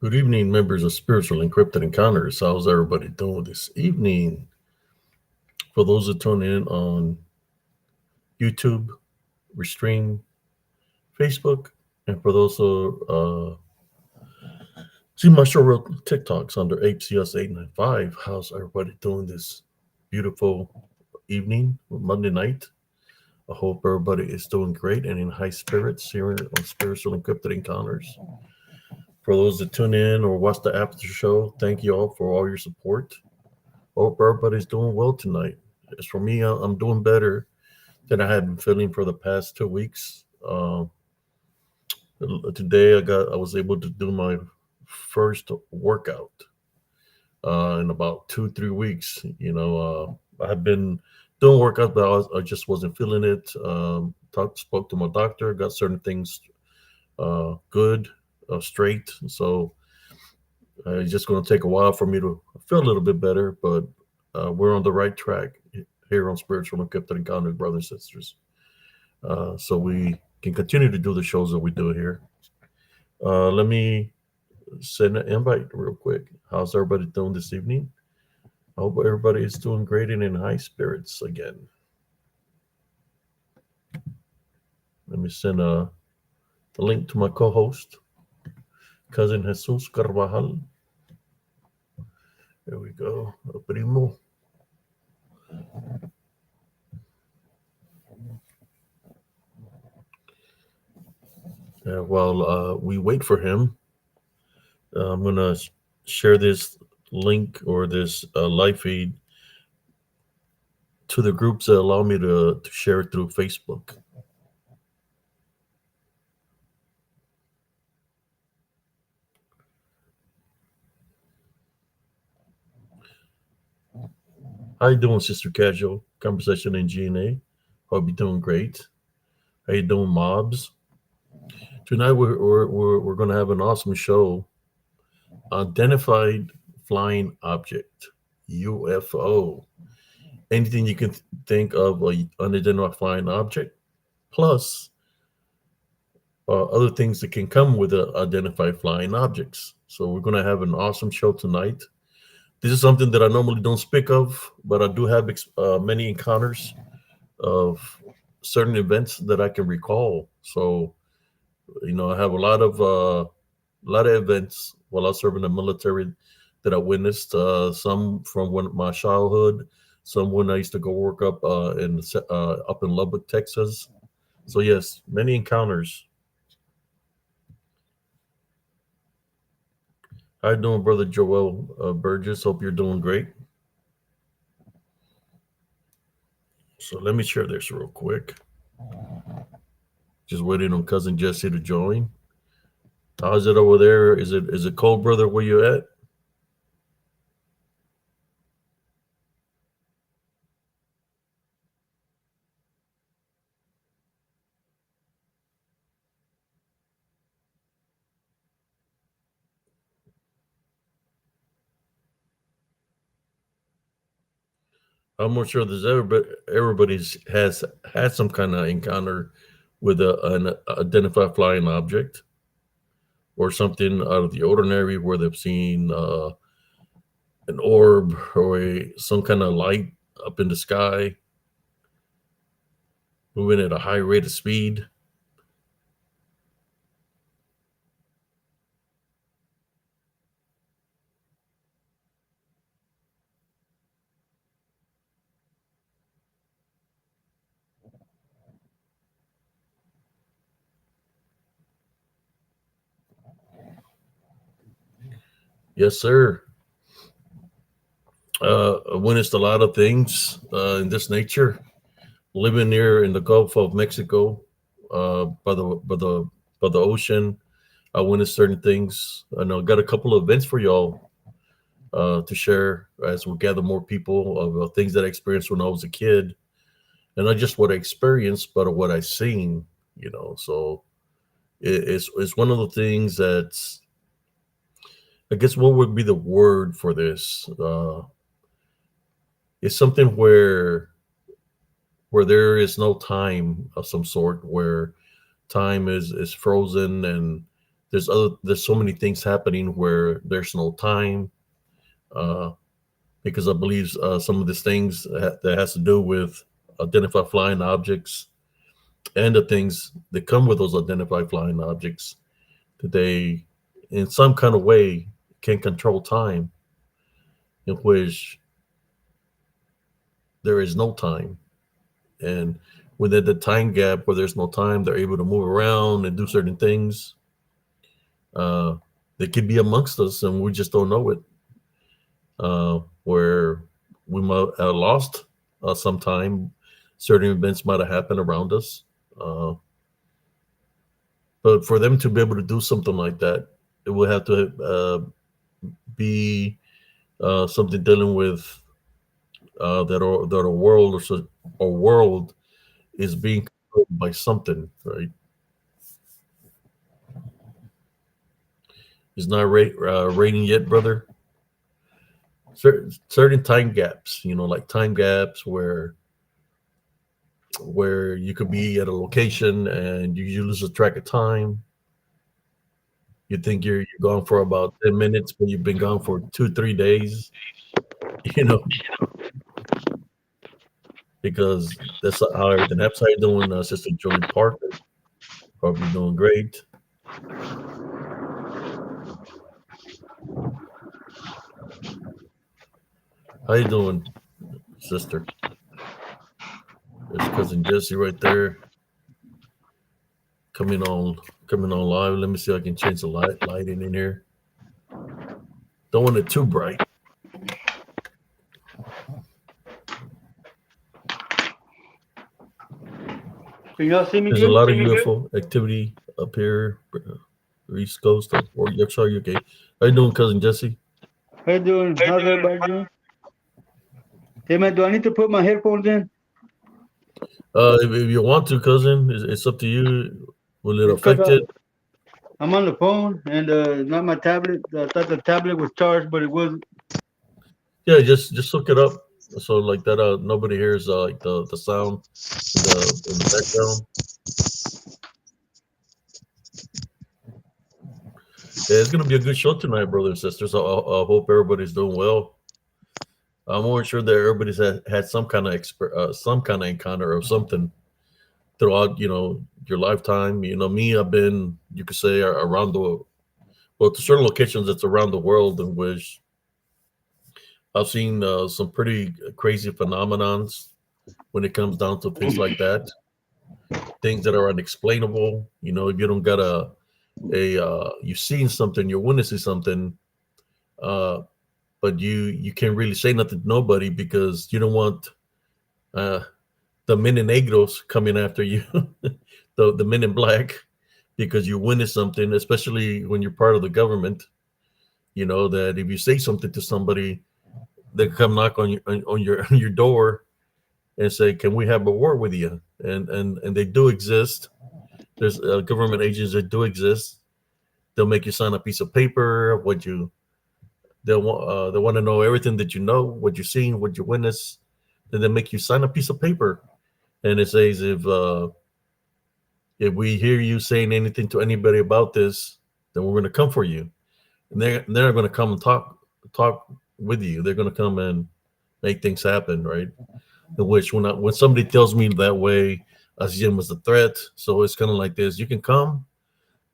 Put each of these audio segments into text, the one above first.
Good evening, members of Spiritual Encrypted Encounters. How's everybody doing this evening? For those that tune in on YouTube, Restream, Facebook, and for those who see my show real TikToks under APCS895, how's everybody doing this beautiful evening, Monday night? I hope everybody is doing great and in high spirits here on Spiritual Encrypted Encounters. For those that tune in or watch the after show, thank you all for all your support. Hope everybody's doing well tonight. As for me, I'm doing better than I had been feeling for the past 2 weeks. Today, I was able to do my first workout in about 2-3 weeks. I had been doing workouts, but I just wasn't feeling it. Spoke to my doctor, got certain things good, straight. So it's just going to take a while for me to feel a little bit better, but we're on the right track here on Spiritual Encrypted Encounters, brothers and sisters. So we can continue to do the shows that we do here. Let me send an invite real quick. How's everybody doing this evening? I hope everybody is doing great and in high spirits again. Let me send a link to my co-host, Cousin Jesus Carvajal. There we go. Primo. While we wait for him, I'm going to share this link or this live feed to the groups that allow me to share it through Facebook. How you doing, Sister Casual? Conversation in GNA. Hope you're doing great. How you doing, mobs? Tonight we're going to have an awesome show. Identified flying object, UFO. Anything you can think of an unidentified flying object, plus other things that can come with identified flying objects. So we're going to have an awesome show tonight. This is something that I normally don't speak of, but I do have many encounters of certain events that I can recall. So, I have a lot of events while I was serving the military that I witnessed. Some from my childhood, some when I used to go work up in Lubbock, Texas. So yes, many encounters. How you doing, brother Joel Burgess? Hope you're doing great. So let me share this real quick. Just waiting on cousin Jesse to join. How's it over there? Is it cold, brother? Where you at? I'm not sure there's everybody's has had some kind of encounter with an identified flying object or something out of the ordinary where they've seen an orb or some kind of light up in the sky moving at a high rate of speed. Yes, sir. I witnessed a lot of things in this nature. Living near in the Gulf of Mexico, by the ocean, I witnessed certain things. I know got a couple of events for y'all to share as we gather more people of things that I experienced when I was a kid, and not just what I experienced, but what I seen. So it's one of the things that's, I guess, what would be the word for this? It's something where there is no time of some sort, where time is frozen and there's so many things happening where there's no time, uh, because I believe some of these things that has to do with identified flying objects and the things that come with those identified flying objects, that they, in some kind of way, can control time, in which there is no time. And within the time gap where there's no time, they're able to move around and do certain things. Uh, they could be amongst us, and we just don't know it. Where we might have lost some time, certain events might have happened around us. Uh, but for them to be able to do something like that, it will have to be something dealing with that a world or world is being controlled by something, right? It's not raining yet, brother. Certain time gaps, like time gaps where you could be at a location and you lose a track of time. You think you're gone for about 10 minutes, but you've been gone for 2 3 days. You know, because that's how everything happens. How you doing, Sister Jolie Parker? Hope you're doing great. How you doing, sister? There's cousin Jesse right there coming on coming on live. Let me see if I can change the lighting in here. Don't want it too bright. Can y'all see me There's a good? lot of UFO activity up here, East Coast, or yeah, sorry, UK. How you doing, cousin Jesse? How you doing? How's everybody doing? Hey man, do I need to put my headphones in? If you want to, cousin, it's up to you. Will it It's cause affect it? I'm on the phone and not my tablet. I thought the tablet was charged, but it wasn't. Yeah, just look it up. So like that, nobody hears like the sound in the background. Yeah, it's gonna be a good show tonight, brothers and sisters. I hope everybody's doing well. I'm more sure that everybody's had some kind of encounter or something throughout your lifetime. Me, I've been, you could say, around the well, to certain locations that's around the world, in which I've seen some pretty crazy phenomenons when it comes down to things like that, things that are unexplainable. If you don't got you've seen something, you're witnessing something, uh, but you can't really say nothing to nobody because you don't want uh, the men in negros coming after you, the men in black, because you witness something, especially when you're part of the government. That if you say something to somebody, they come knock on your door and say, "Can we have a war with you?" And they do exist. There's government agents that do exist. They'll make you sign a piece of paper. They want to know everything that you know, what you've seen, what you witness. Then they make you sign a piece of paper, and it says if we hear you saying anything to anybody about this, then we're going to come for you, and they're going to come and talk with you. They're going to come and make things happen, right? In which when somebody tells me that way, I see them as a threat. So it's kind of like this: you can come,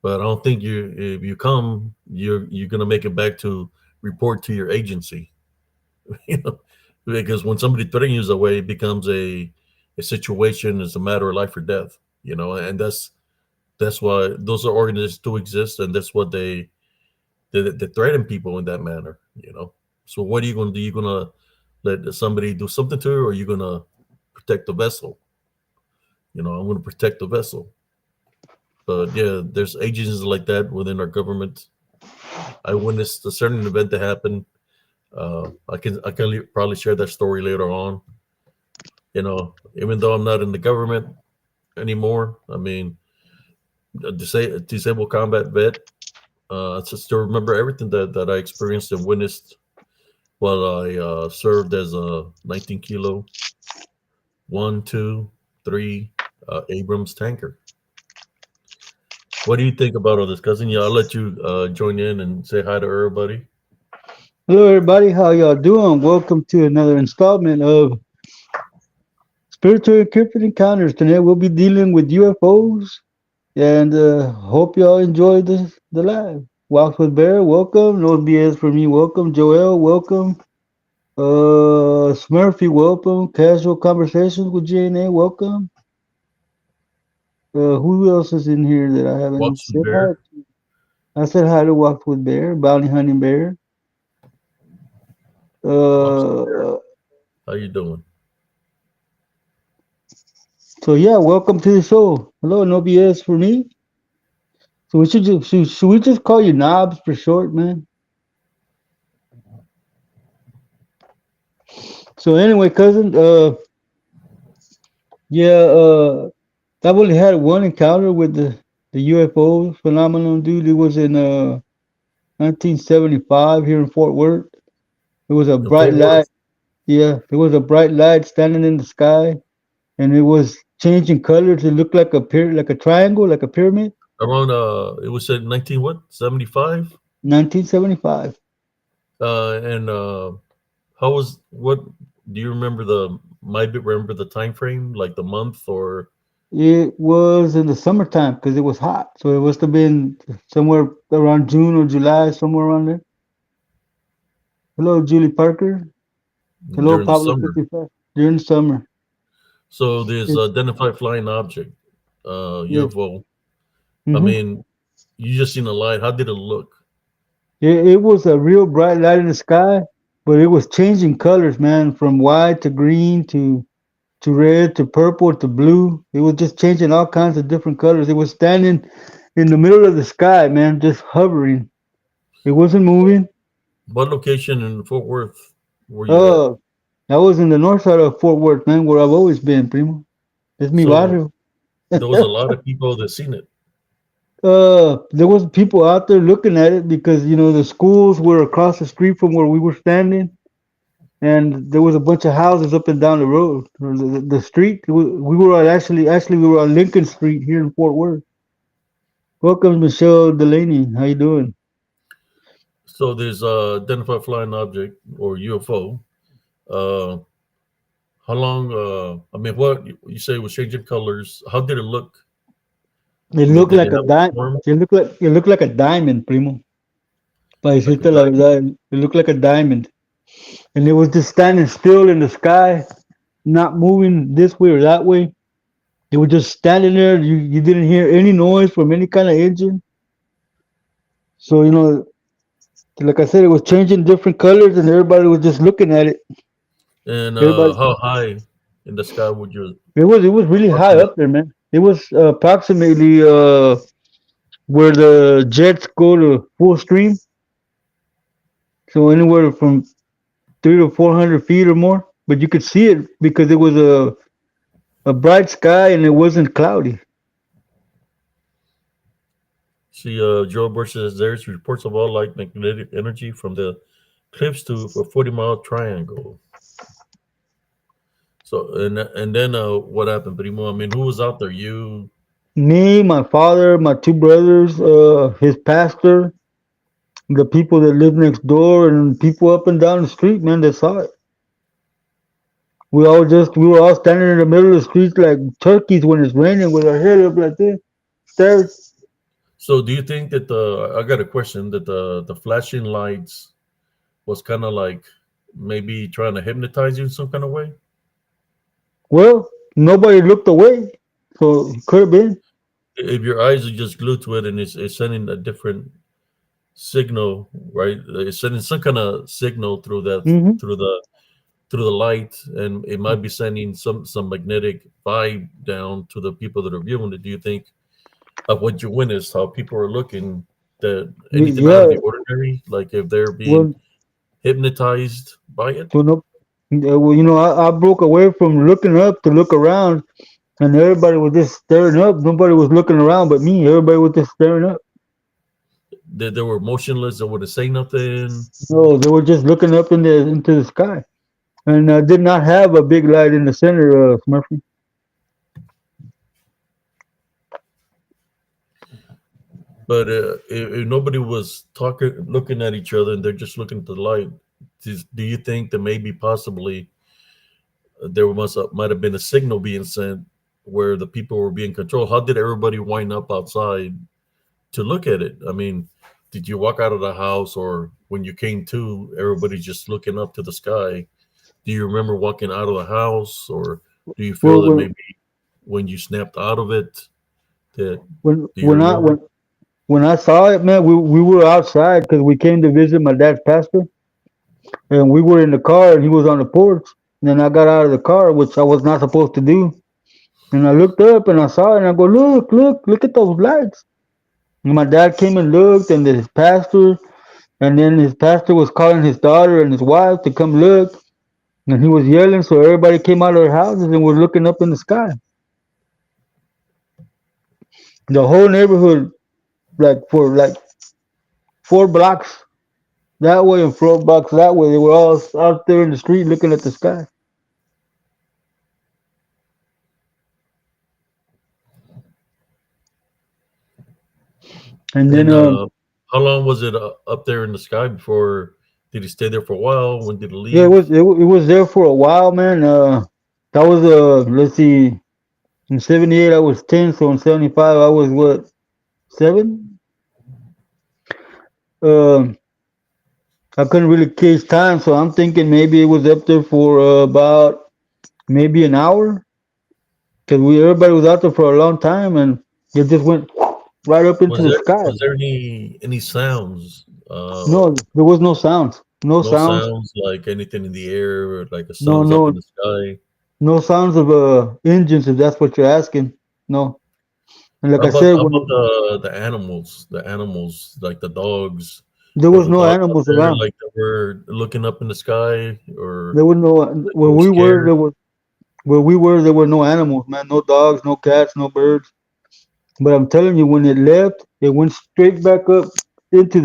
but I don't think if you come, you're going to make it back to report to your agency. you know, because when somebody threatens you that way, it becomes a situation. It's a matter of life or death. And that's why those are organizations to exist, and that's what they threaten people in that manner. So what are you going to do? You going to let somebody do something to you, or are you going to protect the vessel? I'm going to protect the vessel. But yeah, there's agencies like that within our government. I witnessed a certain event that happened. I can probably share that story later on. Even though I'm not in the government anymore, I mean, a disabled combat vet. I still remember everything that I experienced and witnessed while I served as a 19 kilo 1, 2, 3 Abrams tanker. What do you think about all this, cousin? Yeah, I'll let you join in and say hi to everybody. Hello, everybody. How y'all doing? Welcome to another installment of Spiritual Encrypted Encounters. Tonight we'll be dealing with UFOs, and hope y'all enjoy the live. Walks with Bear, welcome. No BS for me, welcome. Joel, welcome. Smurfy, welcome. Casual Conversations with JNA, welcome. Who else is in here that I haven't Walks with said hi? Bear. I said hi to Walks with Bear, Bounty Hunting Bear. Walks with Bear. Uh, How you doing? so yeah, welcome to the show. Hello, no BS for me. So we should we just call you Knobs for short, man? So anyway, cousin, yeah, I've only had one encounter with the UFO phenomenon, dude. It was in 1975 here in Fort Worth. It was a In bright Fort light. Worth, Yeah, it was a bright light standing in the sky, and it was changing colors. It looked like like a triangle, like a pyramid. around it was said 19 what 75. 1975. And how was what? Do you remember the? Might remember the time frame, like the month or It was in the summertime because it was hot, so it must have been somewhere around June or July, somewhere around there. Hello, Julie Parker. Hello, during the Pablo summer. 55. During summer. So there's It, identified flying object, yes. UFO. I hmm mean, you just seen a light. How did it look? it was a real bright light in the sky, but it was changing colors, man, from white to green to red to purple to blue. It was just changing all kinds of different colors. It was standing in the middle of the sky, man, just hovering. It wasn't moving. What location in Fort Worth were you at? Uh, I was in the north side of Fort Worth, man, where I've always been, primo. Es mi So barrio. there was a lot of people that seen it. There was people out there looking at it because the schools were across the street from where we were standing, and there was a bunch of houses up and down the road or the street. We were on actually we were on Lincoln Street here in Fort Worth. Welcome, Michelle Delaney. How you doing? So there's identified flying object or UFO. Uh, how long? I mean, what you say was changing colors? How did it look? It I mean, looked did like it a have a dime. form It looked like a diamond, primo. Para like a decirte la diamond? verdad, it looked like a diamond, and it was just standing still in the sky, not moving this way or that way. It was just standing there. You didn't hear any noise from any kind of engine. So like I said, it was changing different colors, and everybody was just looking at it. And Everybody, how high in the sky would you it was really high approximate? up there, man. It was approximately where the jets go to full stream, so anywhere from 300 to 400 feet or more. But you could see it because it was a bright sky and it wasn't cloudy. See, Joe Bush says there's reports of all like magnetic energy from the cliffs to a 40-mile triangle. So and then what happened, Primo? I mean, who was out there? You. Me, my father, my two brothers, his pastor, the people that live next door, and people up and down the street, man, that saw it. We were all standing in the middle of the street like turkeys when it's raining with our head up like this. There, So do you think that the I got a question that the flashing lights was kind of like maybe trying to hypnotize you in some kind of way? well, nobody looked away, so it could have been. If your eyes are just glued to it and it's sending a different signal, right? It's sending some kind of signal through that hmm through the through the light, and it might be sending some magnetic vibe down to the people that are viewing it. Do you think of what you witnessed, how people are looking, that anything out of Yeah, the ordinary, like if they're being well, hypnotized by it? so no, well, I broke away from looking up to look around, and everybody was just staring up. Nobody was looking around but me. Everybody was just staring up. That they were motionless, they wouldn't say nothing. No, they were just looking up into the sky, and did not have a big light in the center, Murphy. But if nobody was talking, looking at each other, and they're just looking at the light, do you think that maybe possibly there might have been a signal being sent where the people were being controlled? How did everybody wind up outside to look at it? I mean, did you walk out of the house, or when you came to, everybody's just looking up to the sky? Do you remember walking out of the house, or do you feel Well, that maybe when you snapped out of it, that when do you when I remember? when I saw it, man, we were outside because we came to visit my dad's pastor, and we were in the car, and he was on the porch. And then I got out of the car, which I was not supposed to do, and I looked up and I saw it, and I go, look at those lights. And my dad came and looked, and his pastor, and then his pastor was calling his daughter and his wife to come look, and he was yelling, so everybody came out of their houses and was looking up in the sky. The whole neighborhood, like for like 4 blocks that way and 4 blocks that way, they were all out there in the street looking at the sky. And then And how long was it up there in the sky before? Did he stay there for a while? When did he yeah, leave? it was there for a while, man. That was let's see, in '78 I was 10, so in '75 I was what, 7? Um, I couldn't really catch time, so I'm thinking maybe it was up there for about maybe an hour, because we everybody was out there for a long time, and it just went right up into the sky. Was there any sounds? No, there was no sounds, no No sounds, sounds like anything in the air, or like a no sun's up in no the sky. no sounds of engines, if that's what you're asking. No, and like I said, How when about the animals? The animals, like the dogs. there Were was the no dogs up animals there, around, like they were looking up in the sky, or there was no like where they were we were. scared? There were no animals, man. No dogs, no cats, no birds. But I'm telling you, when it left, it went straight back up into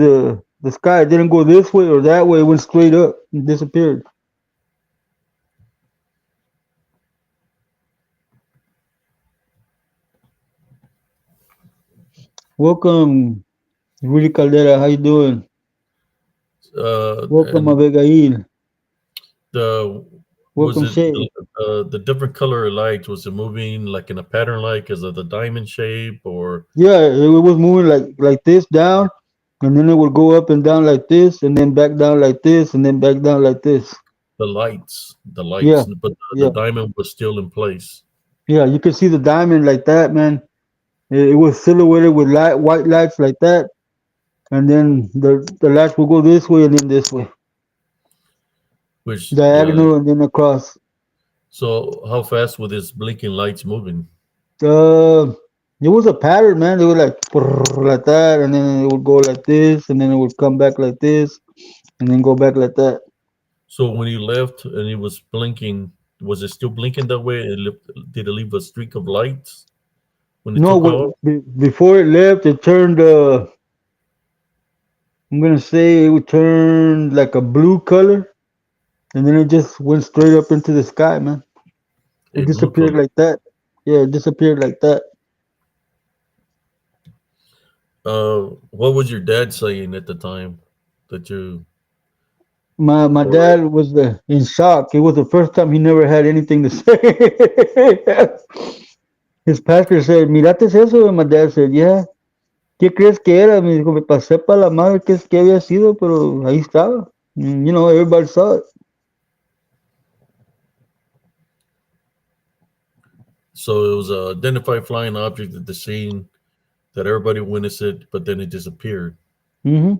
the sky. It didn't go this way or that way. It went straight up and disappeared. Welcome, Willie Caldera. How you doing? Welcome, And Abigail. the was Welcome, it Shay. the different color lights? Was it moving like in a pattern, like as of the diamond shape, or Yeah, it was moving like this down, and then it would go up and down like this, and then back down like this, and then back down like this. the lights? The Yeah, lights, but the yeah, diamond was still in place. yeah. You could see the diamond like that, man. It was silhouetted with white lights like that, and then the lights will go this way and then this way, Which, yeah. diagonal and then across. So how fast were these blinking lights moving? Uh, it was a pattern, man. They were like like that, and then it would go like this, and then it would come back like this, and then go back like that. So when you left and it was blinking, was it still blinking that way? Did it leave a streak of lights when it No, took off? before it left, it turned. I'm gonna say it would turn like a blue color, and then it just went straight up into the sky, man. A It blue disappeared color. like that. Yeah, it disappeared like that. What was your dad saying at the time that you My or dad was in shock. It was the first time he never had anything to say. His pastor said, "Mirate eso." And my dad said, "Yeah." ¿Qué crees que era? Me dijo, me pasé para la madre qué había sido, pero ahí estaba. Everybody saw it. so it was a identified flying object at the scene that everybody witnessed it, but then it disappeared. Hmm.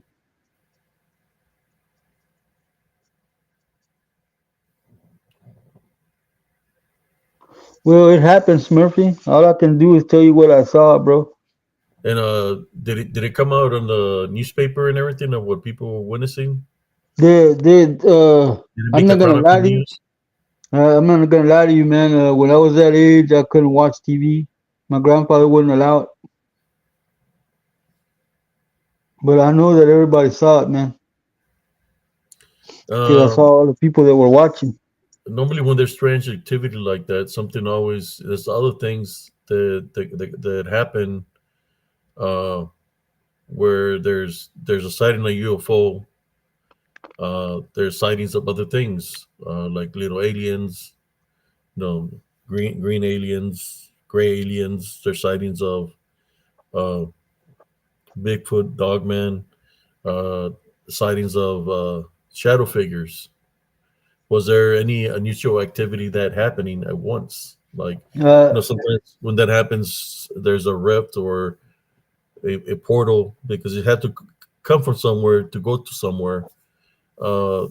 Well, it happens, Murphy. All I can do is tell you what I saw, bro. And did it come out on the newspaper and everything of what people were witnessing? They, Did it I'm make a not gonna Chronicle lie to you. News? I'm not gonna lie to you, man. When I was that age, I couldn't watch TV. My grandfather wouldn't allow it. But I know that everybody saw it, man, because I saw Um, all the people that were watching. Normally when there's strange activity like that, something always there's other things that happen. Uh, where there's a sighting of UFO. There's sightings of other things, like little aliens, you know, green aliens, gray aliens. There's sightings of uh, Bigfoot, Dogman, uh, sightings of shadow figures. Was there any unusual activity that happening at once? Like, Uh, sometimes when that happens, there's a rift or a portal because it had to come from somewhere to go to somewhere. Uh,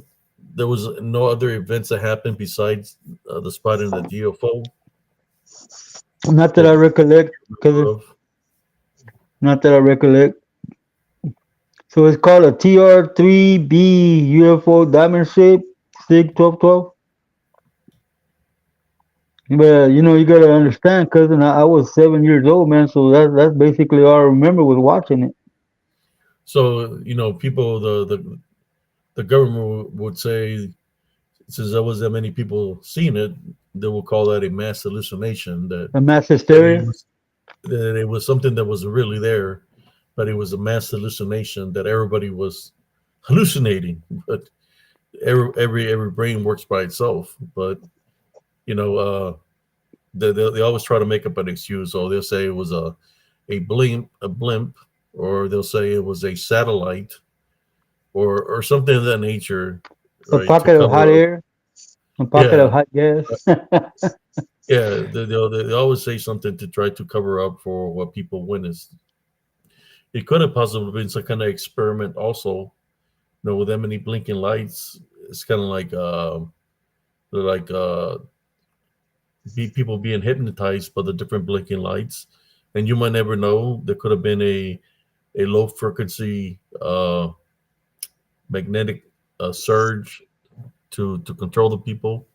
there was no other events that happened besides the spotting of the UFO not that I that you recollect, remember because of. not that I recollect. So it's called a TR3B UFO diamond shape, SIG 1212. But you gotta understand, cousin. I was 7 years old, man. So that's basically all I remember was watching it. So people, the government would say, since there was that many people seeing it, they will call that a mass hallucination. A mass That it hysteria. was that it was something that was really there, but it was a mass hallucination that everybody was hallucinating. But every brain works by itself. But you know, they always try to make up an excuse. So they'll say it was a blimp, or they'll say it was a satellite, or something of that nature, A right? To pocket of hot cover up. air. A pocket of Yeah, hot gas. yeah. They always say something to try to cover up for what people witnessed. It could have possibly been some kind of experiment, also. With that many blinking lights, it's kind of like people being hypnotized by the different blinking lights, and you might never know. There could have been a low frequency magnetic surge to control the people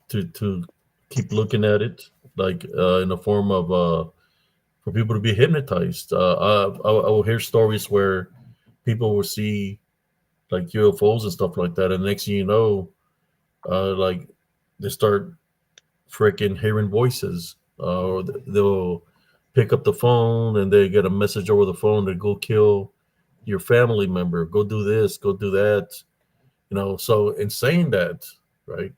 to keep looking at it, like in the form of for people to be hypnotized. I will hear stories where people will see like UFOs and stuff like that, and next thing you know, like they start freaking hearing voices, or they'll pick up the phone and they get a message over the phone to go kill your family member, go do this, go do that. So in saying that, right?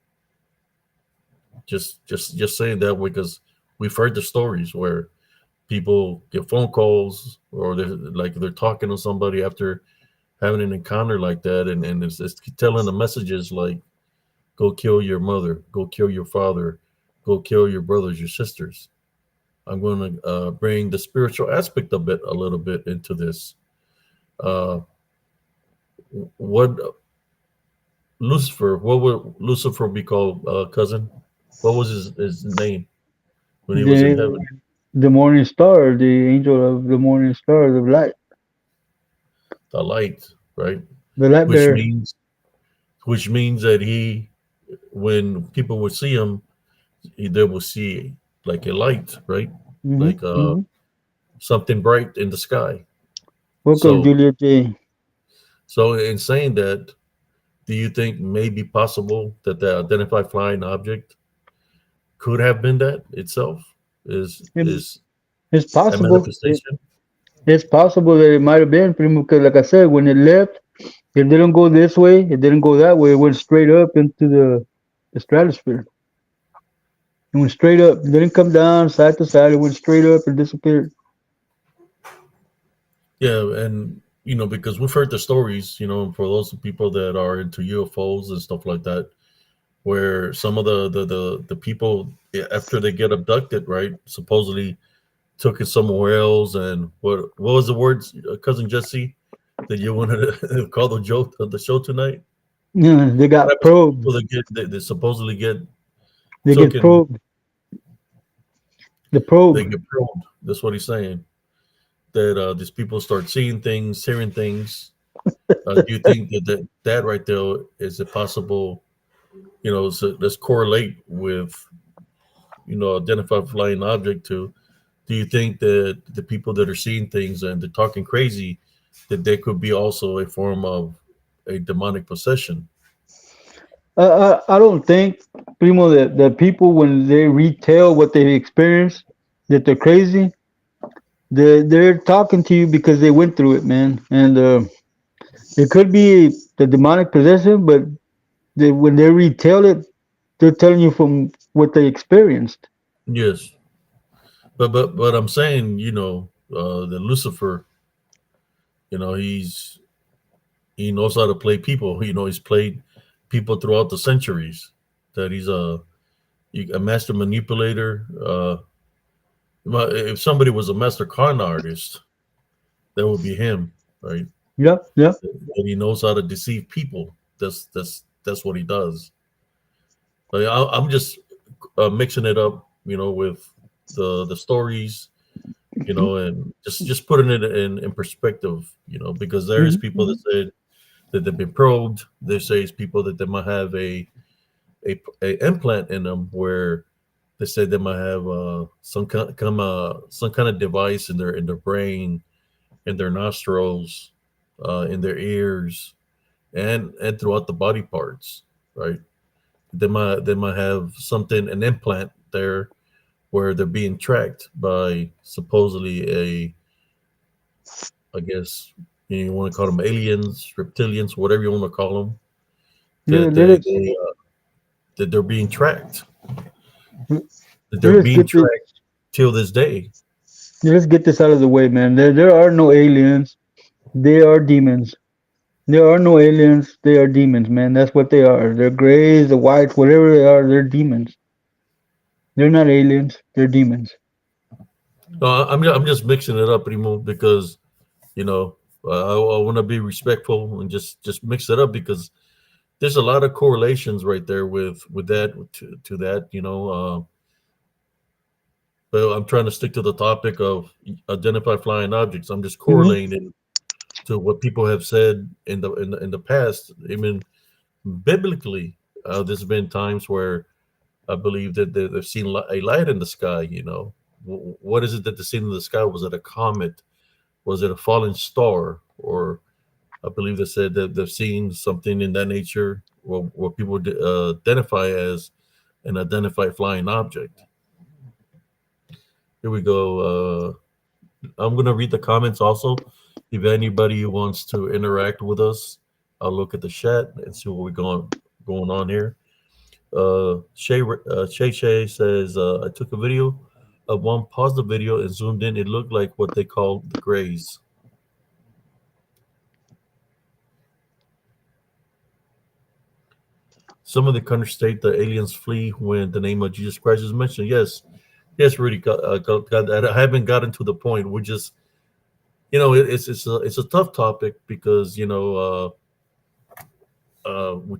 Just saying that because we've heard the stories where people get phone calls, or they're talking to somebody after having an encounter like that, and it's telling the messages like, go kill your mother, go kill your father, go kill your brothers, your sisters. I'm going to bring the spiritual aspect of it a little bit into this. Uh, what what would Lucifer be called, cousin? What was his name when he was in the heaven? the morning star, the angel of the morning star, the light, The light, right? the light Which bearer. means which means that when people would see him, they will see like a light, right? Hmm. Like Hmm. something bright in the sky. Welcome, So, Juliet J. in saying that, do you think maybe possible that the identified flying object could have been that itself? It- Is It's a possible. manifestation? It's possible that it might have been, primo, because like I said, when it left, it didn't go this way, it didn't go that way. It went straight up into the stratosphere. It went straight up. It didn't come down side to side. It went straight up and disappeared. Yeah, and because we've heard the stories, for those people that are into UFOs and stuff like that, where some of the people, after they get abducted, right, supposedly took it somewhere else. And what was the words, cousin Jesse, that you wanted to call the joke of the show tonight? Yeah, they What got happens to probed. people that they supposedly get They get taken? probed. The They probe. get probed. That's what he's saying. That these people start seeing things, hearing things. Do you think that right there is it possible? So let's correlate with identified flying object to. Do you think that the people that are seeing things and they're talking crazy, that they could be also a form of a demonic possession? I don't think, primo, that people when they retell what they experienced, that they're crazy. they're talking to you because they went through it, man. And it could be the demonic possession, but when they retell it, they're telling you from what they experienced. Yes, but I'm saying, that Lucifer, he knows how to play people. He's played people throughout the centuries. That he's a master manipulator. If somebody was a master con artist, that would be him, right? Yep, yep. And he knows how to deceive people. That's what he does. Like, I'm just mixing it up, with the stories, and just putting it in perspective, because there is Hmm. people that said that they've been probed. There says people that they might have a implant in them where they said they might have some kind of device in their brain, in their nostrils, in their ears, and throughout the body parts, right? They might have something, an implant there, where they're being tracked by supposedly I guess, you want to call them aliens, reptilians, whatever you want to call them. Yeah, That that they're being tracked. That they're let's being get this tracked till this day. let's get this out of the way, man. There are no aliens. They are demons. There are no aliens. They are demons, man. That's what they are. They're grays, the whites, whatever they are. They're demons. They're not aliens. They're demons. No, I'm just mixing it up, Primo, because you know I want to be respectful and just mix it up because there's a lot of correlations right there with that to that. But I'm trying to stick to the topic of identify flying objects. I'm just Hmm. correlating to what people have said in the past. I mean, biblically, there's been times where I believe that they've seen a light in the sky. What is it that they seen in the sky? Was it a comet? Was it a falling star? Or I believe they said that they've seen something in that nature, what people identify as an identified flying object. Here we go. I'm gonna read the comments also. If anybody wants to interact with us, I'll look at the chat and see what we're going on here. Shay says, I took a video of one, paused the video and zoomed in. It looked like what they call the grays. Some of the countries state the aliens flee when the name of Jesus Christ is mentioned. Yes, yes, Rudy. I haven't gotten to the point. We're just, it's a tough topic because we're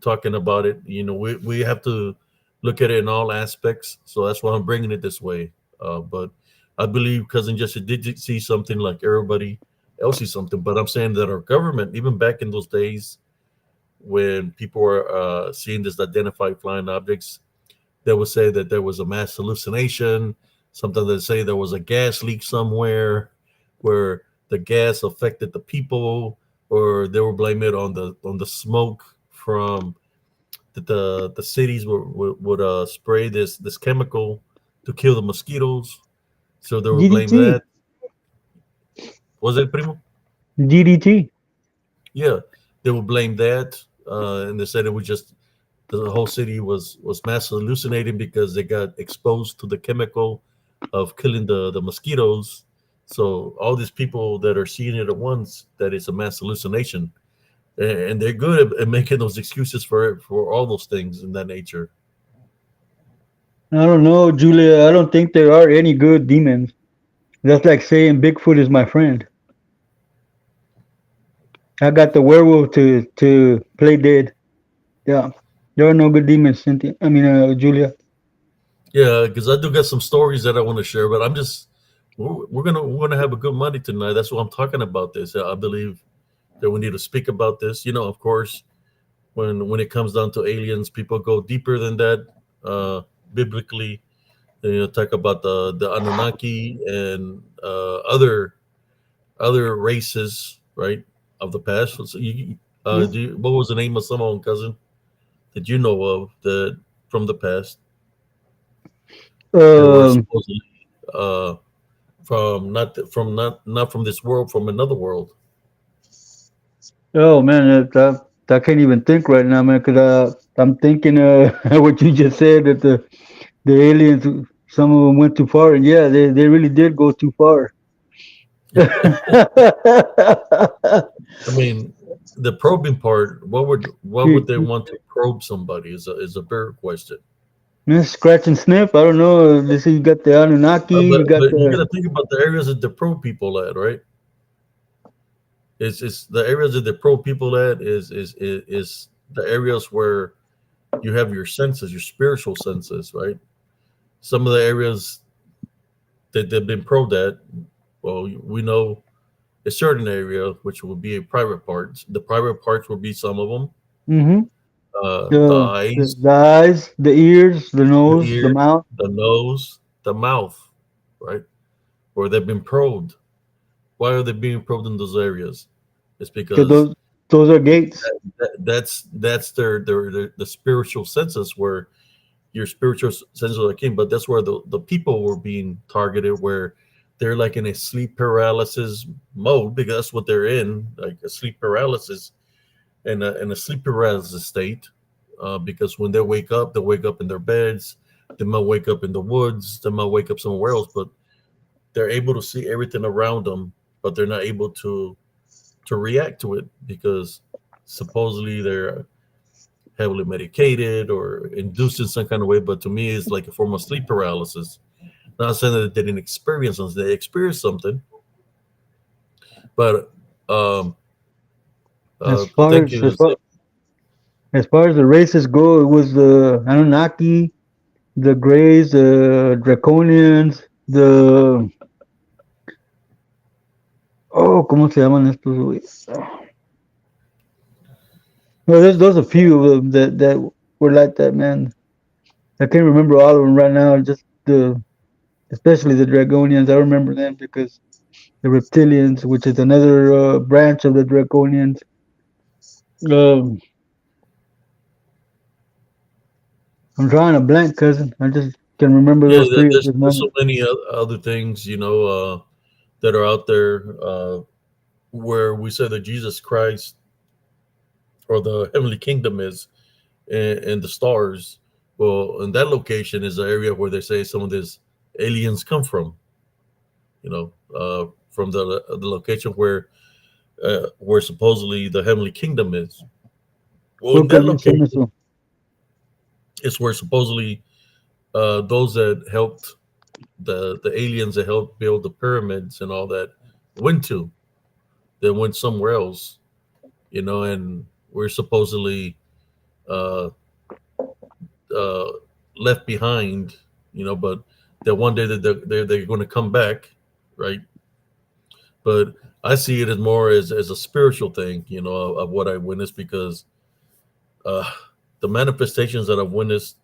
talking about it. We have to look at it in all aspects. So that's why I'm bringing it this way. But I believe cousin Jesse did see something like everybody else sees something. But I'm saying that our government, even back in those days when people were seeing this identified flying objects, they would say that there was a mass hallucination. Sometimes they say there was a gas leak somewhere where the gas affected the people, or they were blaming it on the smoke from the cities would spray this chemical to kill the mosquitoes. So they would blame DDT. that. Was it primo? DDT. Yeah, they would blame that, and they said it was just the whole city was mass hallucinating because they got exposed to the chemical of killing the mosquitoes. So all these people that are seeing it at once, that it's a mass hallucination, and they're good at making those excuses for all those things in that nature. I don't know, Julia. I don't think there are any good demons. That's like saying Bigfoot is my friend. I got the werewolf to play dead. Yeah, there are no good demons, Cynthia. I mean, Julia. Yeah, because I do got some stories that I want to share, but we're gonna have a good Monday tonight. That's what I'm talking about. This I believe that we need to speak about this. Of course, when it comes down to aliens, people go deeper than that. Biblically, talk about the Anunnaki and other races, right, of the past. So Yeah. what was the name of someone, cousin, that you know of that from the past that were Um, supposedly uh, from not from this world, from another world. Oh man, I can't even think right now, man, because I'm thinking what you just said that the aliens, some of them went too far, and yeah, they really did go too far. I mean, the probing part. What would they want to probe somebody? Is a bigger question. Man, scratch and sniff. I don't know. Let's see, you got the Anunnaki, But you got you got the to think about the areas that the probe people at, right? It's the areas that the probe people at is the areas where you have your senses, your spiritual senses, right? Some of the areas that they've been probed at, well, we know a certain area, which will be a private parts. The private parts will be some of them. hmm The eyes, the eyes, the ears, the the nose, the ear, mouth. the nose, the mouth, right? Where they've been probed. Why are they being probed in those areas? It's 'Cause because those are gates. that's their the spiritual senses where your spiritual senses are king. But that's where the people were being targeted, where they're like in a sleep paralysis mode because that's what they're in, like a sleep paralysis and a sleep paralysis state. Because when they wake up in their beds. They might wake up in the woods. They might wake up somewhere else, but they're able to see everything around them, but they're not able to react to it because supposedly they're heavily medicated or induced in some kind of way. But to me, it's like a form of sleep paralysis. Not saying that they didn't experience something; they experienced something. But um, As I far think as it as was far as far as the races go, it was the Anunnaki, the Greys, the Draconians, the ¿cómo se llaman estos, güey? Well, there's a few of them that were like that, man. I can't remember all of them right now. Just especially the Dragonians. I remember them because the Reptilians, which is another branch of the Draconians. Um, I'm drawing a blank, cousin. I just can remember yeah. those three at this There's so moment. many other things, that are out there where we say that Jesus Christ or the heavenly kingdom is, and the stars. Well, in that location is the area where they say some of these aliens come from. From the location where supposedly the heavenly kingdom is. Well, in Okay, that mention location eso. is where supposedly those that helped the aliens that helped build the pyramids and all that went to. They went somewhere else, and we're supposedly uh, uh, left behind, but that one day that they're going to come back, right? But I see it as more as a spiritual thing, of what I witnessed because uh, the manifestations that I've witnessed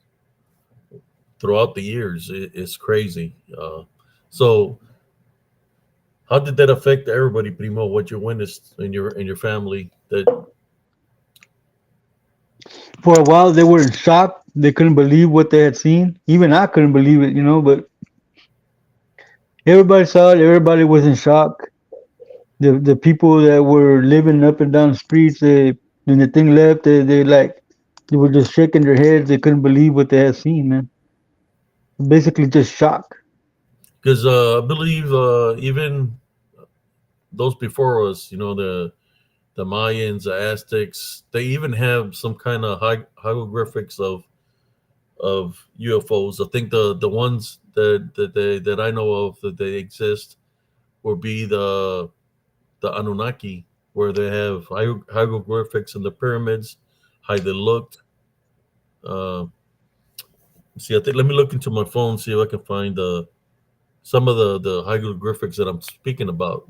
throughout the years is crazy. So how did that affect everybody, Primo? What you witnessed in your family? That For a while, they were in shock. They couldn't believe what they had seen. Even I couldn't believe it, but everybody saw it. Everybody was in shock. The people that were living up and down the streets, when the thing left, they were just shaking their heads. They couldn't believe what they had seen, man. Basically, just shock. because I believe even those before us, the Mayans, the Aztecs, they even have some kind of hieroglyphics of UFOs. I think the ones that I know of that they exist will be the Anunnaki, where they have hieroglyphics in the pyramids, how they looked. Uh, See, I think let me look into my phone see if I can find some of the hieroglyphics that I'm speaking about.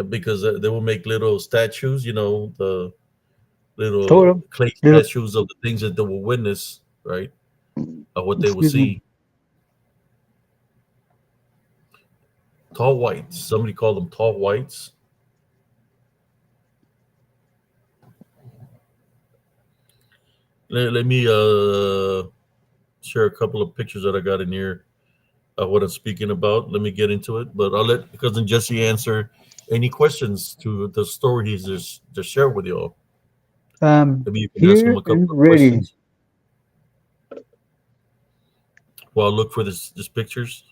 Because they will make little statues, the Told little them. clay Little, statues of the things that they will witness, right? Of what they will excuse me. see. Tall whites. Somebody called them tall whites. Let me share a couple of pictures that I got in here. what I'm speaking about. Let me get into it, but I'll let cousin Jesse answer any questions to the story he's just shared with y'all. I'm Maybe you can ask him here a couple and of ready. questions while I look for this pictures.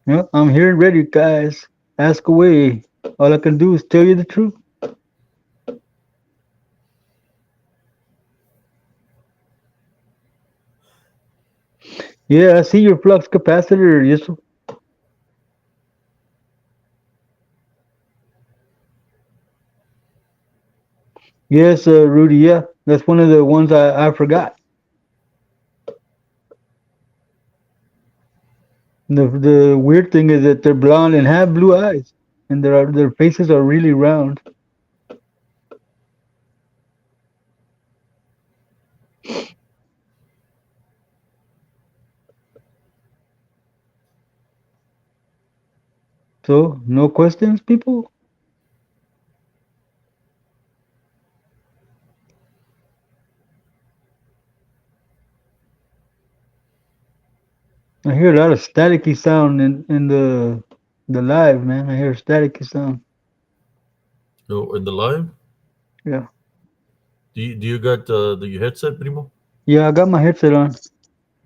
Yeah, I'm here and ready, guys. Ask away. All I can do is tell you the truth. Yeah, I see your flux capacitor. Yes, Rudy. Yeah, that's one of the ones I forgot. The weird thing is that they're blonde and have blue eyes, and their faces are really round. So no questions, people. I hear a lot of staticky sound in the live, man. I hear staticky sound. Oh, in the live, Yeah, do you got the headset, Primo? yeah. I got my headset on.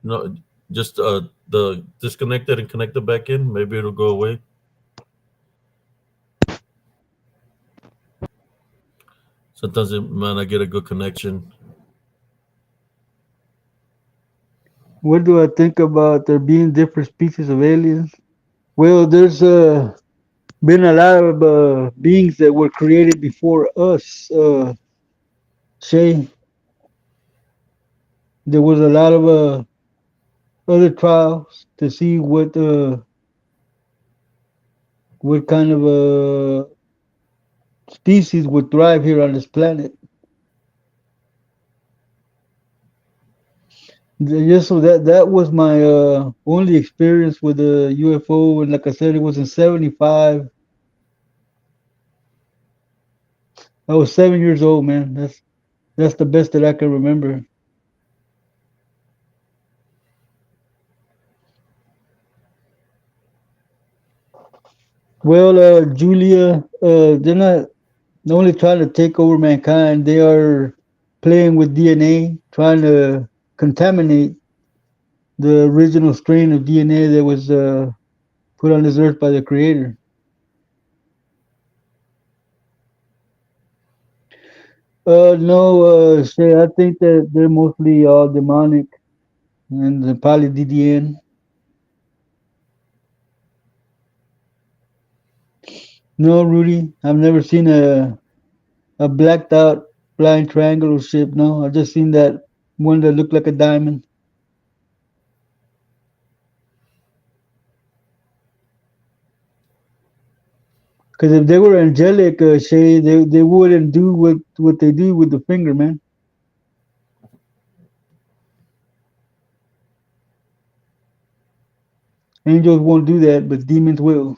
No, just the disconnected and connected back in. Maybe it'll go away. Sometimes it might not get a good connection. What do I think about there being different species of aliens? Well, there's been a lot of beings that were created before us. Shay, there was a lot of other trials to see what kind of species would thrive here on this planet. Yes, so that was my only experience with the UFO, and like I said, it was in '75. I was 7 years old, man. That's the best that I can remember. Well, Julia, they're not only trying to take over mankind; they are playing with DNA, trying to contaminate the original strain of DNA that was put on this earth by the Creator. No, Shay, I think that they're mostly all demonic and probably DDN. No, Rudy, I've never seen a blacked out flying triangle ship. No, I've just seen that one that looked like a diamond. Because if they were angelic, Shay, they wouldn't do what they do with the finger, man. Angels won't do that, but demons will.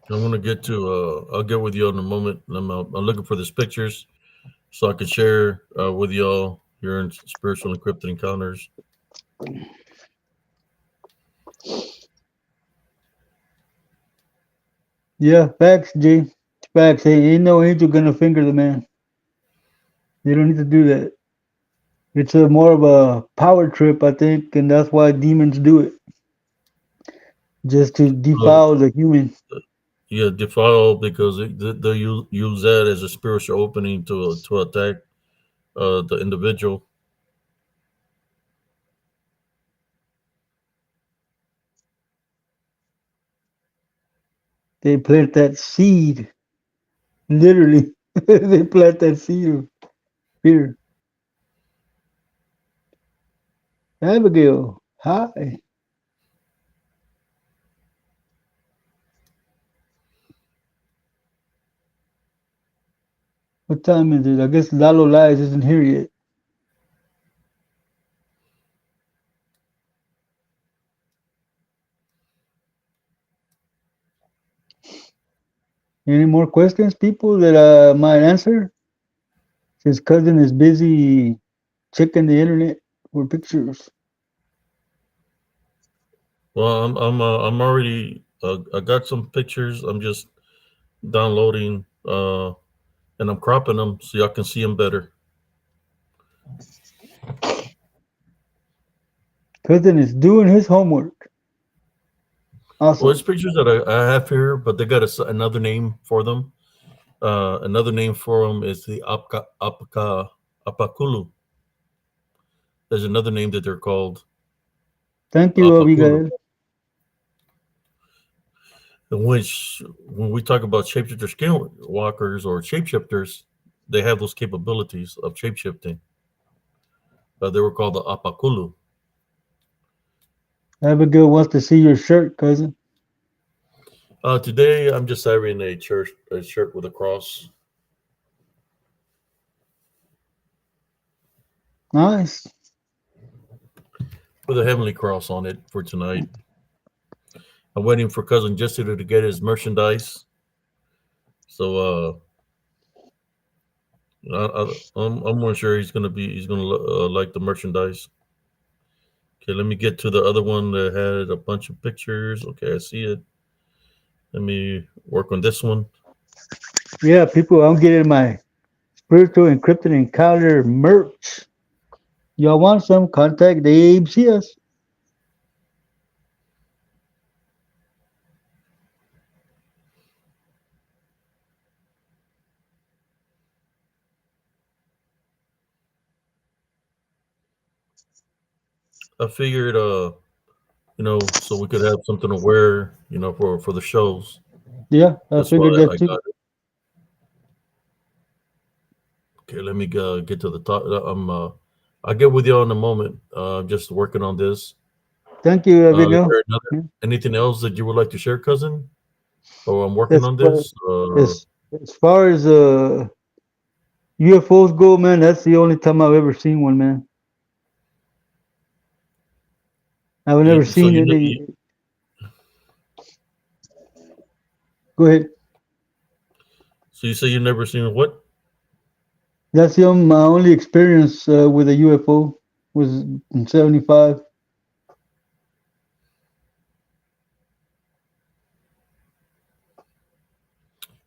I'm gonna get to. I'll get with you in a moment. I'm looking for these pictures so I can share with y'all here in spiritual encrypted encounters. Yeah, facts, G. Facts. Hey, ain't no angel gonna finger the man. They don't need to do that. It's a more of a power trip, I think, and that's why demons do it, just to So defile the human. yeah, defile because they use that as a spiritual opening to attack the individual. They plant that seed, literally. They plant that seed of fear. Abigail, hi. What time is it? I guess Lalo Lies isn't here yet. Any more questions, people, that I might answer? His cousin is busy checking the internet for pictures. Well, I'm already I got some pictures. I'm just downloading and I'm cropping them so y'all can see them better. Cousin is doing his homework. Well, it's Awesome. pictures that I have here, but they got another name for them. Another name for them is the apakulu. There's another name that they're called, Thank the you, apakulu. Abigail. In which, when we talk about shapeshifter skinwalkers or shapeshifters, they have those capabilities of shapeshifting. They were called the apakulu. Abigail wants to see your shirt, cousin. Today, I'm just wearing a shirt with a cross, Nice. with a heavenly cross on it for tonight. I'm waiting for cousin Jesse to get his merchandise. So I'm more sure he's gonna like the merchandise. Okay, let me get to the other one that had a bunch of pictures. Okay, I see it. Let me work on this one. Yeah, people, I'm getting my spiritual encrypted encounter merch. Y'all want some? Contact the ABCS. I figured, so we could have something to wear, for the shows. Yeah, I That's figured why that I too. got it. Okay, let me get to the top. I'll get with y'all in a moment. Just working on this. Thank you, Is Abigail. there anything else that you would like to share, cousin? Oh, I'm working As on far this. as far as UFOs go, man, that's the only time I've ever seen one, man. I've never So seen any. Go ahead. you say you never seen what? That's my only experience with a UFO was in '75.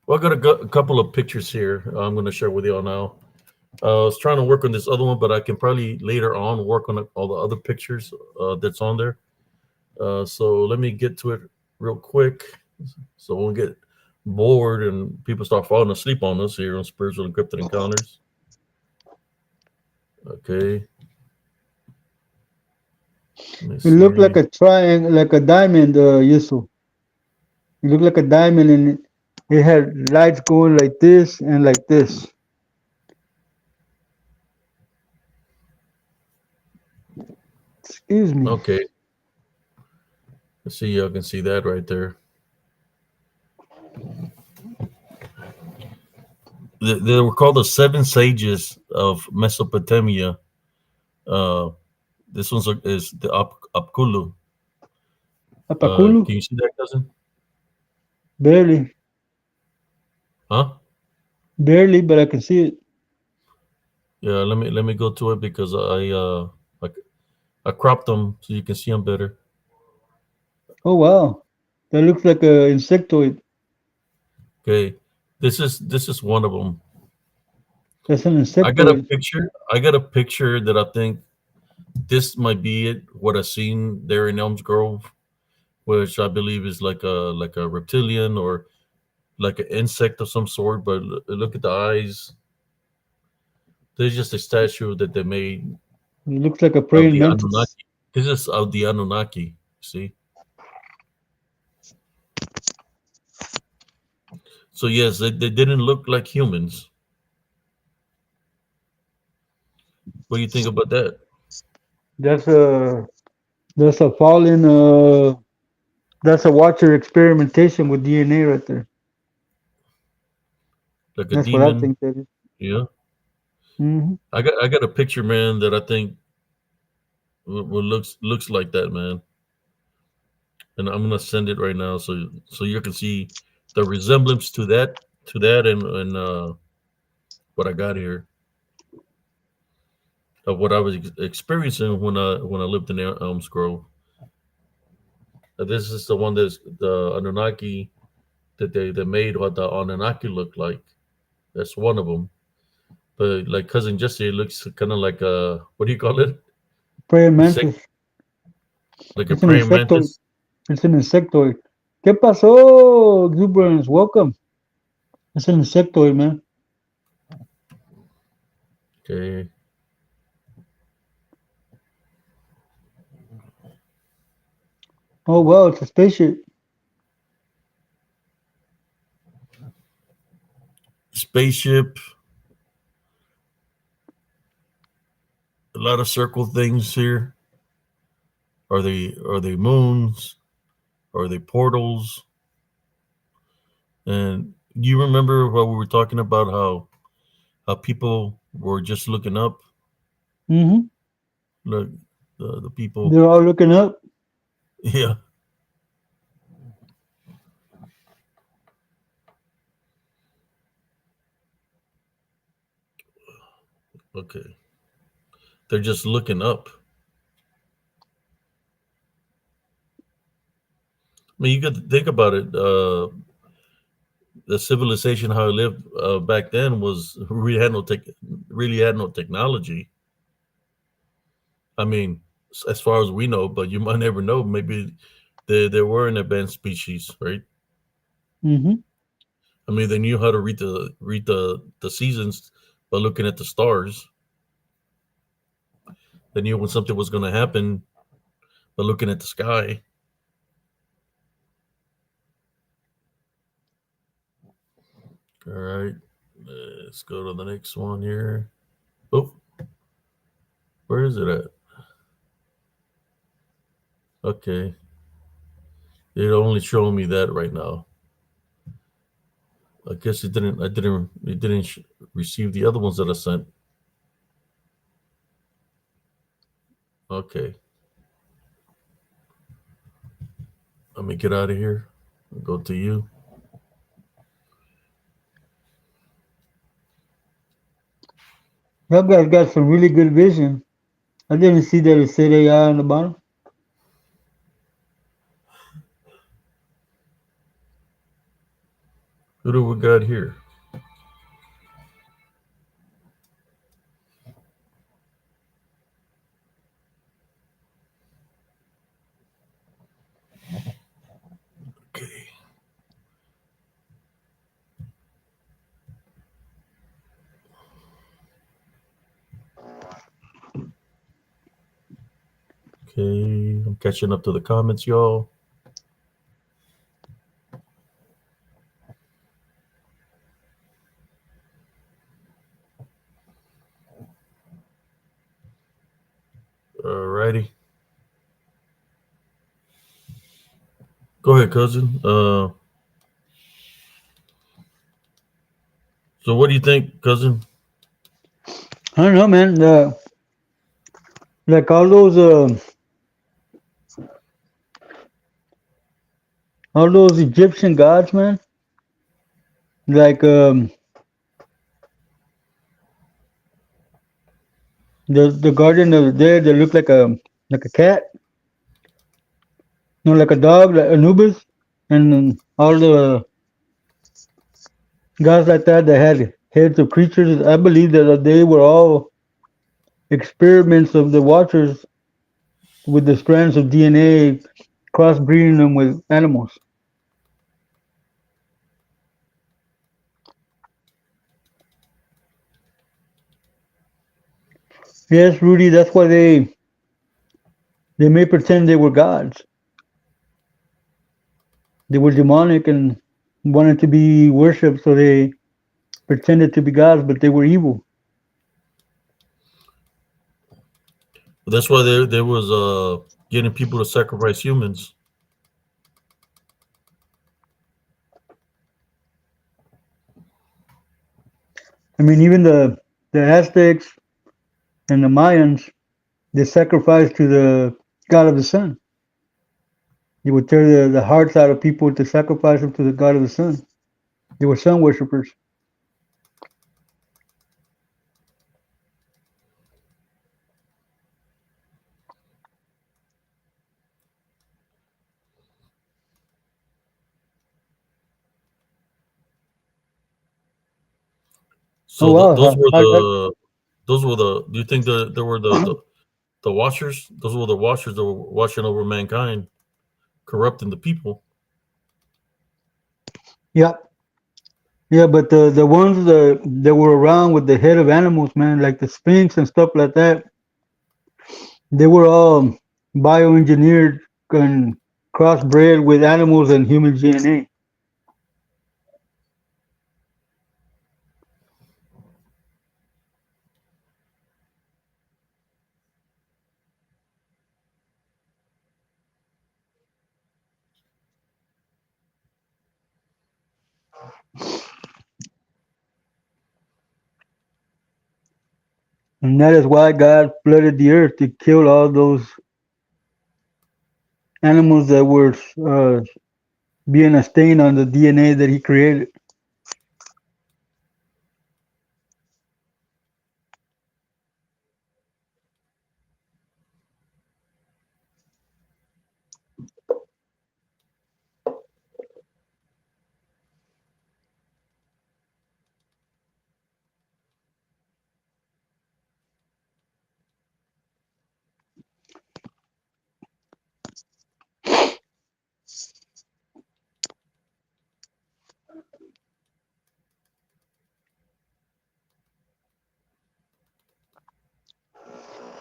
Well, I got a couple of pictures here. I'm going to share with y'all now. I was trying to work on this other one, but I can probably later on work on all the other pictures that's on there. So let me get to it real quick. So we won't get bored and people start falling asleep on us here on Spiritual Encrypted Encounters. Okay, let me It looked like see. a triangle, like a diamond, Yusu. It looked like a diamond, and it had lights going like this and like this. Excuse me. Okay, let's see. Y'all can see that right there. They were called the seven sages of Mesopotamia. Uh, this is the Apkulu. Apakulu? Can you see that, cousin? Barely. Huh? Barely, but I can see it. Yeah. Let me go to it because I, I cropped them so you can see them better. Oh, wow. That looks like a insectoid. Okay. This is one of them. That's an I got a insectoid. picture. I got a picture that I think this might be it. What I seen there in Elms Grove, which I believe is like a reptilian or like an insect of some sort. But look at the eyes. There's just a statue that they made It looks like a of praying the mantis. Anunnaki. This is of the Anunnaki. See. So yes, they didn't look like humans. What do you think about that? That's a that's a fallen that's a watcher experimentation with DNA right there. Like a That's what I demon? think that is. Yeah, Hmm. I got a picture, man, that I think what looks like that, man, and I'm gonna send it right now so you can see the resemblance to that and what I got here of what I was experiencing when I lived in Elms Grove. This is the one that's the Anunnaki that they made what the Anunnaki look like. That's one of them. But like cousin Jesse, it looks kind of like a what do you call it? Praying Insect, mantis. like a It's an praying insectoid. mantis. It's an insectoid. ¿Qué pasó, exuberance? Welcome. It's an insectoid, man. Okay, Oh wow, it's a spaceship. spaceship. A lot of circle things here. Are they moons? Are they portals? And you remember what we were talking about how people were just looking up, Hmm. look the people. They're all looking up. Yeah. Okay. They're just looking up. I mean, you got to think about it. The civilization how it lived back then was really had no technology. I mean, as far as we know, but you might never know. Maybe there were an advanced species, right? Hmm. I mean, they knew how to read the seasons by looking at the stars. They knew when something was going to happen by looking at the sky. All right, let's go to the next one here. Oh, where is it at? Okay, it only showing me that right now. I guess it didn't. I didn't. It didn't receive the other ones that I sent. Okay, let me get out of here. Go to you. That guy's got some really good vision. I didn't see that it said AI on the bottom. Who do we got here? Okay. Okay, I'm catching up to the comments, y'all. Alrighty. Go ahead, cousin. So what do you think, cousin? I don't know, man. Like all those Egyptian gods, man. Like the guardian of the dead. They look like a cat, no, like a dog, like Anubis, and all the gods like that that had heads of creatures. I believe that they were all experiments of the Watchers with the strands of DNA, crossbreeding them with animals. Yes, Rudy, that's why they may pretend they were gods. They were demonic and wanted to be worshipped, so they pretended to be gods, but they were evil. That's why there was getting people to sacrifice humans. I mean, even the Aztecs and the Mayans, they sacrificed to the god of the sun. They would tear the hearts out of people to sacrifice them to the god of the sun. They were sun worshippers. Oh So wow! those were I, the. Do you think that there were the watchers? Those were the watchers that were watching over mankind, corrupting the people. yeah, yeah, but the ones that were around with the head of animals, man, like the Sphinx and stuff like that, they were all bioengineered and crossbred with animals and human DNA. And that is why God flooded the earth to kill all those animals that were being a stain on the DNA that He created.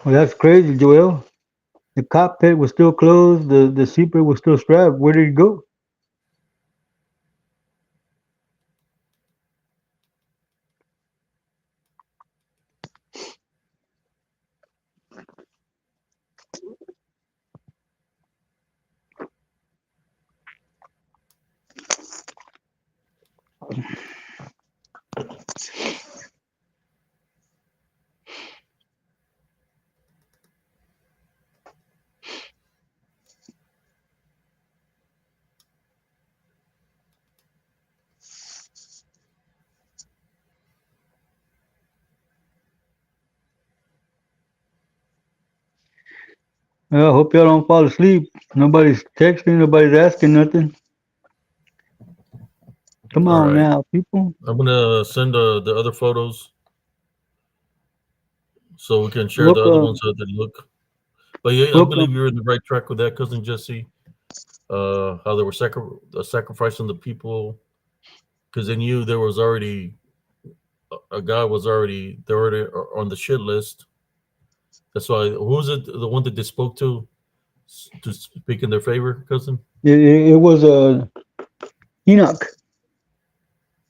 Well, that's crazy, Joel. The cockpit was still closed. The seatbelt was still strapped. Where did he go? Well, I hope y'all don't fall asleep. Nobody's texting. Nobody's asking nothing. Come All on right, now, people. I'm gonna send the other photos so we can share the Look, other ones that look. But yeah, I look. believe you're in the right track with that, cousin Jesse. How they were sacrificing the people because they knew there was already a guy was already they're already on the shit list. That's why who was it? The one that they spoke to speak in their favor, cousin. It was Enoch.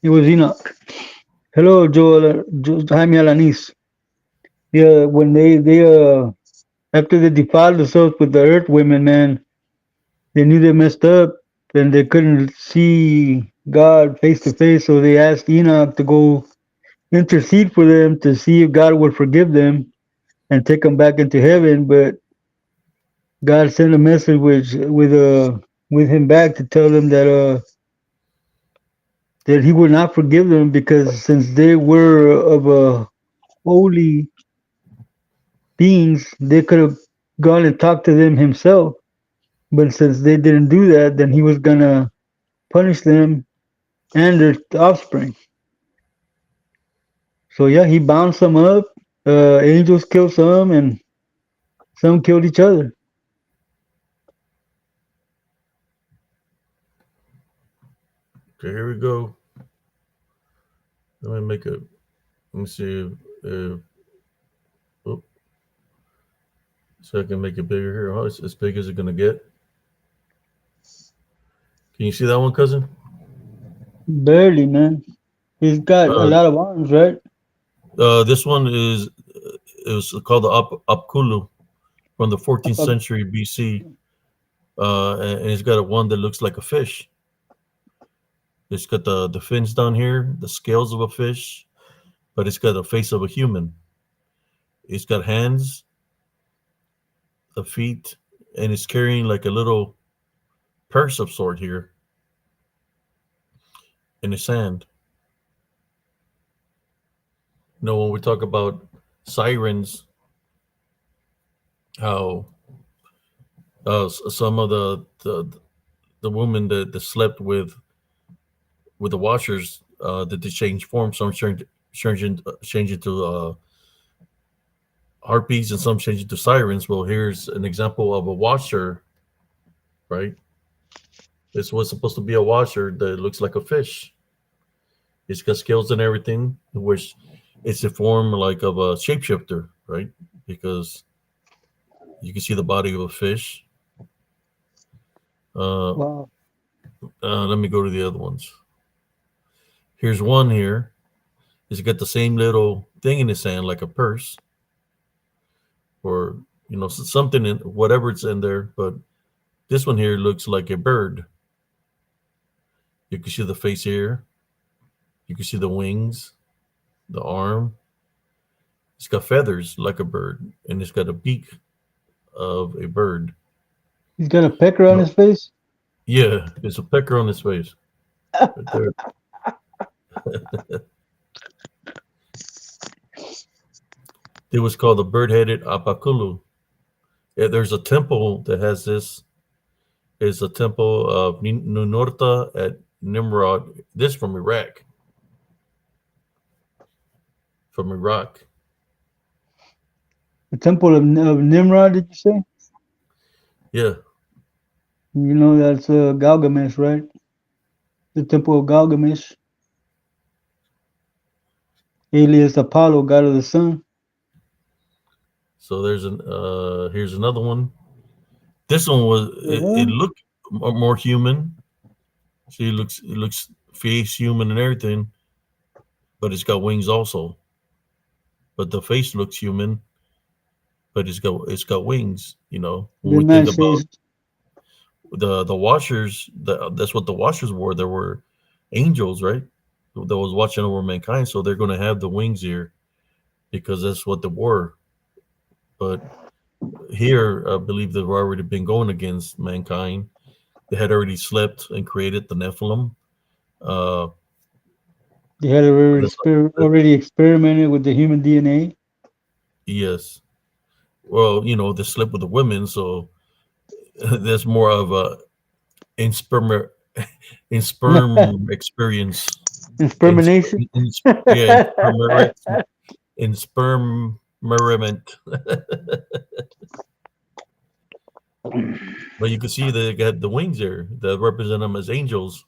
It was Enoch. Hello, Joel. Jaime Alanis. Yeah, when they after they defiled themselves with the earth women, man, they knew they messed up and they couldn't see God face to face, so they asked Enoch to go intercede for them to see if God would forgive them and take them back into heaven. But God sent a message with him back to tell them that He would not forgive them because since they were of a holy beings, they could have gone and talked to them Himself. But since they didn't do that, then He was gonna punish them and their offspring. So yeah, He bound some up. Angels killed some, and some killed each other. Okay, here we go. Let me make it. Let me see if oh, so I can make it bigger here. Oh, it's as big as it's gonna get. Can you see that one, cousin? Barely, man. He's got a Uh, lot of arms, right? this one is it was called the Apkulu from the 14th Uh, century BC, and it's got a one that looks like a fish. It's got the fins down here, the scales of a fish, but it's got the face of a human. It's got hands, a feet, and it's carrying like a little purse of sort here in the sand. You know, when we talk about sirens, how some of the women that slept with the washers that they change form. Some change into harpies, and some change into sirens. Well, here's an example of a washer, right? This was supposed to be a washer that looks like a fish. It's got scales and everything, which it's a form like of a shapeshifter, right? Because you can see the body of a fish. Uh, Wow. Let me go to the other ones. Here's one here. It's got the same little thing in his hand, like a purse, or something in whatever it's in there. But this one here looks like a bird. You can see the face here. You can see the wings, the arm. It's got feathers like a bird, and it's got a beak of a bird. He's got a pecker on No, his face. yeah, it's a pecker on his face right there. It was called the bird-headed apakulu. Yeah, there's a temple that has this. It's a temple of Nunorta at Nimrod. This from Iraq. From Iraq. The temple of Nimrod, did you say? Yeah. You know that's Galgamesh, right? The temple of Galgamesh, alias Apollo, god of the sun. So there's an here's another one. This one was it Yeah. looked more human. See, it looks face human and everything, but it's got wings also. But the face looks human, but it's got wings. When The we think man about says, the washers, that's what the washers were. There were angels, right? That was watching over mankind, so they're going to have the wings here because that's what they were. But here, I believe they've already been going against mankind. They had already slept and created the Nephilim. Uh, they had already, that's like, already experimented with the human DNA. yes. Well, they slept with the women, so there's more of a in sperm in sperm experience. In, Extermination. yeah, in sperm merriment. But you can see they got the wings there that represent them as angels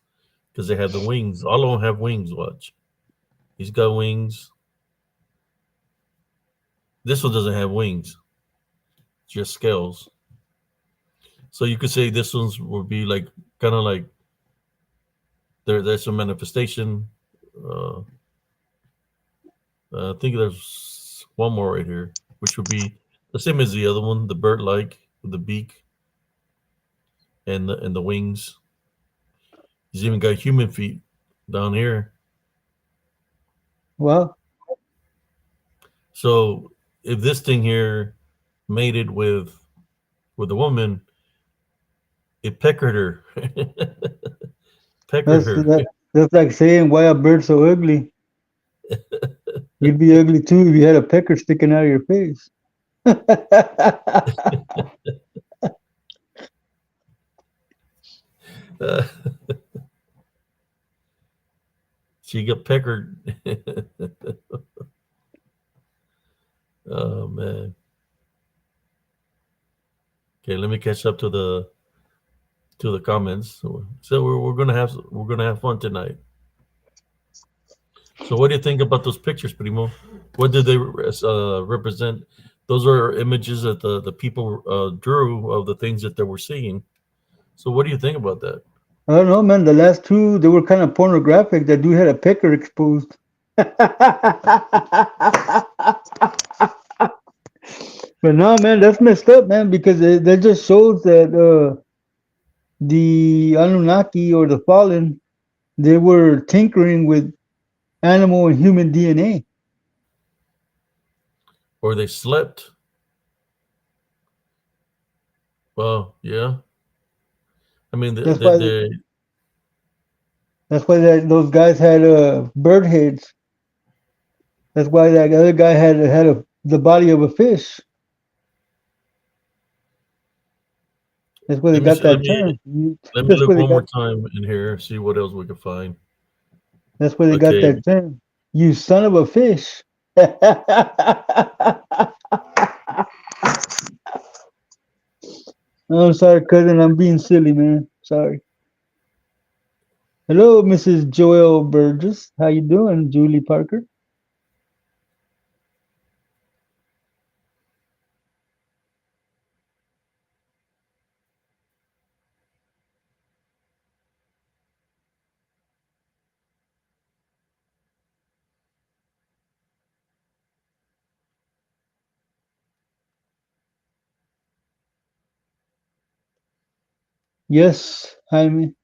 because they have the wings. All of them have wings. Watch, he's got wings. This one doesn't have wings, just scales. So you could say this one's would be like kind of like there's a manifestation. Uh, I think there's one more right here, which would be the same as the other one, the bird-like with the beak and the wings. He's even got human feet down here. Well, So if this thing here mated with a woman, it peckered her, peckered that's her. that, that's like saying why a bird so ugly. You'd be ugly too if you had a pecker sticking out of your face. She got peckered. Oh man. Okay, let me catch up to the comments. So we're gonna have fun tonight. So what do you think about those pictures, Primo? What did they represent? Those are images that the people drew of the things that they were seeing. So what do you think about that? I don't know, man. The last two, they were kind of pornographic. That dude had a pecker exposed. But no, man, that's messed up, man, because that just shows that the Anunnaki or the Fallen, they were tinkering with animal and human DNA. or they slept. Well, yeah. I mean, That's why those guys had bird heads. That's why that other guy had the body of a fish. That's where they let me got see, that term. let me That's look where they one got more time in here. See what else we can find. that's where they got Okay, that term. You son of a fish. I'm sorry, cousin. I'm being silly, man. Sorry. Hello, Mrs. Joel Burgess. How you doing, Julie Parker? Yes, Jaime.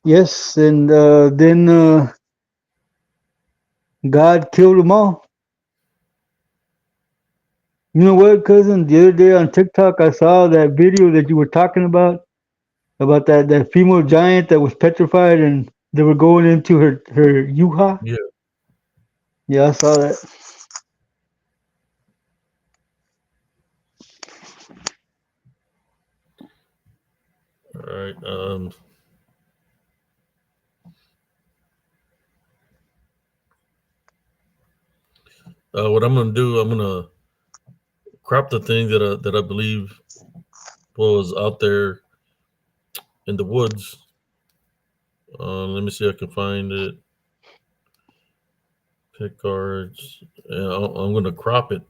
Yes, and then God killed them all. You know what, cousin? The other day on TikTok, I saw that video that you were talking about that female giant that was petrified, and they were going into her yuha. yeah. Yeah, I saw that. All right. What I'm gonna do, I'm gonna crop the thing that I believe was out there in the woods. Let me see if I can find it. Pick cards. Yeah, I'm gonna crop it.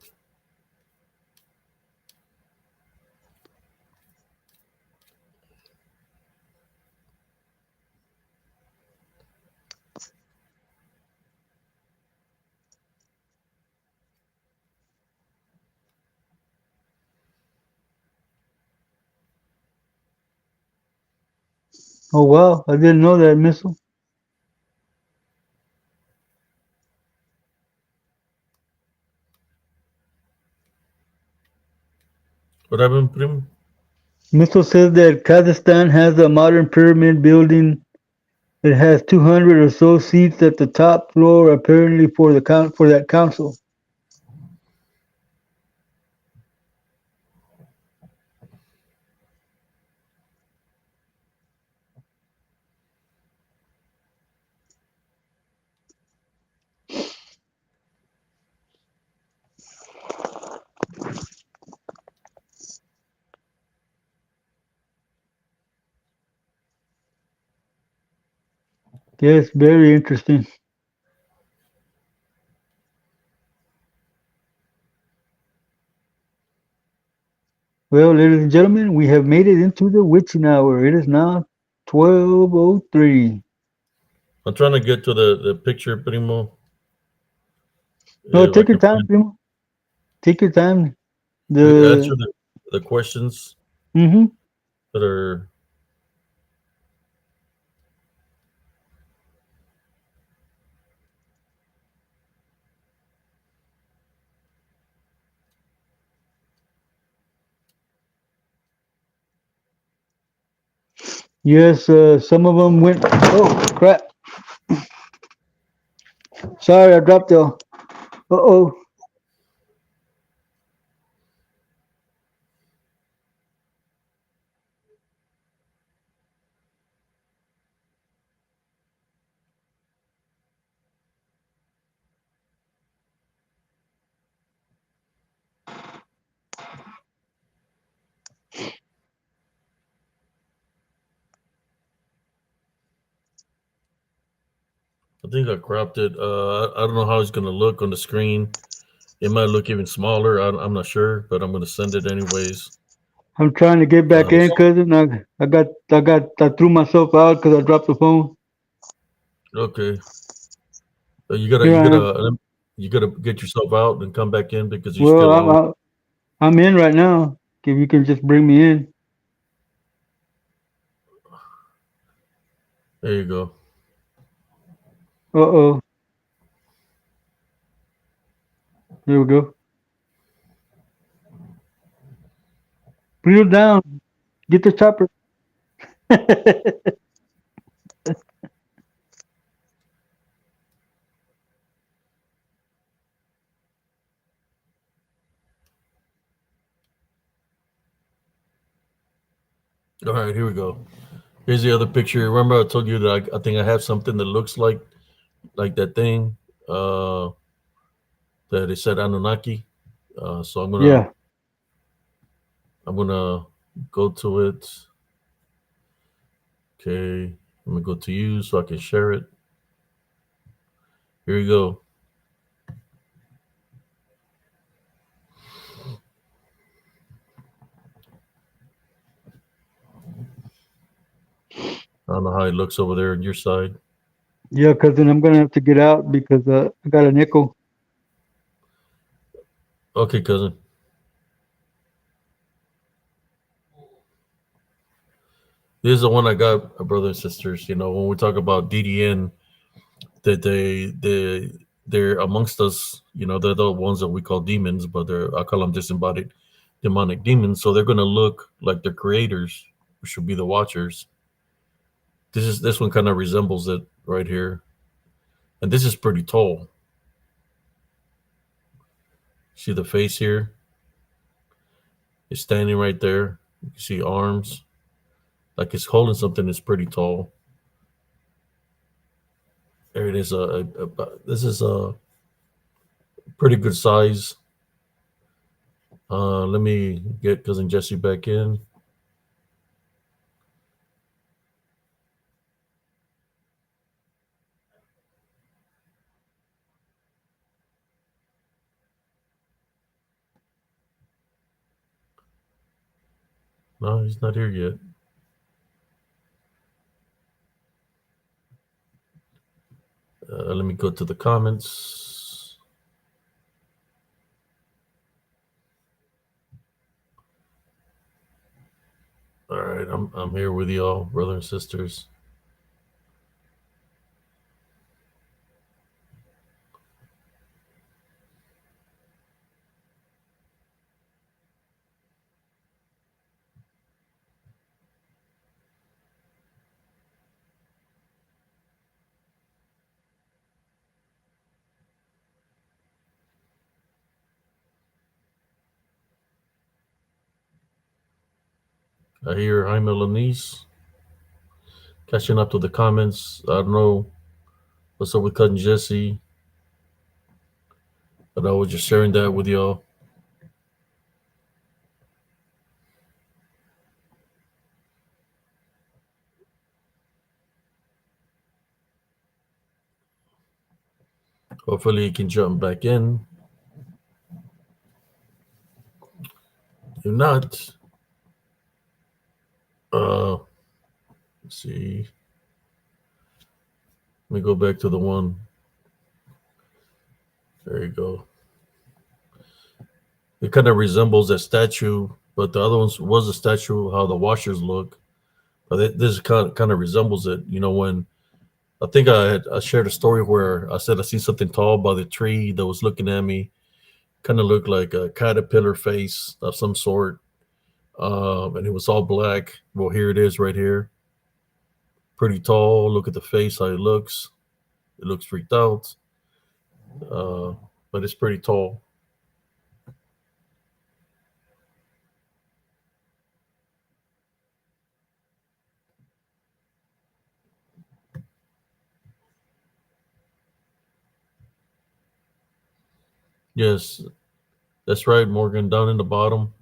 Oh wow, I didn't know that missile. What happened, Prim? Missile says that Kazakhstan has a modern pyramid building. It has 200 or so seats at the top floor, apparently for the for that council. Yes, very interesting. Well, ladies and gentlemen, we have made it into the witching hour. It is now 12:03. I'm trying to get to the picture, Primo. No, If I take your can time, find Primo. Take your time. answer The the questions hmm that are. Yes, some of them went. Oh crap! Sorry, I dropped the. Uh-oh. I think I cropped it. I don't know how it's gonna look on the screen. It might look even smaller. I'm not sure, but I'm gonna send it anyways. I'm trying to get back in, cousin. I threw myself out because I dropped the phone. Okay. Here I am. You gotta get yourself out and come back in because you're Well, still on. I'm in right now. If you can just bring me in. There you go. Uh-oh. Here we go. Bring it down. Get the chopper. All right, here we go. Here's the other picture. Remember, I told you that I think I have something that looks like that thing uh, that it said Anunnaki. So Yeah. I'm gonna go to it. Okay, I'm gonna go to you so I can share it. Here you go. I don't know how it looks over there on your side. Yeah, cousin, I'm gonna have to get out because I got an echo. Okay, cousin. This is the one I got, brothers and sisters. You know, when we talk about DDN, that they're amongst us. You know, they're the ones that we call demons, but I call them disembodied demonic demons. So they're gonna look like the creators, which should be the watchers. This one kind of resembles it right here, and this is pretty tall. See the face here? It's standing right there. You can see arms, like it's holding something that's pretty tall. There it is. This is a pretty good size. Let me get cousin Jesse back in. No, he's not here yet. Let me go to the comments. All right, I'm here with y'all, brothers and sisters. I hear Jaime Lanise catching up to the comments. I don't know what's up with cousin Jesse, but I was just sharing that with y'all. Hopefully, he can jump back in. If not, let's see. Let me go back to the one. There you go. It kind of resembles that statue, but the other one was a statue how the washers look. But this kind of resembles it. You know, when I think I shared a story where I said I see something tall by the tree that was looking at me. Kind of looked like a caterpillar face of some sort, and it was all black. Well, here it is, right here. Pretty tall. Look at the face, how it looks. It looks freaked out, uh, but it's pretty tall. Yes, that's right, Morgan. Down in the bottom.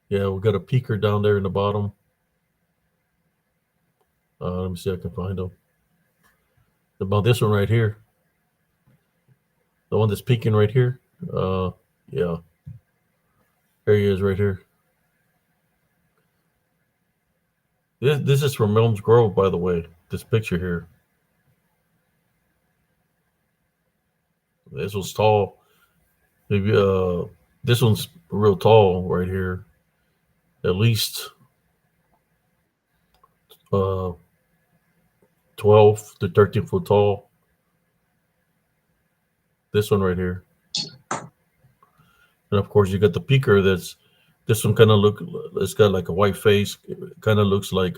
Yeah, we got a peeker down there in the bottom. Let me see if I can find him. About this one right here, the one that's peeking right here. Uh, yeah, there he is right here. This is from Elms Grove, by the way. This picture here. This was tall. Maybe this one's real tall right here. At least uh 12 to 13 foot tall. This one right here. And of course you got the peaker that's This one kind of look. It's got like a white face. Kind of looks like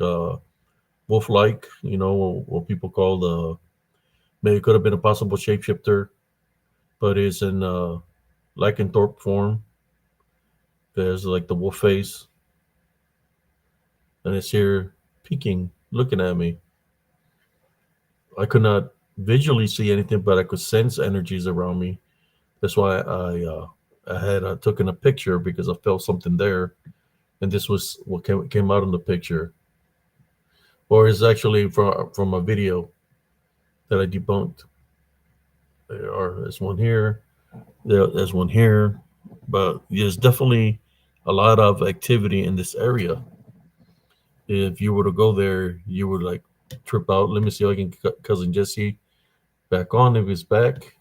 wolf-like. You know what people call the. Maybe it could have been a possible shapeshifter, but it's in lycanthrope form. There's like the wolf face, and it's here peeking, looking at me. I could not visually see anything, but I could sense energies around me. That's why I had taken a picture because I felt something there, and this was what came out in the picture, or is actually from a video that I debunked. There's one here, there's one here, but there's definitely a lot of activity in this area. If you were to go there, you would like trip out. Let me see if I can cousin Jesse back on. If he's back,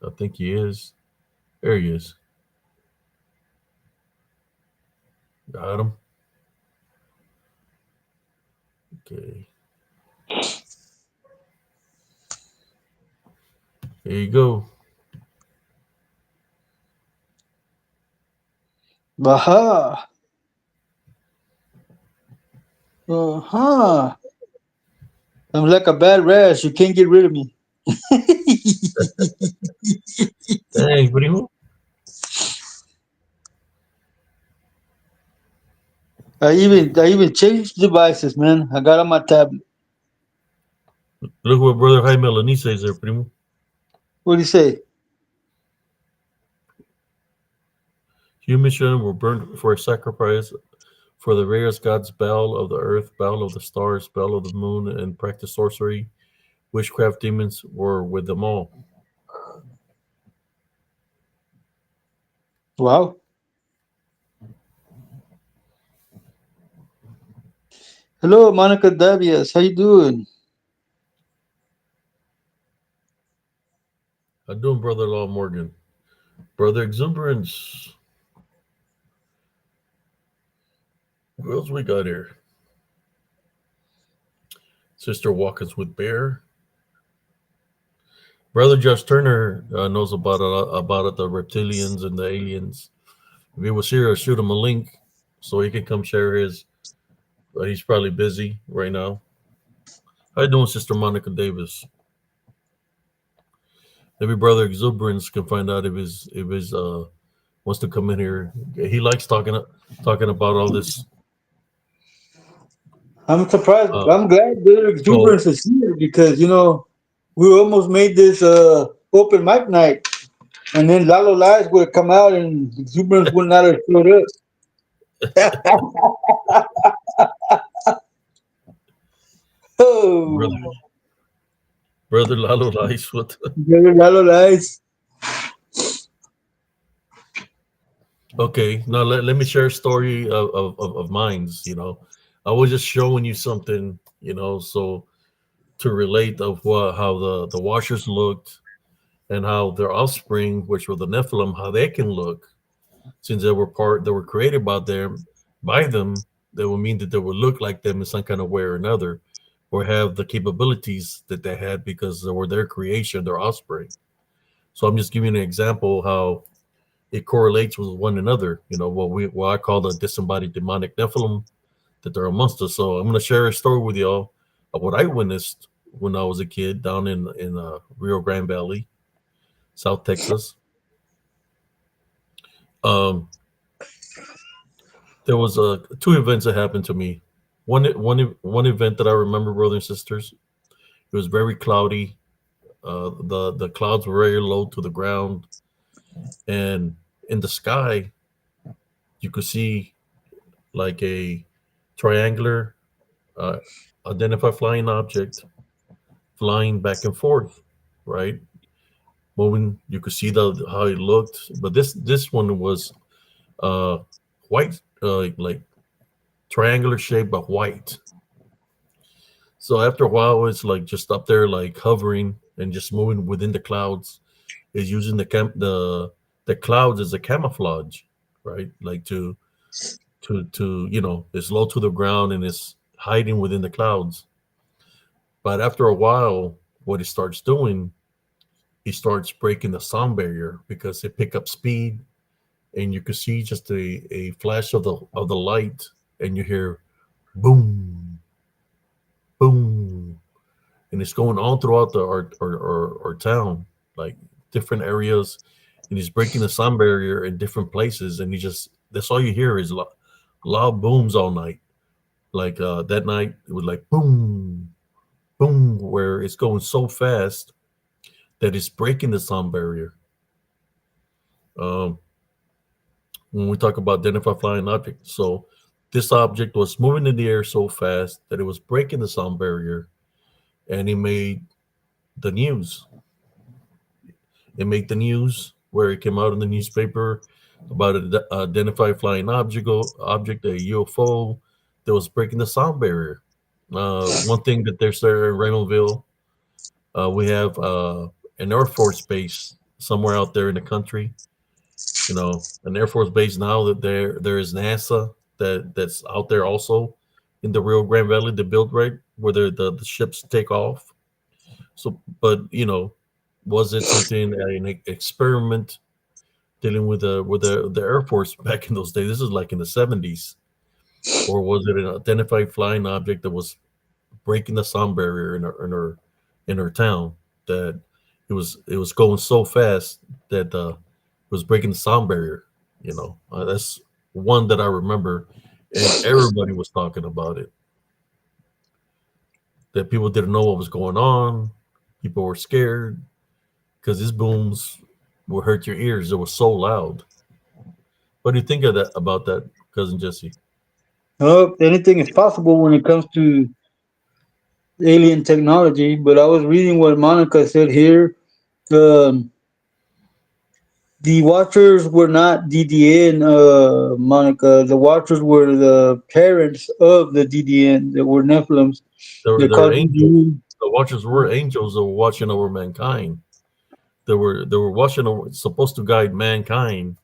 I think he is. There he is. Got him. Okay. There you go. Aha. Uh-huh. I'm like a bad rash. You can't get rid of me. Thanks, primo. I even changed devices, man. I got on my tablet. Look what brother Jaime Alani says there, primo. What do you say? Human children were burned for a sacrifice for the various gods Baal of the earth, Baal of the stars, Baal of the moon, and practiced sorcery. Witchcraft demons were with them all. Wow. Hello, Monica Davies. How you doing? How doing, brother Law Morgan? Brother Exuberance. What else we got here? Sister Walkins with Bear. Brother Josh Turner knows about it, the reptilians and the aliens. If he was here, I'd shoot him a link so he can come share his. But he's probably busy right now. How you doing, Sister Monica Davis? Maybe Brother Exuberance can find out if his wants to come in here. He likes talking about all this. I'm surprised. Uh, I'm glad Brother so, Exuberance is here because we almost made this open mic night, and then Lalo Lies would have come out, and Exuberance would not have showed up. brother, Oh, brother Lalo Lice, what? Brother Lalo Lies. Okay, now let me share a story of mine's. I was just showing you something. So to relate of how the washers looked and how their offspring, which were the Nephilim, how they can look since they were created by them, that would mean that they would look like them in some kind of way or another, or have the capabilities that they had because they were their creation, their offspring. So I'm just giving you an example how it correlates with one another. What I call the disembodied demonic Nephilim, that they're amongst us. So I'm going to share a story with y'all of what I witnessed when I was a kid down in Rio Grande Valley, South Texas. Um, there was two events that happened to me. One event that I remember, brothers and sisters. It was very cloudy. The clouds were very low to the ground, and in the sky you could see like a triangular uh, identified flying object flying back and forth, right? Moving. You could see the how it looked, but this one was uh, white, like triangular shape, but white. So after a while, it's like just up there, like hovering and just moving within the clouds. Is using the clouds as a camouflage, right? Like to it's low to the ground and it's hiding within the clouds. But after a while, what it starts doing, it starts breaking the sound barrier because it pick up speed and you could see just a flash of the light, and you hear boom, boom, and it's going all throughout our town, like different areas, and he's breaking the sound barrier in different places, and he just that's all you hear is loud booms all night. Like that night, it was like boom, boom, where it's going so fast that it's breaking the sound barrier. Um, when we talk about identify flying object, so this object was moving in the air so fast that it was breaking the sound barrier, and it made the news. It made the news where it came out in the newspaper about an identified flying object, a UFO that was breaking the sound barrier. One thing that there's there in Raymondville, we have an Air Force base somewhere out there in the country. You know, an Air Force base now that there is NASA that's out there also in the Rio Grande Valley, the built right where the ships take off. So, but was it something an experiment dealing with the Air Force back in those days? This is like in the 70s, or was it an identified flying object that was breaking the sound barrier in our town that it was going so fast that it was breaking the sound barrier. That's one that I remember, and everybody was talking about it. That people didn't know what was going on. People were scared because these booms will hurt your ears. It was so loud. What do you think of that about that, cousin Jesse? Anything is possible when it comes to alien technology. But I was reading what Monica said here. Um, the Watchers were not DDN, Monica. The Watchers were the parents of the DDN that were Nephilims. They're They're called angels. DDN. The Watchers were angels that were watching over mankind. They were watching over, supposed to guide mankind.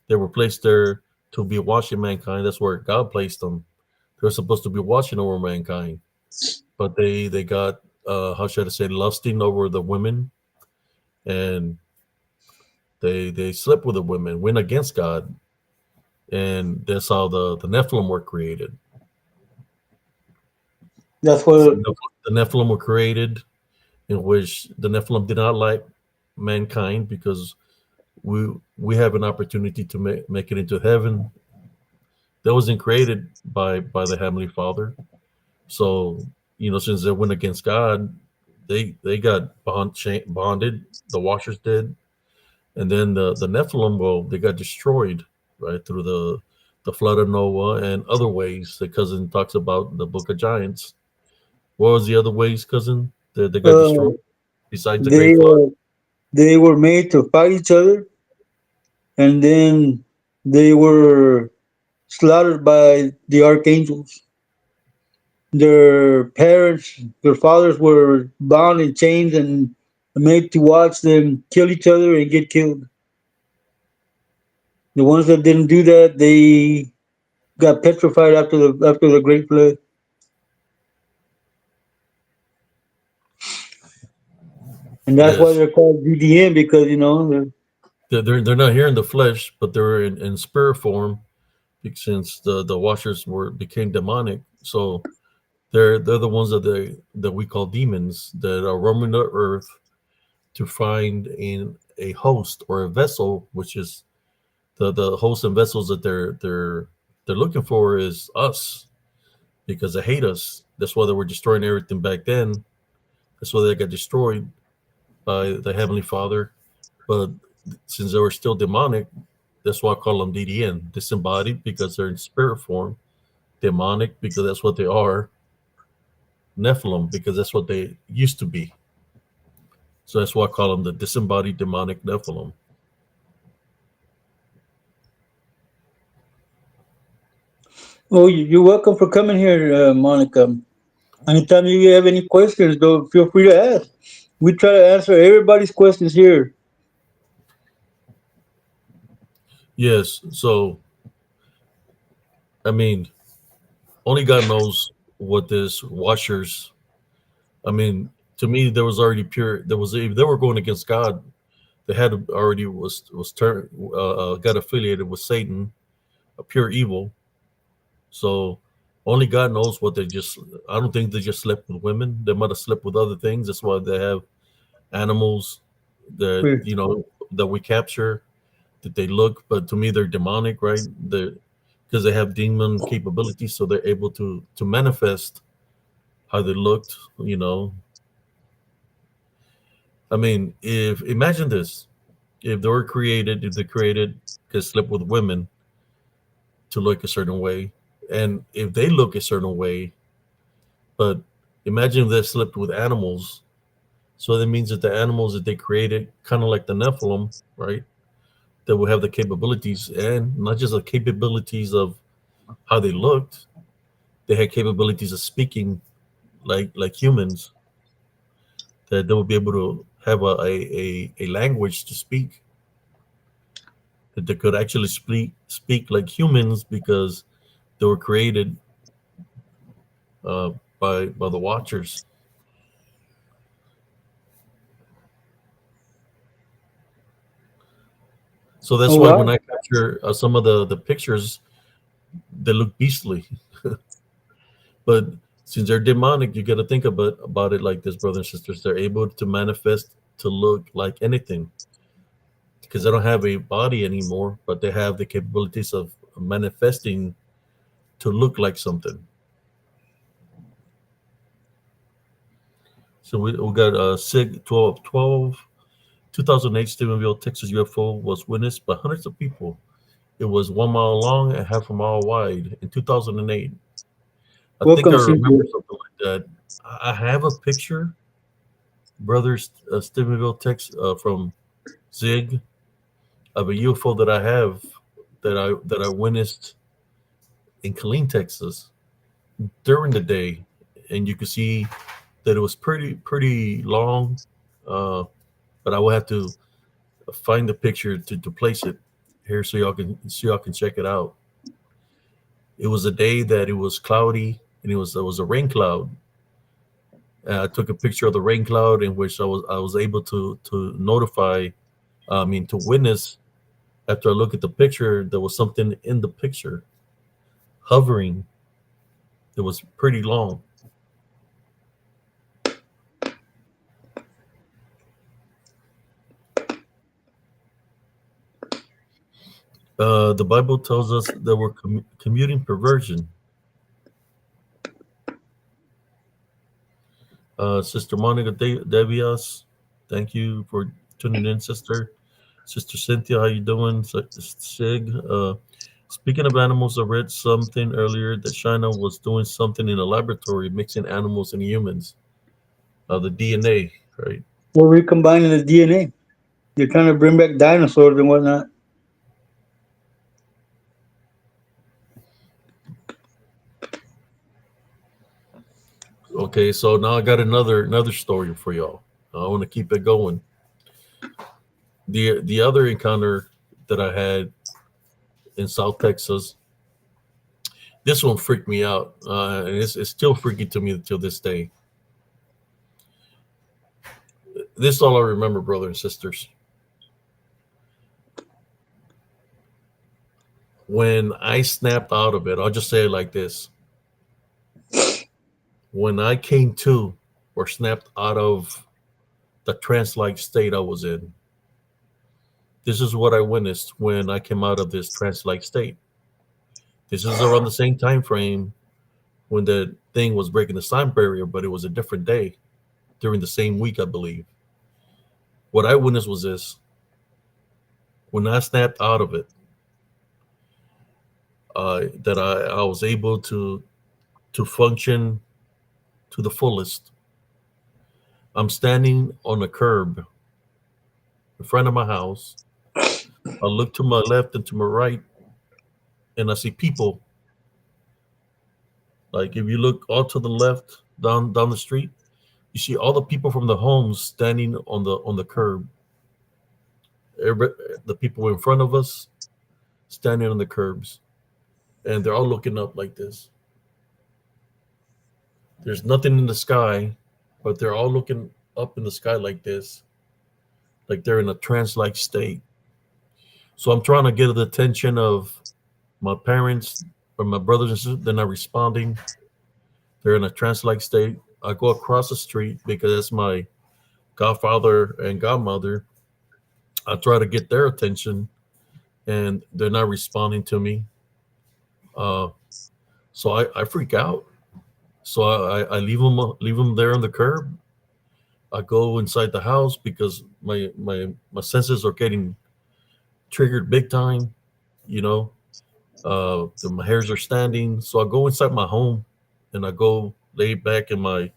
They were placed there to be watching mankind. That's where God placed them. They're supposed to be watching over mankind, but they got how should I say, lusting over the women, and they slept with the women, went against God, and that's how the Nephilim were created. That's So what. the Nephilim were created in which the Nephilim did not like mankind because we have an opportunity to make it into heaven that wasn't created by the Heavenly Father. So since they went against God, they got bonded. The Washers did, and then the Nephilim, well, they got destroyed right through the flood of Noah and other ways. The cousin talks about the Book of Giants. What was the other ways, cousin, that they got Uh, destroyed besides the they Great Flood? they were made to fight each other, and then they were slaughtered by the archangels. Their parents, their fathers were bound in chains and made to watch them kill each other and get killed. The ones that didn't do that, they got petrified after the Great Flood, and that's why Yes, they're called DDM because they're not here in the flesh, but they're in spirit form since the Washers were became demonic. So they're the ones that we call demons that are roaming the earth to find in a host or a vessel, which is the hosts and vessels that they're looking for is us because they hate us. That's why they were destroying everything back then. That's why they got destroyed by the Heavenly Father. But since they were still demonic, that's why I call them DDN, disembodied, because they're in spirit form, demonic because that's what they are, Nephilim because that's what they used to be. So that's why I call them the disembodied demonic Nephilim. Oh, you're welcome for coming here, Monica. Anytime you have any questions, though, feel free to ask. We try to answer everybody's questions here. Yes. So I mean, only God knows what this washers. I mean, to me, there was already pure. There was if they were going against God, They had already was turned got affiliated with Satan, a pure evil. So only God knows what they just. I don't think they just slept with women. They might have slept with other things. That's why they have animals that Weird. that we capture, that they look, but to me they're demonic, right? They because they have demon capabilities, so they're able to manifest how they looked. I mean, if imagine this: if they were created, if they created could sleep with women to look a certain way, and if they look a certain way, but imagine if they slept with animals. So that means that the animals that they created, kind of like the Nephilim, right? That will have the capabilities, and not just the capabilities of how they looked. They had capabilities of speaking like humans. That they would be able to have a language to speak. That they could actually speak like humans because they were created uh, by the Watchers. So Oh that's why when wow. I capture some of the pictures, they look beastly. But since they're demonic, you got to think about it like this, brothers and sisters. They're able to manifest to look like anything because they don't have a body anymore, but they have the capabilities of manifesting to look like something. So we got SIG 1212, 2008 Stephenville, Texas UFO was witnessed by hundreds of people. It was 1 mile long and half a mile wide in 2008. I think I Welcome, remember Cynthia. something like that. I have a picture, brothers, Stephenville, Texas, from Zig, of a UFO that I have that I witnessed in Killeen, Texas, during the day, and you could see that it was pretty long, uh, but I will have to find the picture to place it here so y'all can check it out. It was a day that it was cloudy and it was a rain cloud. I took a picture of the rain cloud in which I was able to notify, I mean to witness after I look at the picture, there was something in the picture hovering. It was pretty long. The Bible tells us that we're commuting perversion. Sister Monica Devias, thank you for tuning in, sister. Sister Cynthia, how you doing? Sig, speaking of animals, I read something earlier that China was doing something in a laboratory, mixing animals and humans. The DNA, right? We're recombining the DNA. They're trying to bring back dinosaurs and whatnot. Okay, so now I got another story for y'all. I want to keep it going. The other encounter that I had in South Texas, this one freaked me out, and it's still freaky to me till this day. This is all I remember, brothers and sisters. When I snapped out of it, I'll just say it like this: when I came to or snapped out of the trance-like state I was in, this is what I witnessed when I came out of this trance-like state. This is around the same time frame when the thing was breaking the sound barrier, but it was a different day during the same week, I believe. What I witnessed was this: when I snapped out of it, that I was able to function to the fullest. I'm standing on a curb in front of my house. I look to my left and to my right, and I see people. Like if you look all to the left down the street, you see all the people from the homes standing on the curb. The people in front of us standing on the curbs, and they're all looking up like this. There's nothing in the sky, but they're all looking up in the sky like this, like they're in a trance-like state. So I'm trying to get the attention of my parents or my brothers and sisters. They're not responding. They're in a trance-like state. I go across the street because that's my godfather and godmother. I try to get their attention, and they're not responding to me. Uh, so I freak out. So I leave them there on the curb. I go inside the house because my senses are getting triggered big time. You know, my hairs are standing. So I go inside my home, and I go lay back in my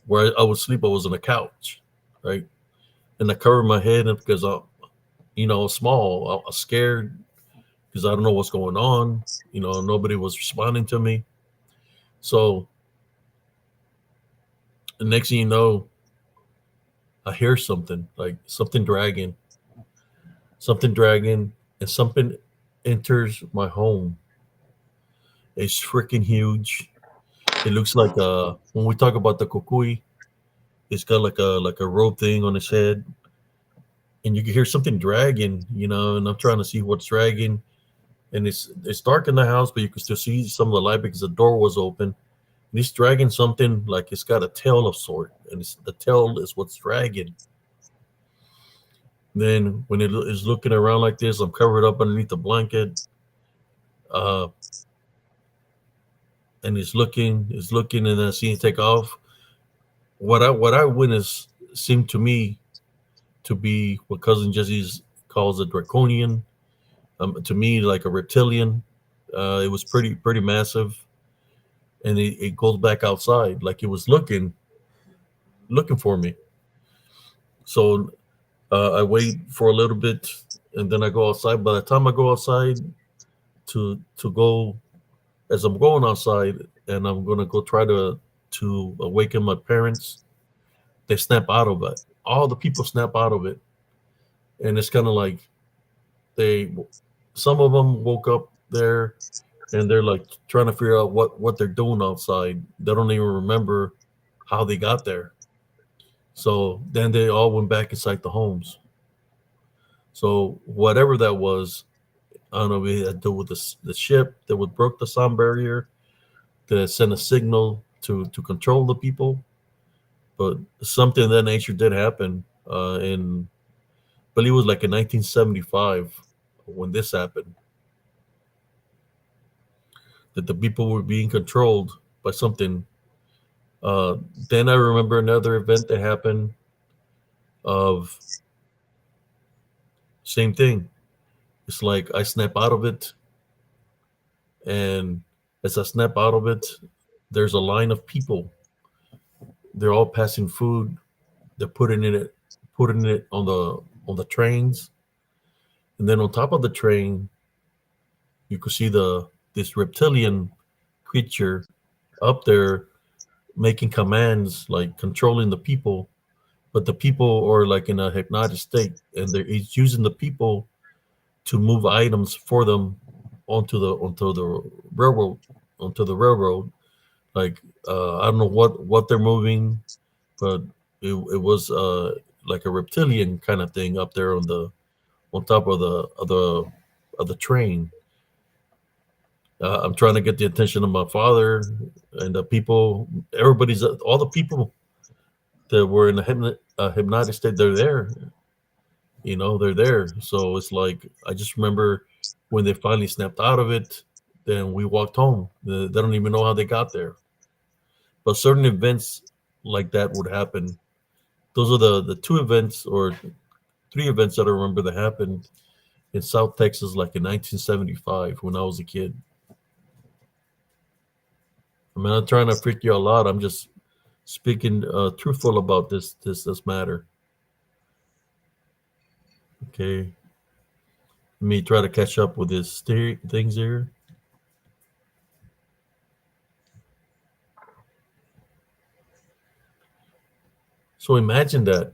where I would sleep. I was on a couch, right, and I cover my head because I was small. I was scared because I don't know what's going on. Nobody was responding to me. So the next thing you know, I hear something like something dragging, and something enters my home. It's freaking huge. It looks like when we talk about the kukui, it's got like a rope thing on its head, and you can hear something dragging, and I'm trying to see what's dragging, and it's dark in the house, but you can still see some of the light because the door was open. And it's dragging something like it's got a tail of sort, and the tail is what's dragging. Then when it is looking around like this, I'm covered up underneath the blanket, uh, and it's looking, and then I see it take off. What I witnessed seemed to me to be what cousin Jesse's calls a draconian. To me, like a reptilian. It was pretty massive, and it goes back outside like it was looking for me. So I wait for a little bit, and then I go outside. By the time I go outside to go, as I'm going outside, and I'm gonna go try to awaken my parents, they snap out of it. All the people snap out of it, and it's kind of like they, some of them woke up there, and they're like trying to figure out what they're doing outside. They don't even remember how they got there. So then they all went back inside the homes. So whatever that was, I don't know if it had to do with the ship that would broke the sound barrier to send a signal to control the people. But something of that nature did happen. In I believe it was like in 1975 when this happened, that the people were being controlled by something. Uh, then I remember another event that happened of same thing. It's like I snap out of it, and as I snap out of it, there's a line of people. They're all passing food. They're putting it on the trains, and then on top of the train, you could see the this reptilian creature up there making commands, like controlling the people. But the people are like in a hypnotic state, and it's using the people to move items for them onto the railroad onto the railroad. Like I don't know what they're moving, but it was like a reptilian kind of thing up there on top of the train. I'm trying to get the attention of my father and the people. Everybody's all the people that were in a hypnotic state. They're there. They're there. So it's like I just remember when they finally snapped out of it. Then we walked home. They don't even know how they got there. But certain events like that would happen. Those are the two events or three events that I remember that happened in South Texas, like in 1975 when I was a kid. I mean, I'm trying to freak you all out. I'm just speaking truthful about this matter. Okay, let me try to catch up with this things here. So imagine that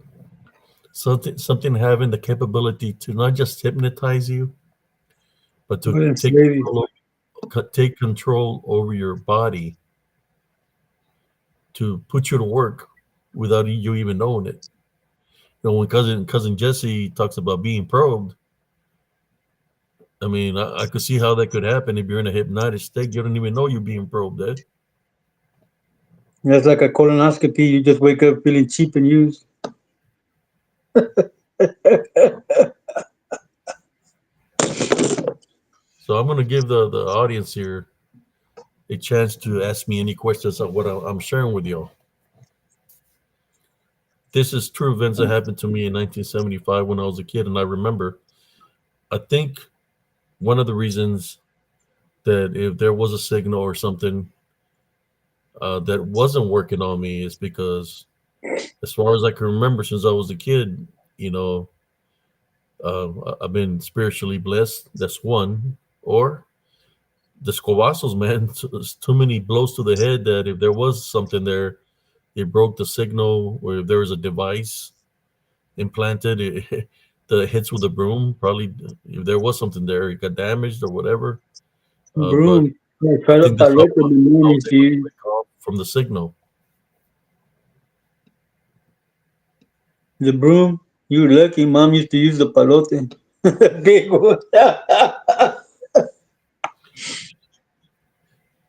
something having the capability to not just hypnotize you, but to But enslave you. take control over your body, to put you to work without you even knowing it. when cousin Jesse talks about being probed, I mean, I could see how that could happen if you're in a hypnotic state. You don't even know you're being probed. Eh? That's like a colonoscopy. You just wake up feeling cheap and used. So I'm gonna give the audience here a chance to ask me any questions of what I'm sharing with you. This is true events that happened to me in 1975 when I was a kid, and I remember. I think one of the reasons that if there was a signal or something that wasn't working on me is because, as far as I can remember, since I was a kid, you know, I've been spiritually blessed. That's one. Or the Scovassos, man, it's too many blows to the head that if there was something there, it broke the signal, or if there was a device implanted, the hits with a broom. Probably, if there was something there, it got damaged or whatever. But Broom. Yeah, I try to think that's how palote the I moon was if able to you. wake up from the signal. The broom. You lucky. Mom used to use the palote. Big one.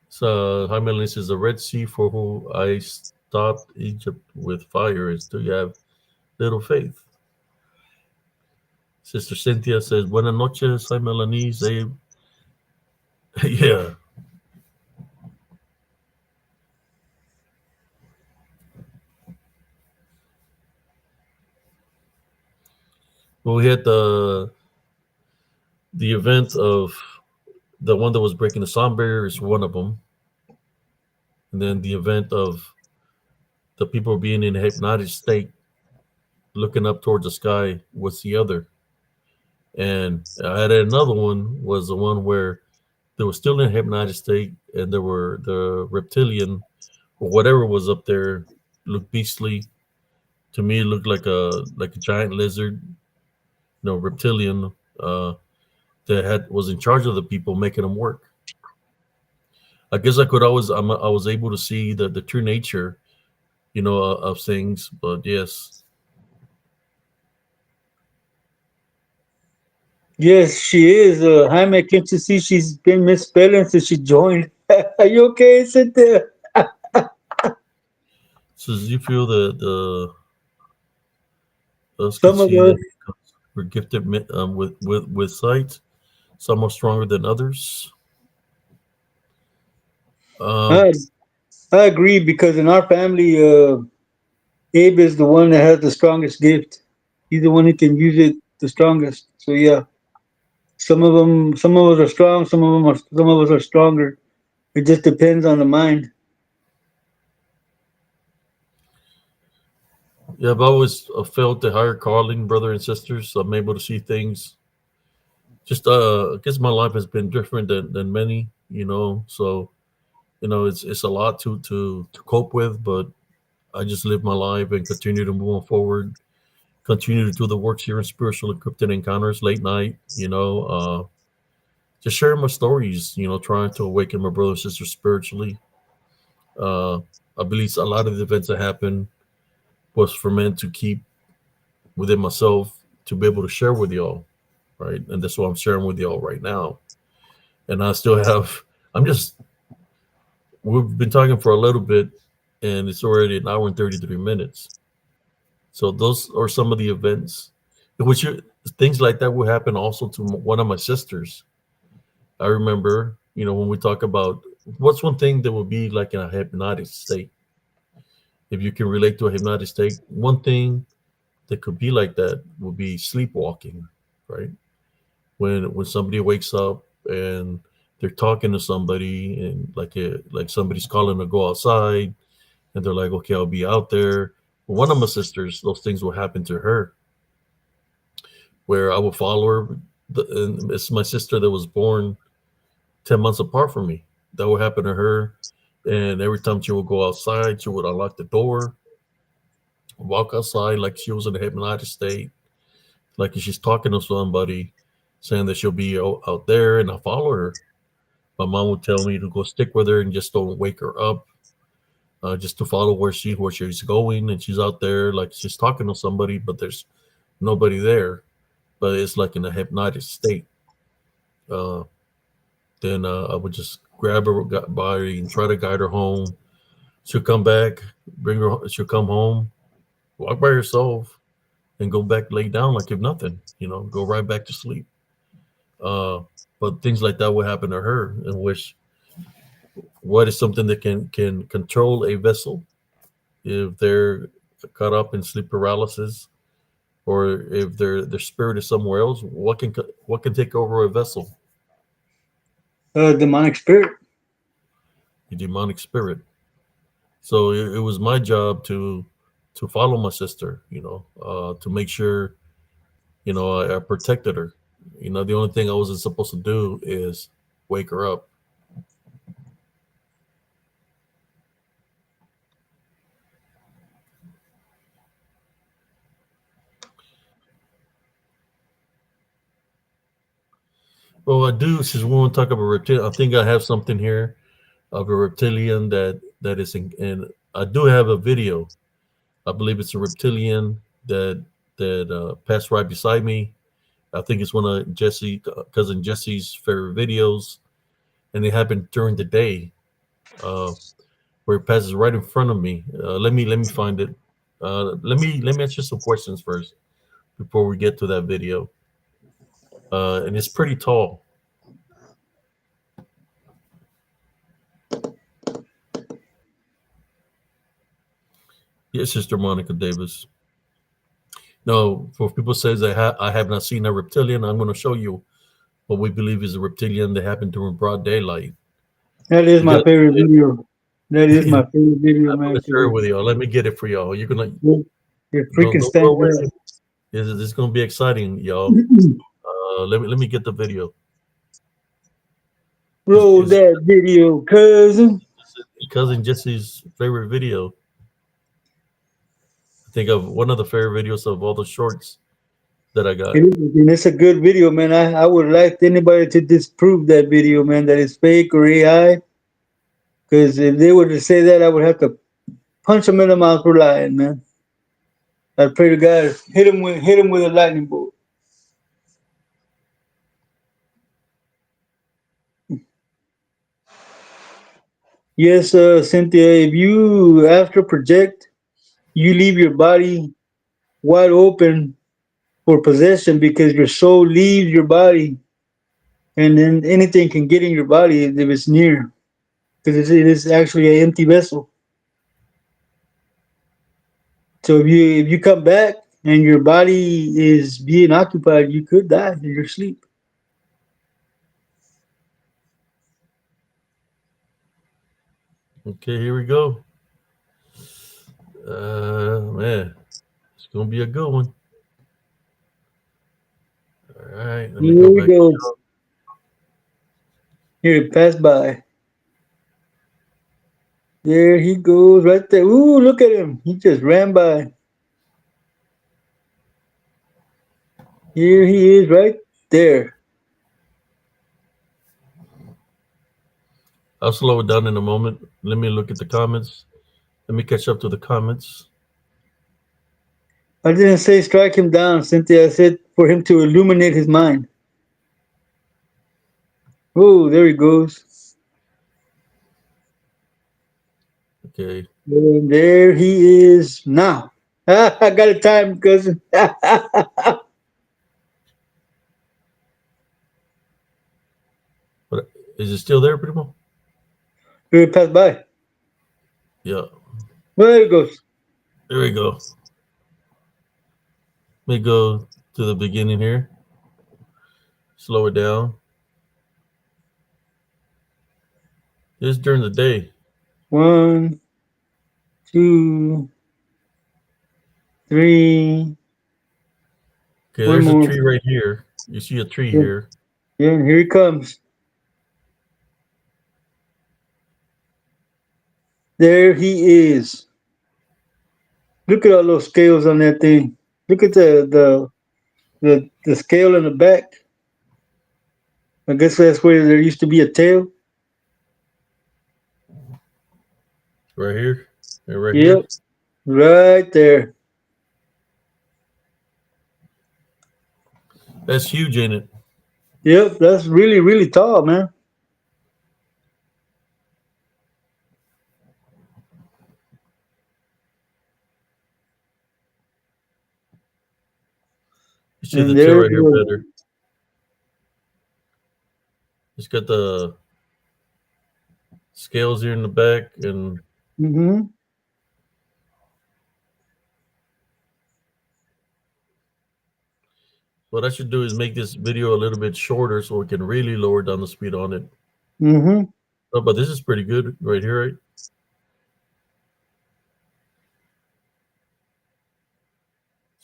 So Jaime Lin says the Red Sea for who I stopped Egypt with fire is, do you have little faith? Sister Cynthia says, Buenas noches, Jaime Lanis. Yeah. Well, we had the event of the one that was breaking the sound barrier is one of them. And then the event of the people being in a hypnotic state, looking up towards the sky was the other. And I had another one was the one where they were still in a hypnotic state, and there were the reptilian or whatever was up there looked beastly. To me, it looked like a giant lizard, reptilian that had was in charge of the people making them work. I guess I was able to see the true nature, of things. But yes, Yes, she is. Jaime, can't you see she's been misspelling since she joined? Are you okay, Cynthia? so as you feel that the us can Some of see that us, because we're gifted with sight. Some are stronger than others. Um, I, I agree because in our family, Abe is the one that has the strongest gift. He's the one who can use it the strongest. So yeah, some of us are strong, some of us are stronger. It just depends on the mind. yeah, I've always felt the higher calling, brother and sisters. I'm able to see things. Just I guess my life has been different than many, So it's a lot to cope with, but I just live my life and continue to move on forward. Continue to do the works here in spiritual encrypted encounters late night. Just sharing my stories. Trying to awaken my brother and sister spiritually. Uh, I believe a lot of the events that happen was for meant to keep within myself to be able to share with y'all, right? And that's what I'm sharing with y'all right now. And I still have. I'm just. We've been talking for a little bit, and it's already an hour and 33 minutes. So those are some of the events, which things like that will happen also to one of my sisters. I remember, when we talk about what's one thing that would be like in a hypnotic state. If you can relate to a hypnotic state, one thing that could be like that would be sleepwalking, right? When somebody wakes up and they're talking to somebody and like somebody's calling to go outside and they're like, okay, I'll be out there. One of my sisters, those things will happen to her where I will follow her. And it's my sister that was born 10 months apart from me. That would happen to her. And every time she would go outside, she would unlock the door, walk outside like she was in a hypnotic state, like if she's talking to somebody, saying that she'll be out there, and I follow her. My mom would tell me to go stick with her and just don't wake her up. just to follow where she's going, and she's out there like she's talking to somebody, but there's nobody there. But it's like in a hypnotic state. Uh, then I would just grab her body and try to guide her home. She'll come back, bring her. She'll come home, walk by herself, and go back, lay down like if nothing. Go right back to sleep. Uh, but things like that would happen to her, in which what is something that can control a vessel if they're caught up in sleep paralysis, or if their spirit is somewhere else. What can take over a vessel? Demonic spirit. A demonic spirit. So it was my job to follow my sister, to make sure I protected her. The only thing I wasn't supposed to do is wake her up. Well, I do. Since we want to talk about reptilian, I think I have something here of a reptilian that is and I do have a video. I believe it's a reptilian that passed right beside me. I think it's one of cousin Jesse's favorite videos, and it happened during the day, uh, where it passes right in front of me. Let me find it. Let me ask you some questions first before we get to that video. And it's pretty tall. Yes, Sister Monica Davis. No, for people says I have not seen a reptilian, I'm going to show you what we believe is a reptilian that happened during broad daylight. That is You my got, favorite video. That is my favorite video, I'm going man. to share it with y'all. Let me get it for y'all. You're gonna It freaking don't go stands away. out. This is going to be exciting, y'all. Let me get the video. Is Roll is that video, cousin. cousin Jesse's favorite video? I think of one of the favorite videos of all the shorts that I It got. is, and it's a good video, man. I would like anybody to disprove that video, man, that it's fake or AI. Because if they were to say that, I would have to punch them in the mouth for lying, man. I pray to God, hit him with a lightning bolt. Yes, Cynthia. If you astral project, you leave your body wide open for possession because your soul leaves your body, and then anything can get in your body if it's near, because it is actually an empty vessel. So if you come back and your body is being occupied, you could die in your sleep. Okay, here we go. Man, it's gonna be a good one. All right, let me Here go we back. go. Here it passed by. There he goes right there. Ooh, look at him. He just ran by. Here he is right there. I'll slow it down in a moment. Let me look at the comments. Let me catch up to the comments. I didn't say strike him down, Cynthia. I said for him to illuminate his mind. Oh, there he goes. Okay, And there he is now. I got a time, cousin. Here but is it still there, Primo? it passed by. Yeah, There he goes. there we go. Let me go to the beginning here. Slow it down. This is during the day. One, two, three. Okay, One there's a more. tree right here. You see a tree Yeah, here. yeah, here he comes. There he is. Look at all those scales on that thing. Look at the scale in the back. I guess that's where there used to be a tail. Right here. And right Yep. here, Right there. that's huge, ain't it? Yep. That's really, really tall, man. You see the And tail there's right here the. better. It's got the scales here in the back, and Mm-hmm. what I should do is make this video a little bit shorter so we can really lower down the speed on it. Mm-hmm. Oh, but this is pretty good right here, right?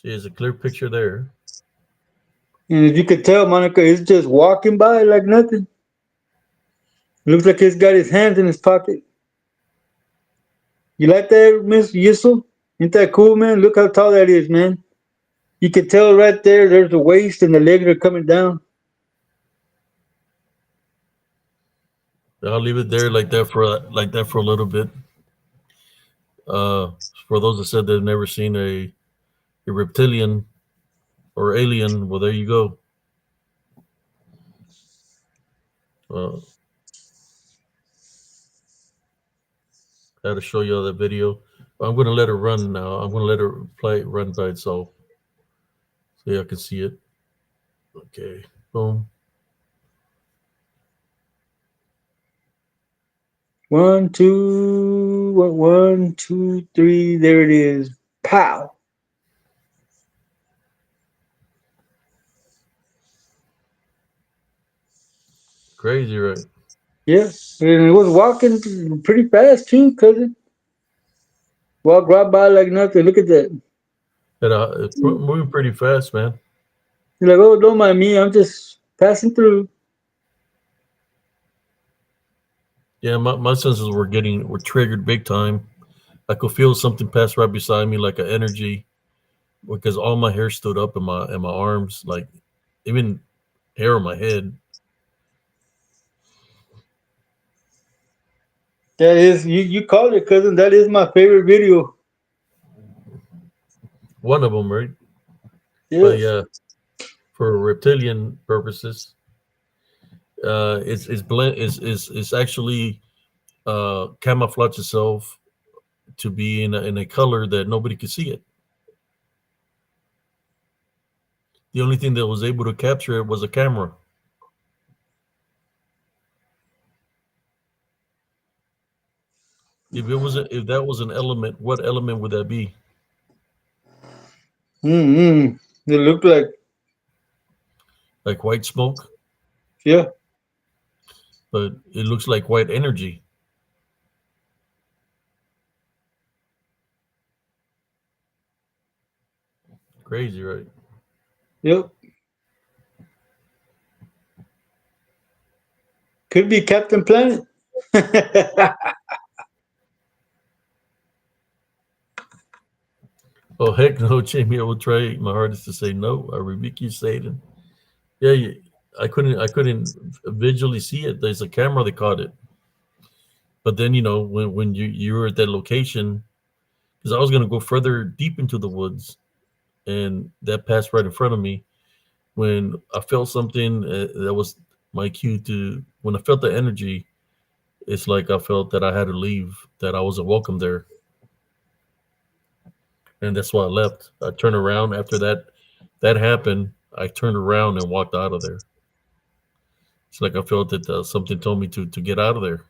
See, there's a clear picture there. And as you can tell, Monica is just walking by like nothing. Looks like he's got his hands in his pocket. You like that, Miss Yusuf? Ain't that cool, man? Look how tall that is, man. You can tell right there, there's the waist and the legs are coming down. I'll leave it there like that for a little bit. Uh, for those that said they've never seen a reptilian or alien, well, there you go. Uh, I had to show you all that video. I'm gonna let it run now. I'm gonna let it run by itself, so y'all can see it. Okay, boom. One, two, one, two, three. There it is. Pow. Crazy, right? Yeah. And it was walking pretty fast too, cousin. Walked right by like nothing. Look at that. And it's moving pretty fast, man. You're like, oh, don't mind me. I'm just passing through. Yeah, my senses were triggered big time. I could feel something pass right beside me, like an energy, because all my hair stood up in my arms, like even hair on my head. That is, you called it, cousin. That is my favorite video. One of them, right? But Yes. yeah, for reptilian purposes, it's actually camouflage itself to be in a color that nobody could see it. The only thing that was able to capture it was a camera. If that was an element, what element would that be? Mm-hmm. It looked like, Like white smoke, yeah. but it looks like white energy. Crazy, right? Yep. Could be Captain Planet. Oh heck no, Jamie! I will try my hardest to say no. I rebuke you, Satan. Yeah, I couldn't visually see it. There's a camera that caught it, but then when you were at that location, because I was gonna go further deep into the woods, and that passed right in front of me. When I felt something, that was my cue to. When I felt the energy, it's like I felt that I had to leave, that I wasn't welcome there, and that's why I left. I turned around after that happened. I turned around and walked out of there. It's like I felt that something told me to get out of there,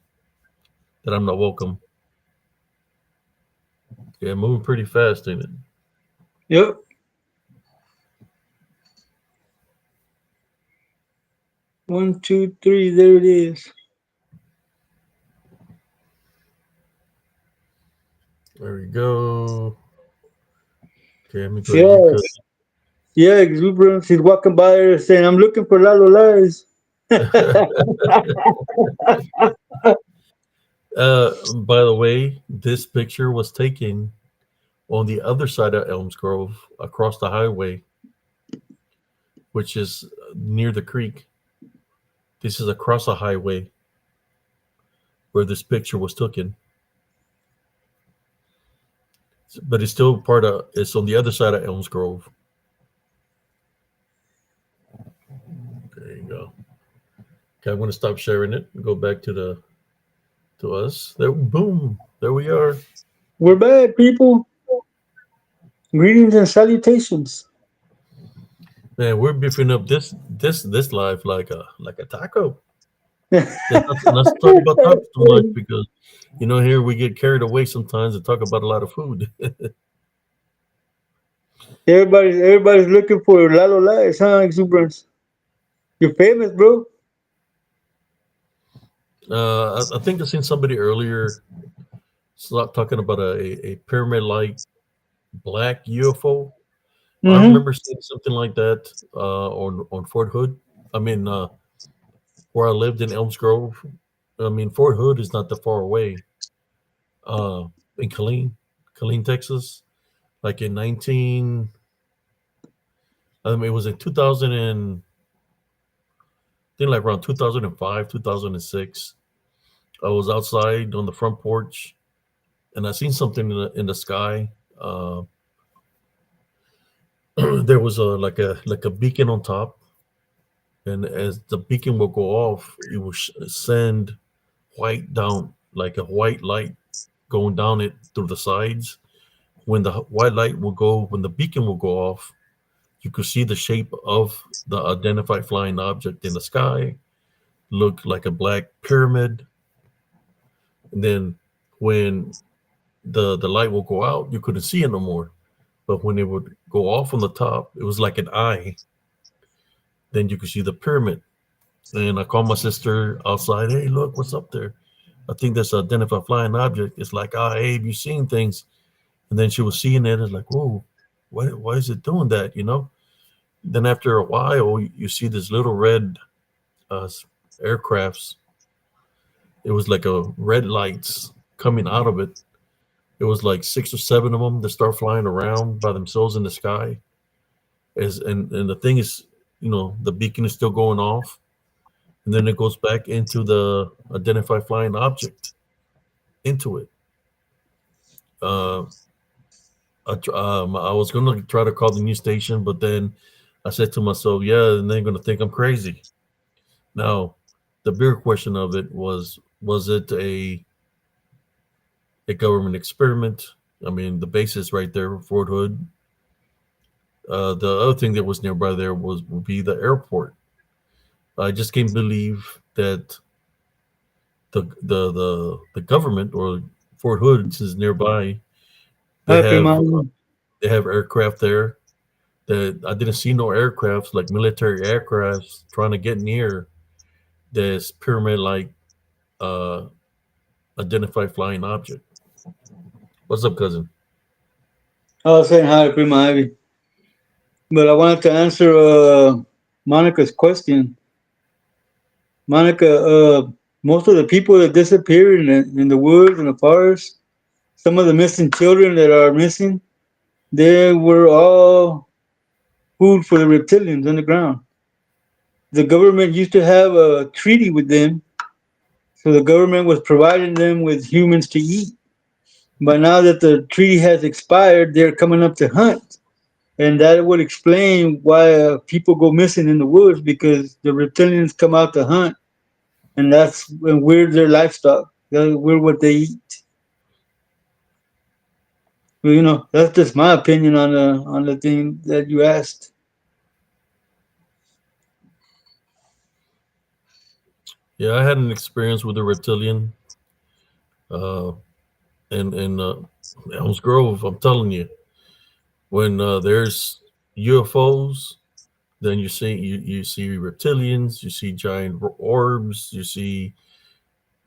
that I'm not welcome. Yeah, moving pretty fast, ain't it? Yep. One, two, three. There it is. There we go. Okay, let me go to you, Yes. Yeah, exuberance. He's walking by her saying, I'm looking for Lalo Lars. By the way, this picture was taken on the other side of Elms Grove, across the highway, which is near the creek. This is across a highway where this picture was taken. but it's still part of. It's on the other side of Elms Grove. There you go. Okay, I'm going to stop sharing it and go back to us. There, boom. There we are. We're back, people. Greetings and salutations. Man, we're beefing up this life like a taco. Let's talk about tacos too much because here we get carried away sometimes and talk about a lot of food. everybody's looking for Lalo Lies, huh, Exuberance? You're famous, bro. I think I seen somebody earlier talking about a pyramid-like black UFO. I Mm-hmm. remember seeing something like that on Fort Hood. I mean, where I lived in Elms Grove. I mean, Fort Hood is not that far away. Uh, in Killeen, Texas, like in 19. It was in 2000 and I think like around 2005, 2006. I was outside on the front porch and I seen something in the sky. Uh, there was a beacon on top, and as the beacon will go off, it will send white down, like a white light going down it through the sides. When the white light will go, when the beacon will go off, you could see the shape of the identified flying object in the sky, look like a black pyramid. And then when the light will go out, you couldn't see it no more. But when it would go off on the top, it was like an eye. Then you could see the pyramid. And I called my sister outside. Hey, look, what's up there? I think that's an identified flying object. It's like, hey, have you seen things? And then she was seeing it. It's like, whoa, why is it doing that? Then after a while, you see this little red uh, aircrafts. It was like a red lights coming out of it. It was like six or seven of them that start flying around by themselves in the sky. And the thing is, the beacon is still going off, and then it goes back into the identified flying object into it. Uh, I was gonna try to call the news station, but then I said to myself, "Yeah," and they're gonna think I'm crazy. Now, the bigger question of it was it a government experiment? I mean, the base is right there, Fort Hood. The other thing that was nearby there would be the airport. I just can't believe that the government or Fort Hood is nearby. They Happy have man. they have aircraft there. That I didn't see no aircrafts like military aircrafts trying to get near this pyramid-like uh, identified flying object. What's up, cousin? I was saying hi, Prima Ivy. But I wanted to answer Monica's question. Monica, most of the people that disappeared in the woods and the forest, some of the missing children that are missing, they were all food for the reptilians underground. The government used to have a treaty with them, so the government was providing them with humans to eat. But now that the treaty has expired, they're coming up to hunt. And that would explain why people go missing in the woods because the reptilians come out to hunt, and that's when we're their livestock. We're what they eat. Well, that's just my opinion on the thing that you asked. Yeah, I had an experience with a reptilian, uh, in Elms Grove. I'm telling you, when there's UFOs, then you see reptilians, you see giant orbs, you see,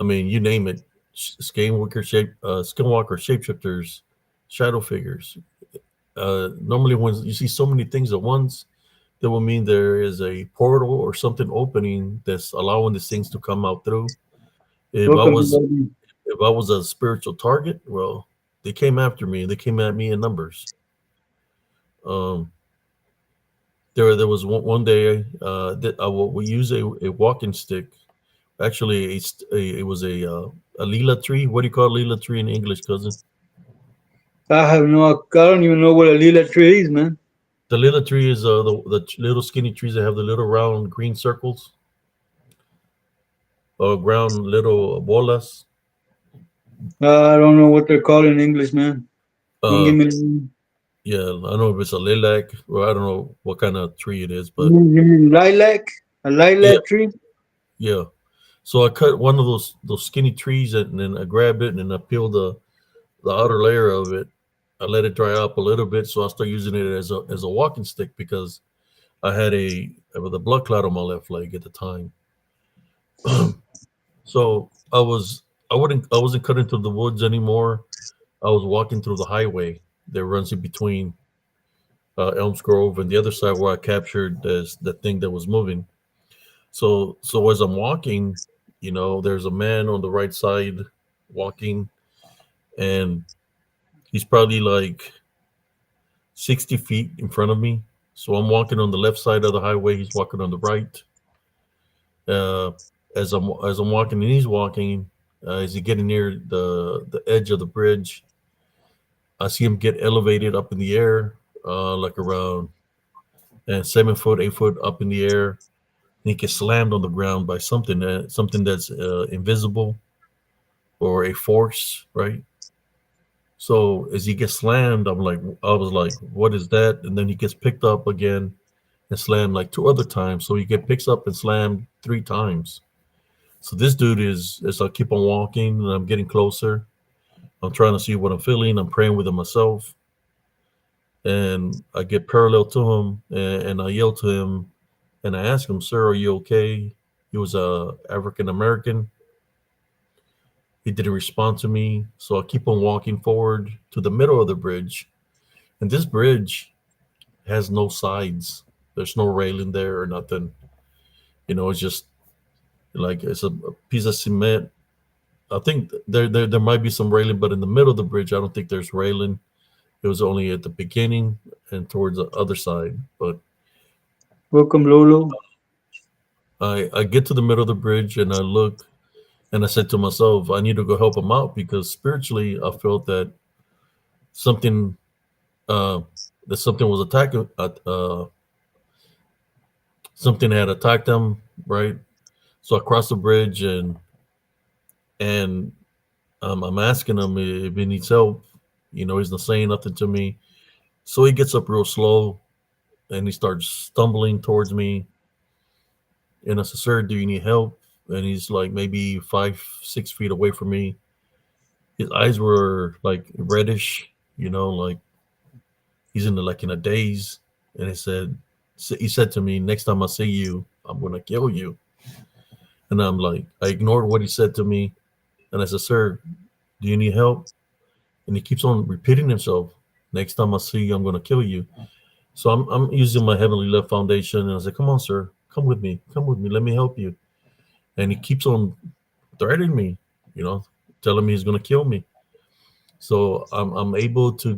I mean, you name it, skinwalker shapeshifters, shadow figures. Normally, when you see so many things at once, that will mean there is a portal or something opening that's allowing these things to come out through. If I Welcome, was everybody. if I was a spiritual target, well, they came after me. They came at me in numbers. Um, there was one day that I will we use a walking stick. Actually, it was a lila tree. What do you call a lila tree in English, cousin? I have no. I don't even know what a lila tree is, man. The little tree is the little skinny trees that have the little round green circles or ground little bolas. I don't know what they're called in English, man. Don't give Uh, me. yeah, I don't know if it's a lilac or I don't know what kind of tree it is, but You mean lilac? A yeah, lilac tree? yeah. So I cut one of those skinny trees and then I grabbed it and then I peeled the outer layer of it. I let it dry up a little bit, so I started using it as a walking stick because I had a with a blood clot on my left leg at the time. So I wasn't cutting through the woods anymore. I was walking through the highway that runs in between Elms Grove and the other side where I captured the thing that was moving. So as I'm walking, there's a man on the right side walking, and he's probably like 60 feet in front of me. So I'm walking on the left side of the highway. He's walking on the right. Uh, as I'm walking and he's walking, as he getting near the edge of the bridge, I see him get elevated up in the air, like around 7 foot, 8 foot up in the air. And he gets slammed on the ground by something that's invisible or a force, right? So as he gets slammed, I was like, what is that? And then he gets picked up again and slammed like two other times. So he get picks up and slammed three times. So this dude is as I keep on walking and I'm getting closer. I'm trying to see what I'm feeling. I'm praying with him myself, and I get parallel to him and I yell to him and I ask him, "Sir, are you okay?" He was a African American. He didn't respond to me, so I keep on walking forward to the middle of the bridge. And this bridge has no sides. There's no railing there or nothing. It's just like it's a piece of cement. I think there might be some railing, but in the middle of the bridge, I don't think there's railing. It was only at the beginning and towards the other side. But Welcome, Lolo. I get to the middle of the bridge and I look and I said to myself, I need to go help him out because spiritually I felt something uh, that something was attacking. Something had attacked him, right? So I crossed the bridge and I'm asking him if he needs help. He's not saying nothing to me. So he gets up real slow and he starts stumbling towards me. And I said, "Sir, do you need help?" And he's like maybe 5, 6 feet away from me. His eyes were like reddish, like he's in a daze. And he said to me, "Next time I see you, I'm gonna kill you." And I'm like, I ignored what he said to me, and I said, "Sir, do you need help?" And he keeps on repeating himself. "Next time I see you, I'm gonna kill you." So I'm using my heavenly love foundation, and I said, "Come on, sir, come with me, let me help you." And he keeps on threatening me, you know, telling me he's gonna kill me. So I'm able to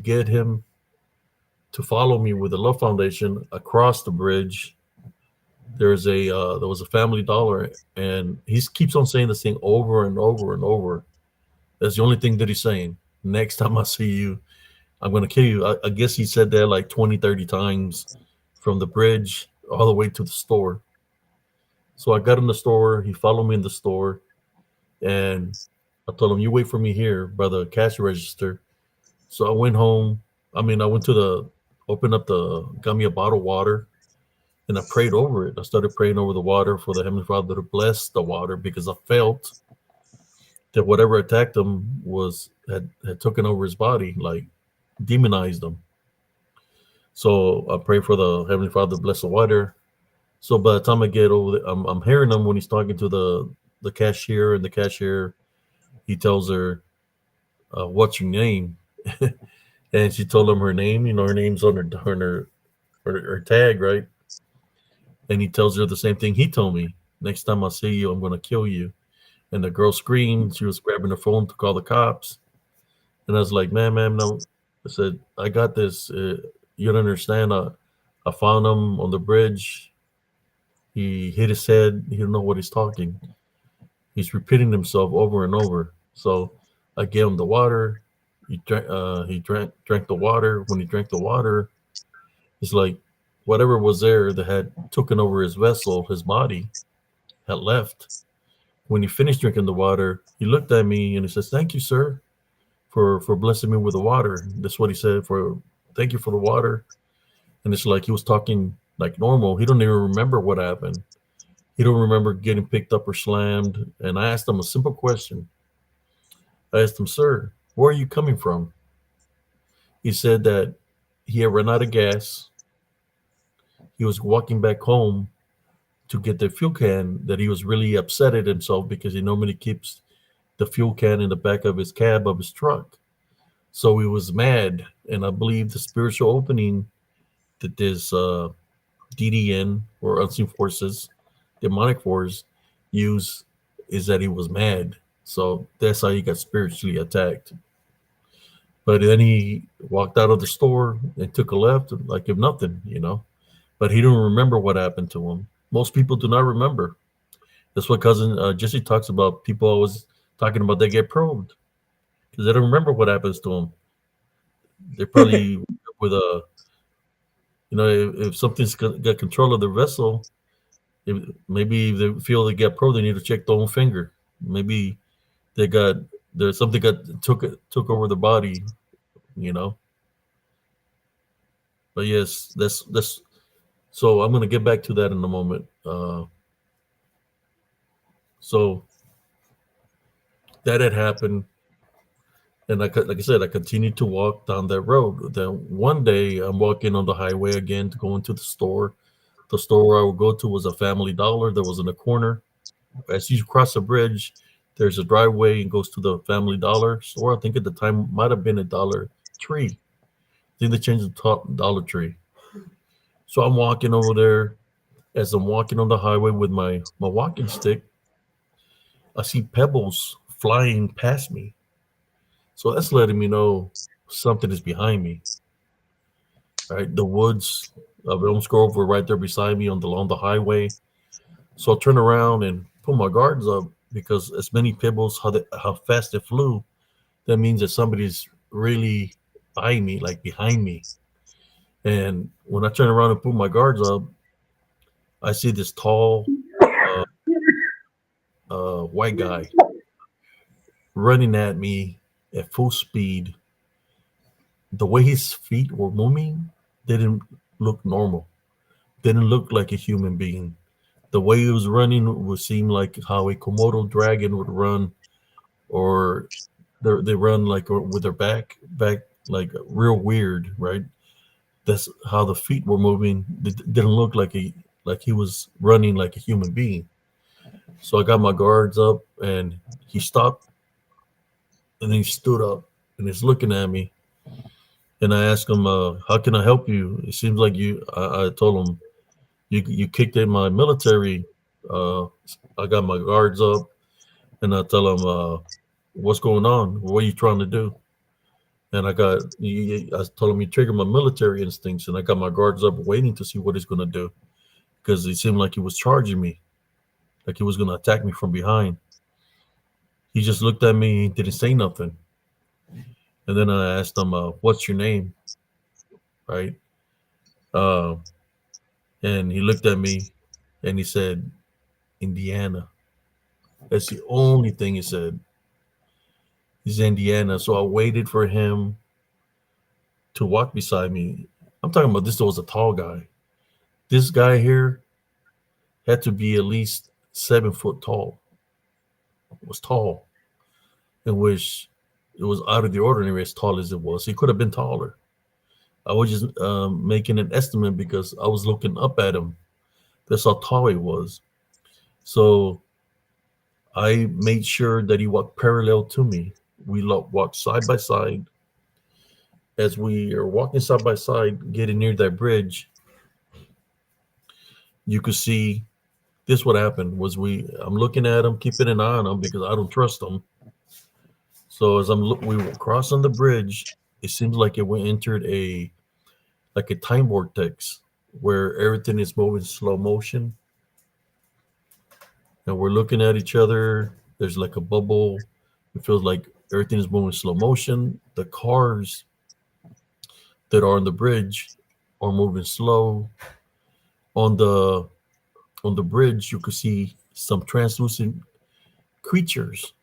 get him to follow me with the love foundation across the bridge. There was a Family Dollar, and he keeps on saying this thing over and over and over. That's the only thing that he's saying. "Next time I see you, I'm gonna kill you." I guess he said that like 20, 30 times from the bridge all the way to the store. So I got in the store. He followed me in the store, and I told him, "You wait for me here by the cash register." So I went home. I went to open up got me a bottle of water, and I prayed over it. I started praying over the water for the Heavenly Father to bless the water because I felt that whatever attacked him had taken over his body, like demonized him. So I pray for the Heavenly Father to bless the water. So by the time I get over there, I'm hearing him when he's talking to the cashier, and the cashier he tells her, "What's your name?" And she told him her name. Her name's on her tag, right? And he tells her the same thing he told me. "Next time I see you, I'm gonna kill you." And the girl screamed. She was grabbing her phone to call the cops. And I was like, "Man, ma'am, no." I said, "I got this. You don't understand. I found him on the bridge. He hit his head. He don't know what he's talking. He's repeating himself over and over." So I gave him the water. He drank the water. When he drank the water, it's like whatever was there that had taken over his vessel, his body, had left. When he finished drinking the water, he looked at me and he says, "Thank you, sir, for blessing me with the water." That's what he said. For thank you for the water. And it's like he was talking like normal. He don't even remember what happened. He don't remember getting picked up or slammed. And I asked him a simple question. I asked him, "Sir, where are you coming from?" He said that he had run out of gas. He was walking back home to get the fuel can. That he was really upset at himself because he normally keeps the fuel can in the back of his cab of his truck. So he was mad, and I believe the spiritual opening that this DDN or unseen forces, demonic force, use is that he was mad. So that's how he got spiritually attacked. But then he walked out of the store and took a left, like if nothing. But he don't remember what happened to him. Most people do not remember. That's what cousin Jesse talks about. People always talking about they get probed because they don't remember what happens to them. They probably with a if something's got control of the vessel, maybe they feel they get probed, they need to check their own finger. Maybe they got there's something got took over the body, you know. But yes, that's so I'm gonna get back to that in a moment. So that had happened, and like I said, I continued to walk down that road. Then one day, I'm walking on the highway again to go into the store. The store I would go to was a Family Dollar that was in the corner. As you cross the bridge, there's a driveway and goes to the Family Dollar store. I think at the time might have been a Dollar Tree. I think they changed the top Dollar Tree. So I'm walking over there. As I'm walking on the highway with my walking stick, I see pebbles flying past me. So that's letting me know something is behind me. Right, the woods of Elms Grove were right there beside me along the highway. So I turn around and put my guards up because as many pebbles, how fast it flew, that means that somebody's really by me, like behind me. And when I turn around and put my guards up, I see this tall uh, white guy running at me at full speed. The way his feet were moving didn't look normal. Didn't look like a human being. The way he was running would seem like how a Komodo dragon would run, or they run like with their back like real weird, right? That's how the feet were moving. It didn't look like he was running like a human being. So I got my guards up, and he stopped, and then he stood up, and he's looking at me. And I asked him, "How can I help you?" It seems like you. I told him you kicked in my military. Uh, I got my guards up, and I tell him, "What's going on? What are you trying to do?" And I told him he triggered my military instincts, and I got my guards up, waiting to see what he's gonna do, because it seemed like he was charging me, like he was gonna attack me from behind. He just looked at me, didn't say nothing, and then I asked him, "What's your name?" Right? Uh, and he looked at me, and he said, "Indiana." That's the only thing he said. He's Indiana. So I waited for him to walk beside me. I'm talking about this was a tall guy. This guy here had to be at least 7 foot tall. It was tall, in which it was out of the ordinary as tall as it was. He could have been taller. I was just making an estimate because I was looking up at him. That's how tall he was. So I made sure that he walked parallel to me. We walked side by side. As we are walking side by side, getting near that bridge, you could see this. What happened was I'm looking at him, keeping an eye on him because I don't trust him. So as we were crossing the bridge, it seems like we entered a time vortex where everything is moving slow motion, and we're looking at each other. There's like a bubble. It feels like Everything is moving slow motion. The cars that are on the bridge are moving slow. On the bridge, you could see some translucent creatures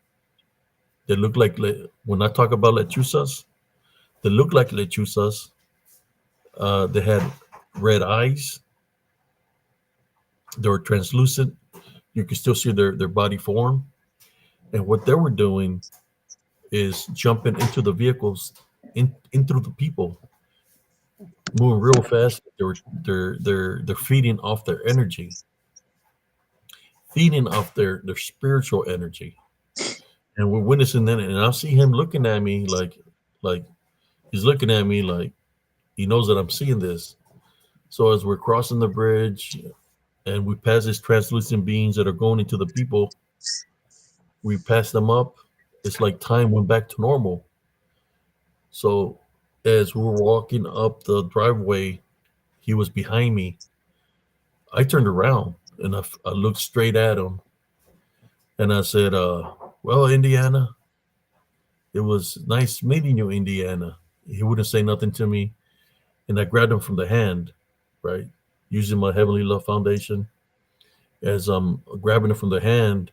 that look like when I talk about lechuzas, they look like lechuzas. They had red eyes. They were translucent. You could still see their body form. And what they were doing is jumping into the vehicles, into the people, moving real fast. They're feeding off their energy, feeding off their spiritual energy. And we're witnessing that. And I see him looking at me like he's looking at me like he knows that I'm seeing this. So as we're crossing the bridge and we pass these translucent beings that are going into the people, we pass them up. It's like time went back to normal. So as we were walking up the driveway, he was behind me. I turned around and I looked straight at him and I said, well, Indiana, it was nice meeting you, Indiana. He wouldn't say nothing to me. And I grabbed him from the hand, right? Using my Heavenly Love Foundation. As I'm grabbing it from the hand,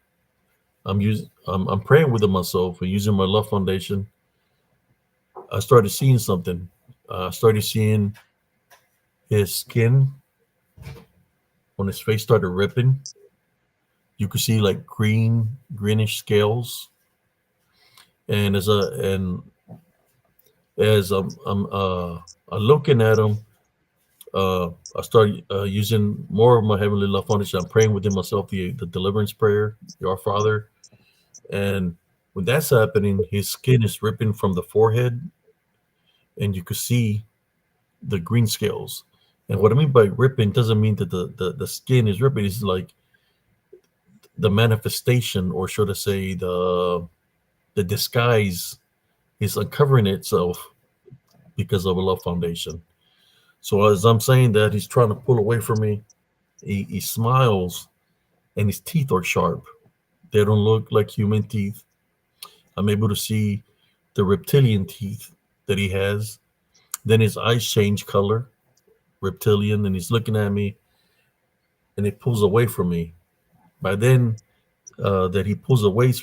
I'm praying within myself and using my love foundation. I started seeing something. I started seeing his skin on his face started ripping. You could see like greenish scales. And as I'm looking at him, I started using more of my Heavenly Love Foundation. I'm praying within myself the deliverance prayer, Our Father. And when that's happening, his skin is ripping from the forehead, and you could see the green scales. And what I mean by ripping doesn't mean that the skin is ripping. It's like the manifestation, or should I say, the disguise is uncovering itself because of a love foundation. So as I'm saying that, he's trying to pull away from me. He smiles, and his teeth are sharp. They don't look like human teeth. I'm able to see the reptilian teeth that he has. Then his eyes change color, reptilian, and he's looking at me, and he pulls away from me. By then, that he pulls away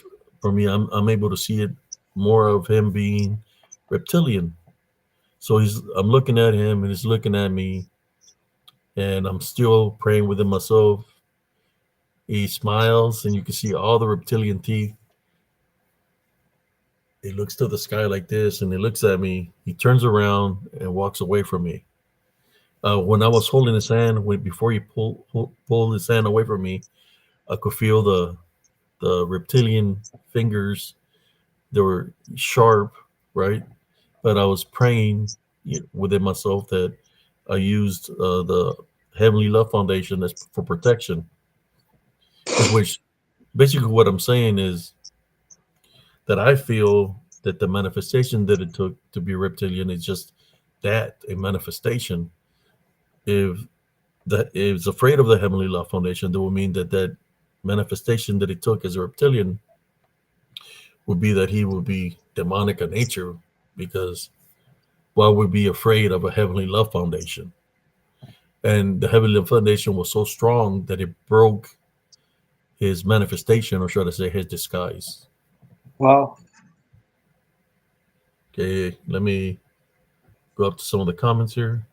from me, I'm able to see it more of him being reptilian. So I'm looking at him, and he's looking at me, and I'm still praying within myself. He smiles, and you can see all the reptilian teeth. He looks to the sky like this, and he looks at me. He turns around and walks away from me. When I was holding his hand, before he pulled his hand away from me, I could feel the reptilian fingers. They were sharp, right? But I was praying within myself that I used the Heavenly Love Foundation as for protection. In which, basically, what I'm saying is that I feel that the manifestation that it took to be reptilian is just that, a manifestation. If that is afraid of the Heavenly Love Foundation, that would mean that manifestation that it took as a reptilian would be that he would be demonic in nature, because why would be afraid of a Heavenly Love Foundation? And the Heavenly Love Foundation was so strong that it broke his manifestation, or should I say, his disguise. Wow. Okay, let me go up to some of the comments here.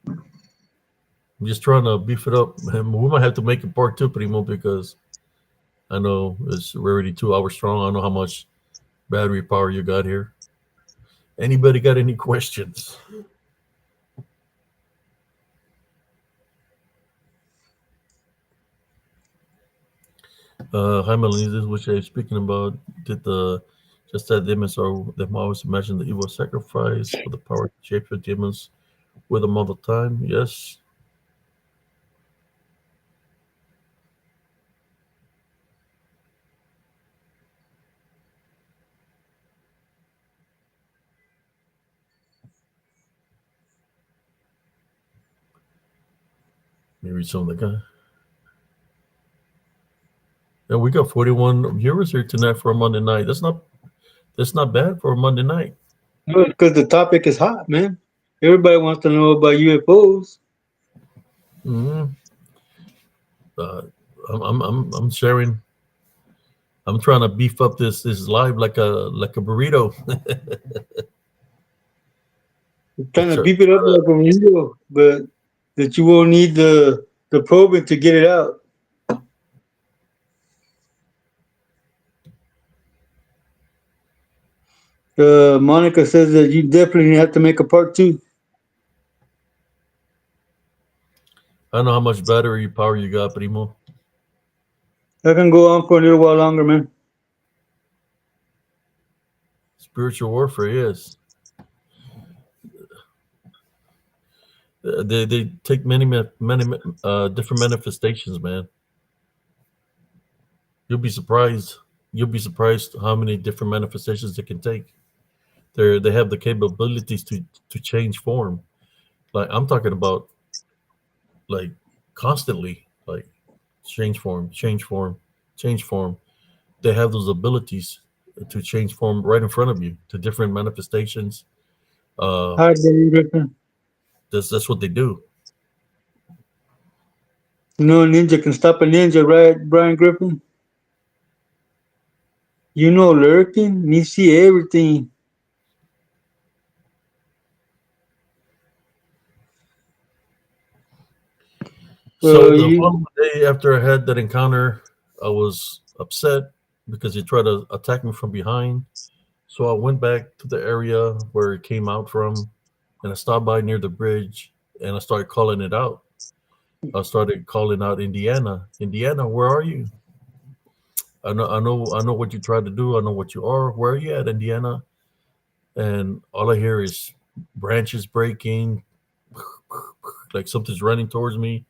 I'm just trying to beef it up. We might have to make it part two, Primo, because I know it's already 2 hours strong. I don't know how much battery power you got here. Anybody got any questions? Hi, Melanie. This is what you're speaking about. Did the just that demons or them always imagine the evil sacrifice for the power to shape your demons with them all the time? Yes. Let me read some of the guy. Yeah, we got 41 viewers here tonight for a Monday night. That's not That's not bad for a Monday night. No, because the topic is hot, man. Everybody wants to know about UFOs. Hmm. Uh, I'm sharing. I'm trying to beef up this live like a burrito. You're trying to Try- beef it up like a video, but that you won't need the probing to get it out. Monica says that you definitely have to make a part two. I don't know how much battery power you got, Primo. That can go on for a little while longer, man. Spiritual warfare, yes. They take many different manifestations, man. You'll be surprised. You'll be surprised how many different manifestations they can take. They have the capabilities to change form. Like I'm talking about, like constantly, like change form, change form, change form. They have those abilities to change form right in front of you to different manifestations. Uh, Hi, Brian Griffin. that's what they do. You know, a ninja can stop a ninja, right, Brian Griffin? You know, lurking, me see everything. So the You following day after I had that encounter, I was upset because he tried to attack me from behind. So I went back to the area where it came out from, and I stopped by near the bridge, and I started calling it out. I started calling out Indiana, Indiana, where are you? I know what you tried to do. I know what you are. Where are you at, Indiana? And all I hear is branches breaking, like something's running towards me,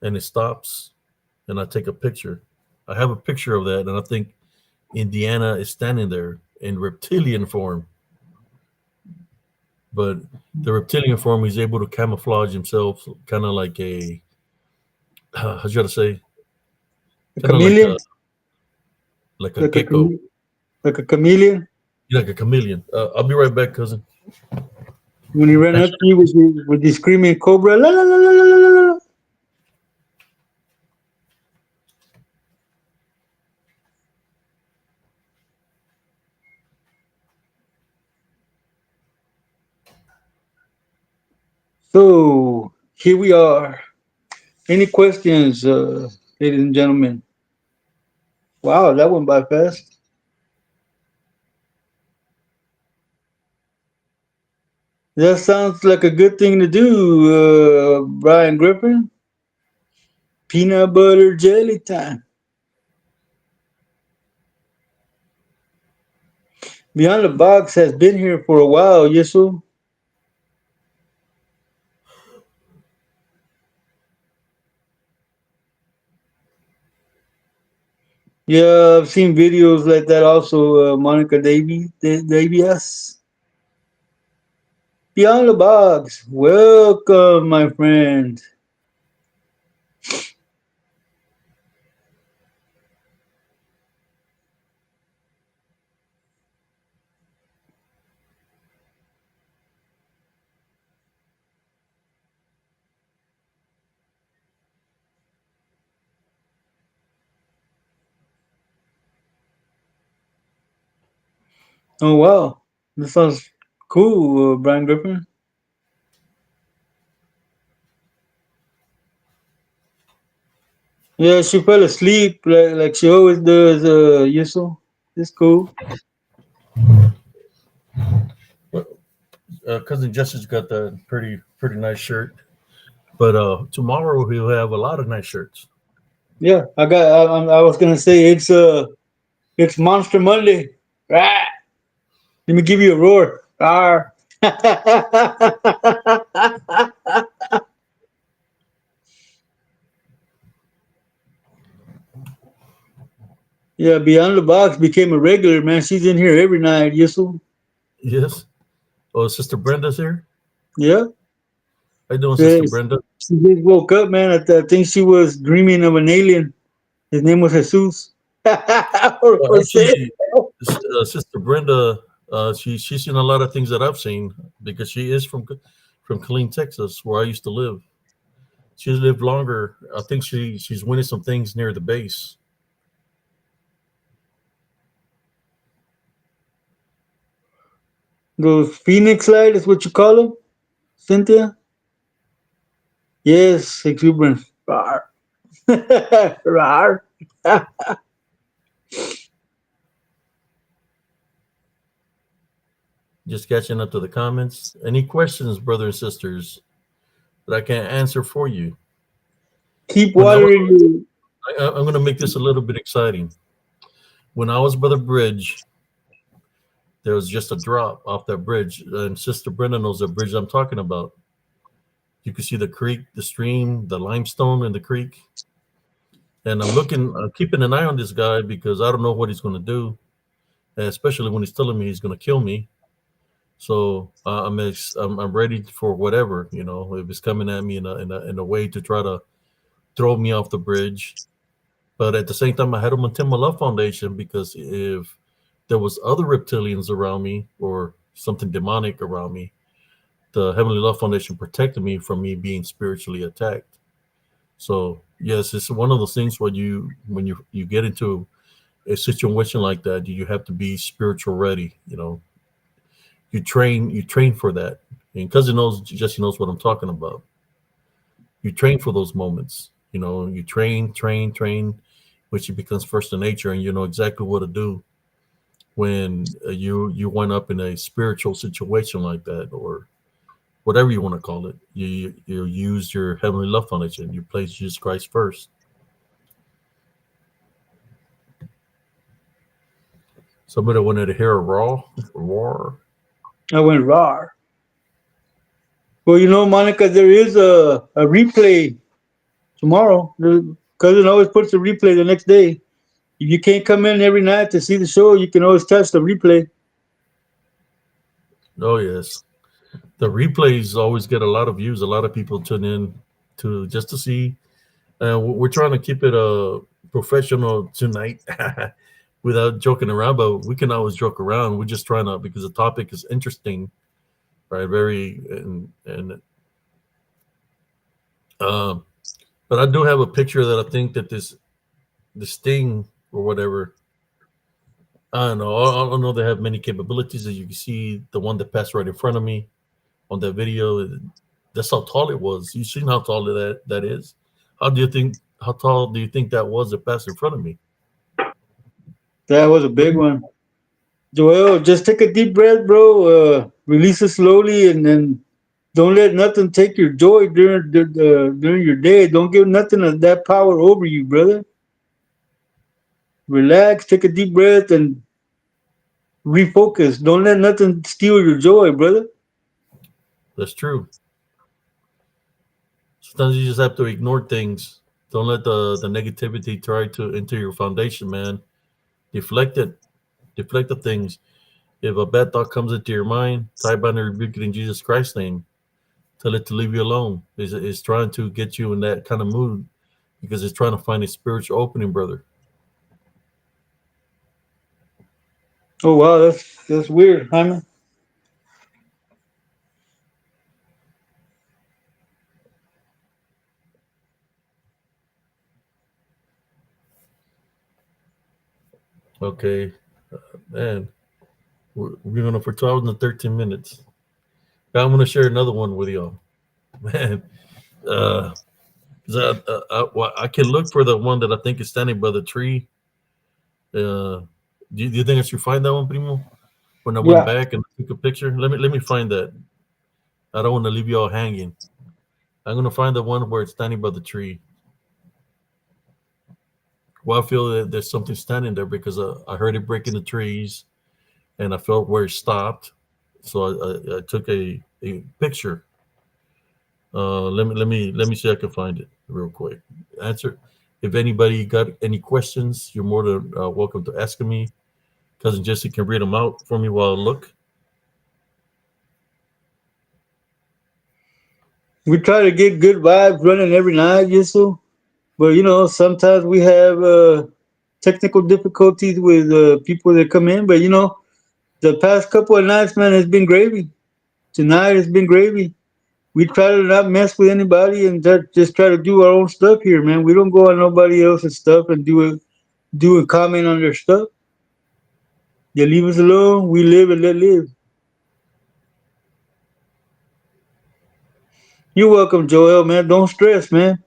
and it stops, and I take a picture. I have a picture of that, and I think Indiana is standing there in reptilian form, but the reptilian form he's able to camouflage himself, kind of like a how you gotta say, a kind of chameleon, like a like a gecko, like a chameleon. like a chameleon. I'll be right back, cousin. When he ran up to Actually, you with the screaming cobra, la la la la la la la. La. So here we are. Any questions, ladies and gentlemen? Wow, that went by fast. That sounds like a good thing to do, Brian Griffin. Peanut butter jelly time. Beyond the Box has been here for a while, Yesu. Yeah, I've seen videos like that also, Monica Davies. Beyond the Box, welcome, my friend. Oh, wow. That sounds cool, Brian Griffin. Yeah, she fell asleep like she always does, Yesu. It's cool. cousin Jesse's got that pretty nice shirt, but tomorrow he'll have a lot of nice shirts. Yeah, I was gonna say it's Monster Monday. Ah, let me give you a roar. Ah. Yeah, Beyond the Box became a regular, man. She's in here every night, Yusuf. Yes. Oh, Sister Brenda's here. Yeah. How you doing, Yeah, Sister Brenda? she just woke up, man. I think she was dreaming of an alien. His name was Jesus. or Well, Jose. Sister Brenda, she's seen a lot of things that I've seen because she is from Killeen, Texas, where I used to live. She's lived longer. I think she's winning some things near the base. Those Phoenix light is what you call them, Cynthia? Yes, exuberance. Rawr. Rawr. Just catching up to the comments. Any questions, brothers and sisters, that I can answer for you? Keep When I was, watering you. I'm going to make this a little bit exciting. When I was by the bridge, there was just a drop off that bridge, and Sister Brenda knows the bridge I'm talking about. You can see the creek, the stream, the limestone in the creek. And I'm keeping an eye on this guy because I don't know what he's going to do, especially when he's telling me he's going to kill me. So I'm ready for whatever, if it's coming at me in a way to try to throw me off the bridge. But at the same time, I had to maintain my love foundation because if there was other reptilians around me or something demonic around me, the Heavenly Love Foundation protected me from me being spiritually attacked. So yes, it's one of those things where when you get into a situation like that, you have to be spiritual ready. You train for that, and cousin knows Jesse knows what I'm talking about. You train for those moments. You train, which it becomes first in nature, and you know exactly what to do when you wind up in a spiritual situation like that, or whatever you want to call it. You use your heavenly love foundation. You place Jesus Christ first. Somebody wanted to hear a roar. I went raw. Well, Monica, there is a replay tomorrow. The cousin always puts a replay the next day. If you can't come in every night to see the show, you can always touch the replay. Oh yes, the replays always get a lot of views. A lot of people tune in to just to see. We're trying to keep it professional tonight, without joking around. But we can always joke around. We're just trying to because the topic is interesting, right? Very and um, but I do have a picture that I think that this thing or whatever. I don't know. I don't know. They have many capabilities. As you can see, the one that passed right in front of me on that video. That's how tall it was. You seen how tall that is? How tall do you think that was that passed in front of me? That was a big one. Joel, just take a deep breath, bro. Release it slowly, and then don't let nothing take your joy during your day. Don't give nothing of that power over you, brother. Relax, take a deep breath, and refocus. Don't let nothing steal your joy, brother. That's true. Sometimes you just have to ignore things. Don't let the negativity try to enter your foundation, man. Deflect it. Deflect the things. If a bad thought comes into your mind, type on and rebuke it in Jesus Christ's name. Tell it to leave you alone. It's trying to get you in that kind of mood because it's trying to find a spiritual opening, brother. Oh wow, that's weird, Hyman. Okay, man. We're going for 12 and 13 minutes. I'm going to share another one with y'all. Man, uh, 'cause well, I can look for the one that I think is standing by the tree. Do you think I should find that one, Primo? When I went Yeah, back and took a picture, let me find that. I don't want to leave you all hanging. I'm gonna find the one where it's standing by the tree. Well, I feel that there's something standing there because I heard it breaking the trees, and I felt where it stopped. So I took a picture. Let me see if I can find it real quick. Answer. If anybody got any questions, you're more than welcome to ask me. Cousin Jesse can read them out for me while I look. we try to get good vibes running every night, Yusuf. But sometimes we have technical difficulties with people that come in, but the past couple of nights, man, has been gravy. Tonight has been gravy. We try to not mess with anybody and just try to do our own stuff here, man. We don't go on nobody else's stuff and do a comment on their stuff. They leave us alone. We live and let live. You're welcome, Joel, man. Don't stress, man.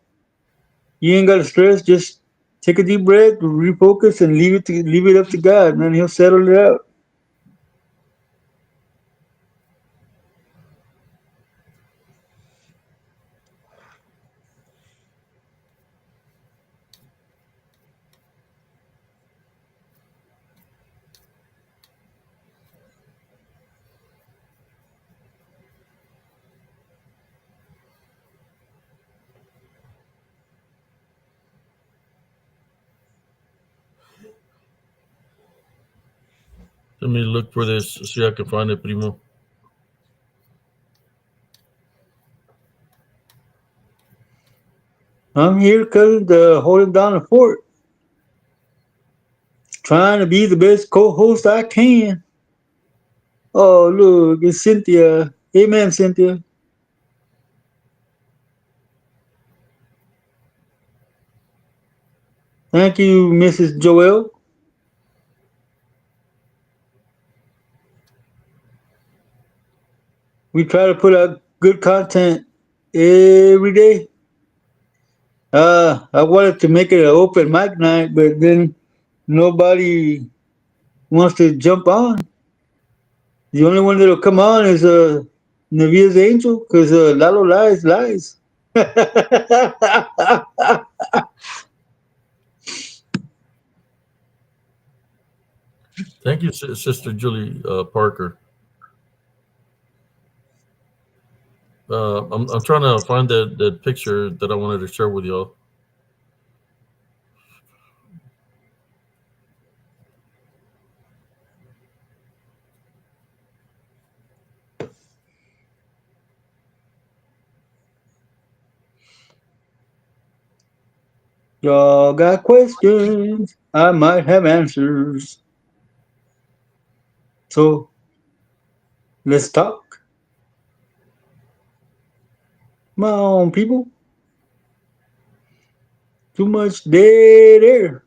You ain't gotta stress. Just take a deep breath, refocus, and leave it up to God, man. He'll settle it out. Let me look for this. See if I can find it, primo. I'm here, cousin, holding down the fort, trying to be the best co-host I can. Oh, look, it's Cynthia. Amen, Cynthia. Thank you, Mrs. Joel. We try to put out good content every day. I wanted to make it an open mic night, but then nobody wants to jump on. The only one that'll come on is Navia's Angel, because Lalo lies. Thank you, Sister Julie Parker. I'm trying to find that picture that I wanted to share with y'all. Y'all got questions, I might have answers. So let's talk. Come on, people. Too much dead air.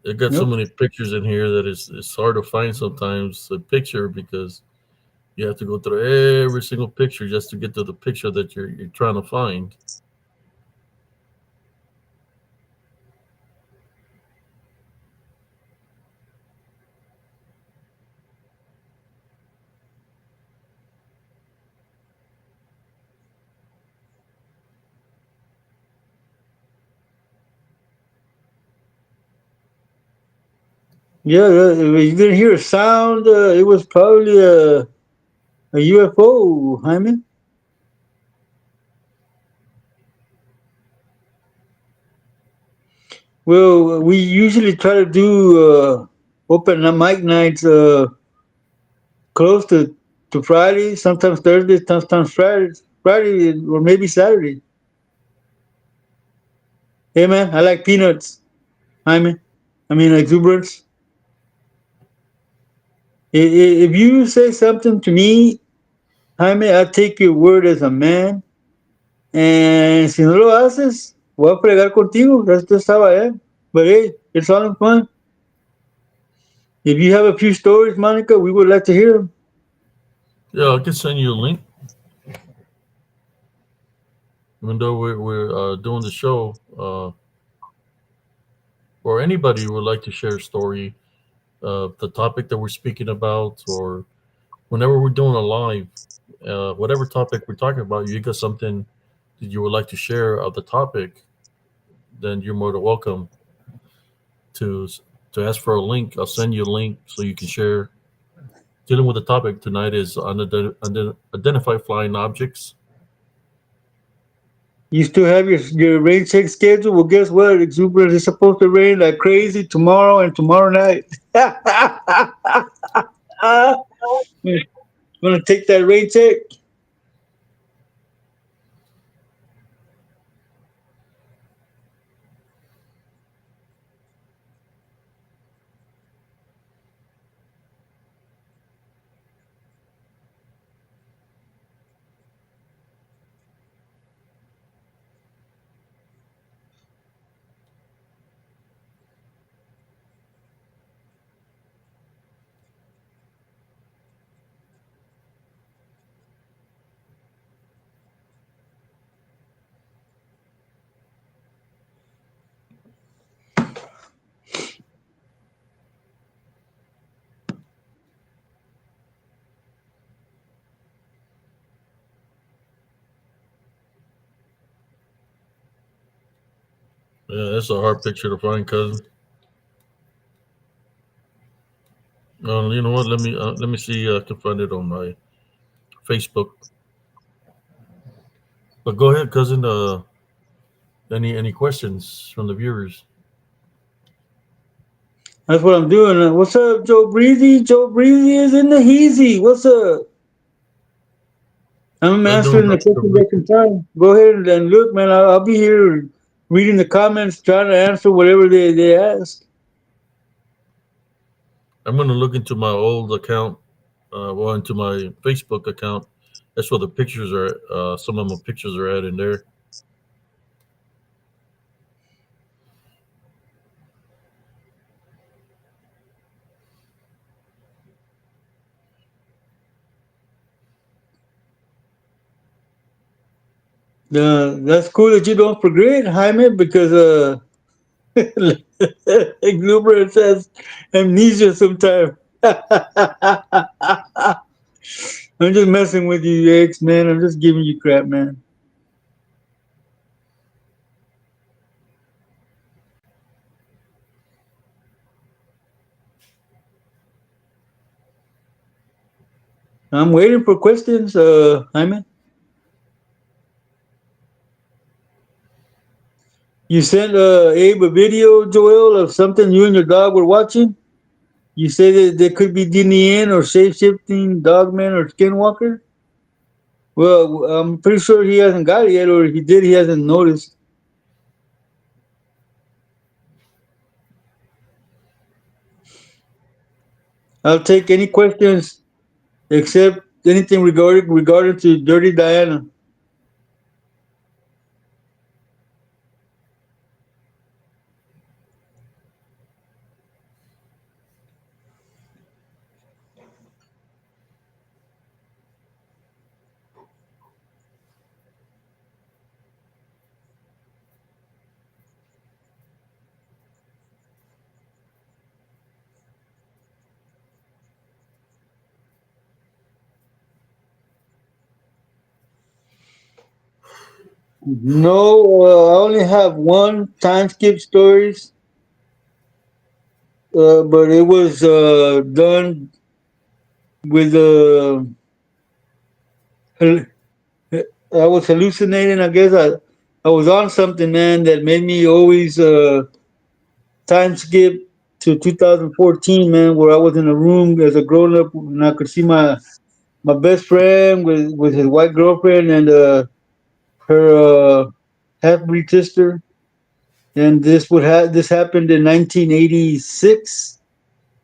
It got so Nope. many pictures in here that it's hard to find sometimes a picture because you have to go through every single picture just to get to the picture that you're trying to find. Yeah, you didn't hear a sound. It was probably a UFO, Hyman. Well, we usually try to do open mic nights close to Friday, sometimes Thursday, sometimes Friday, or maybe Saturday. Hey man, I like peanuts, Hyman. I mean exuberance. If you say something to me, Jaime, I take your word as a man. And si no lo haces, voy a fregar contigo. That's just how I am. But hey, it's all in fun. If you have a few stories, Monica, we would like to hear them. Yeah, I can send you a link. Even though we're doing the show, or anybody who would like to share a story, the topic that we're speaking about, or whenever we're doing a live, whatever topic we're talking about, you got something that you would like to share of the topic, then you're more than welcome to to ask for a link. I'll send you a link so you can share. Dealing with the topic, tonight, is unidentified flying objects. You still have your rain check schedule? Well, guess what? Exuberance is supposed to rain like crazy tomorrow and tomorrow night. Gonna take that rain check. Yeah, that's a hard picture to find, cousin. You know what? Let me see. I can find it on my Facebook. But go ahead, cousin. Any questions from the viewers? That's what I'm doing. What's up, Joe Breezy? Joe Breezy is in the heezy. What's up? I'm How you doing, answering the Doctor questions I Bruce? can find. Go ahead and look, man. I'll be here reading the comments, trying to answer whatever they ask. I'm gonna look into my old account, well, into my Facebook account. That's where the pictures are. Some of my pictures are at in there. That's cool that you don't forget, Jaime, because exuberance has amnesia sometimes. I'm just messing with you, X man. I'm just giving you crap, man. I'm waiting for questions, Jaime. You sent Abe a video, Joel, of something you and your dog were watching. You say that there could be DNN or shape shifting dogman or skinwalker. Well, I'm pretty sure he hasn't got it yet, or if he did, he hasn't noticed. I'll take any questions except anything regarding to Dirty Diana. No, I only have one time skip stories, but it was done with I was hallucinating. I guess I was on something, man, that made me always time skip to 2014, man, where I was in a room as a grown up and I could see my best friend with his white girlfriend and her half breed sister. And this happened in 1986,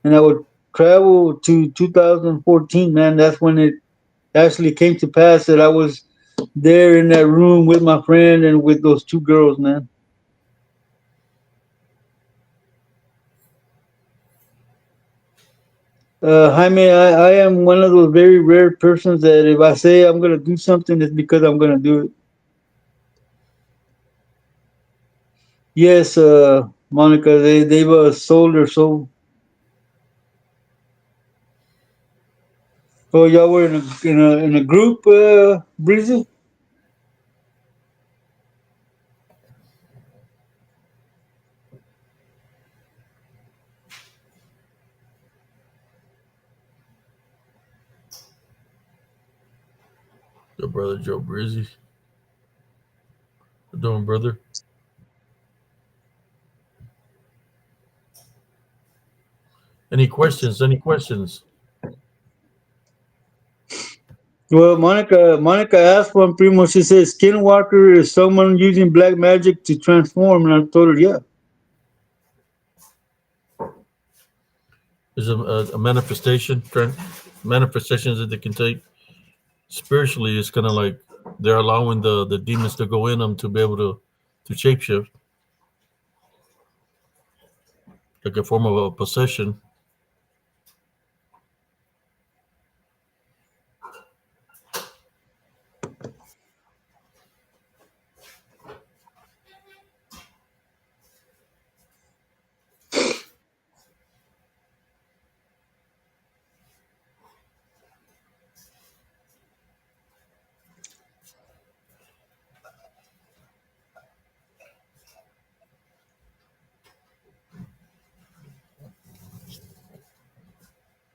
and I would travel to 2014, man. That's when it actually came to pass that I was there in that room with my friend and with those two girls, man. Jaime, I am one of those very rare persons that if I say I'm gonna do something, it's because I'm gonna do it. Yes, Monica, they've sold their soul. Oh, y'all were in a group, Breezy. Your brother Joe Brizzy. Doing, brother. Any questions? Any questions? Well, Monica asked one primo. She says, "Skinwalker is someone using black magic to transform," and I told her, "Yeah." Is a manifestation? Manifestations that they can take spiritually. It's kind of like they're allowing the demons to go in them to be able to shapeshift, like a form of a possession.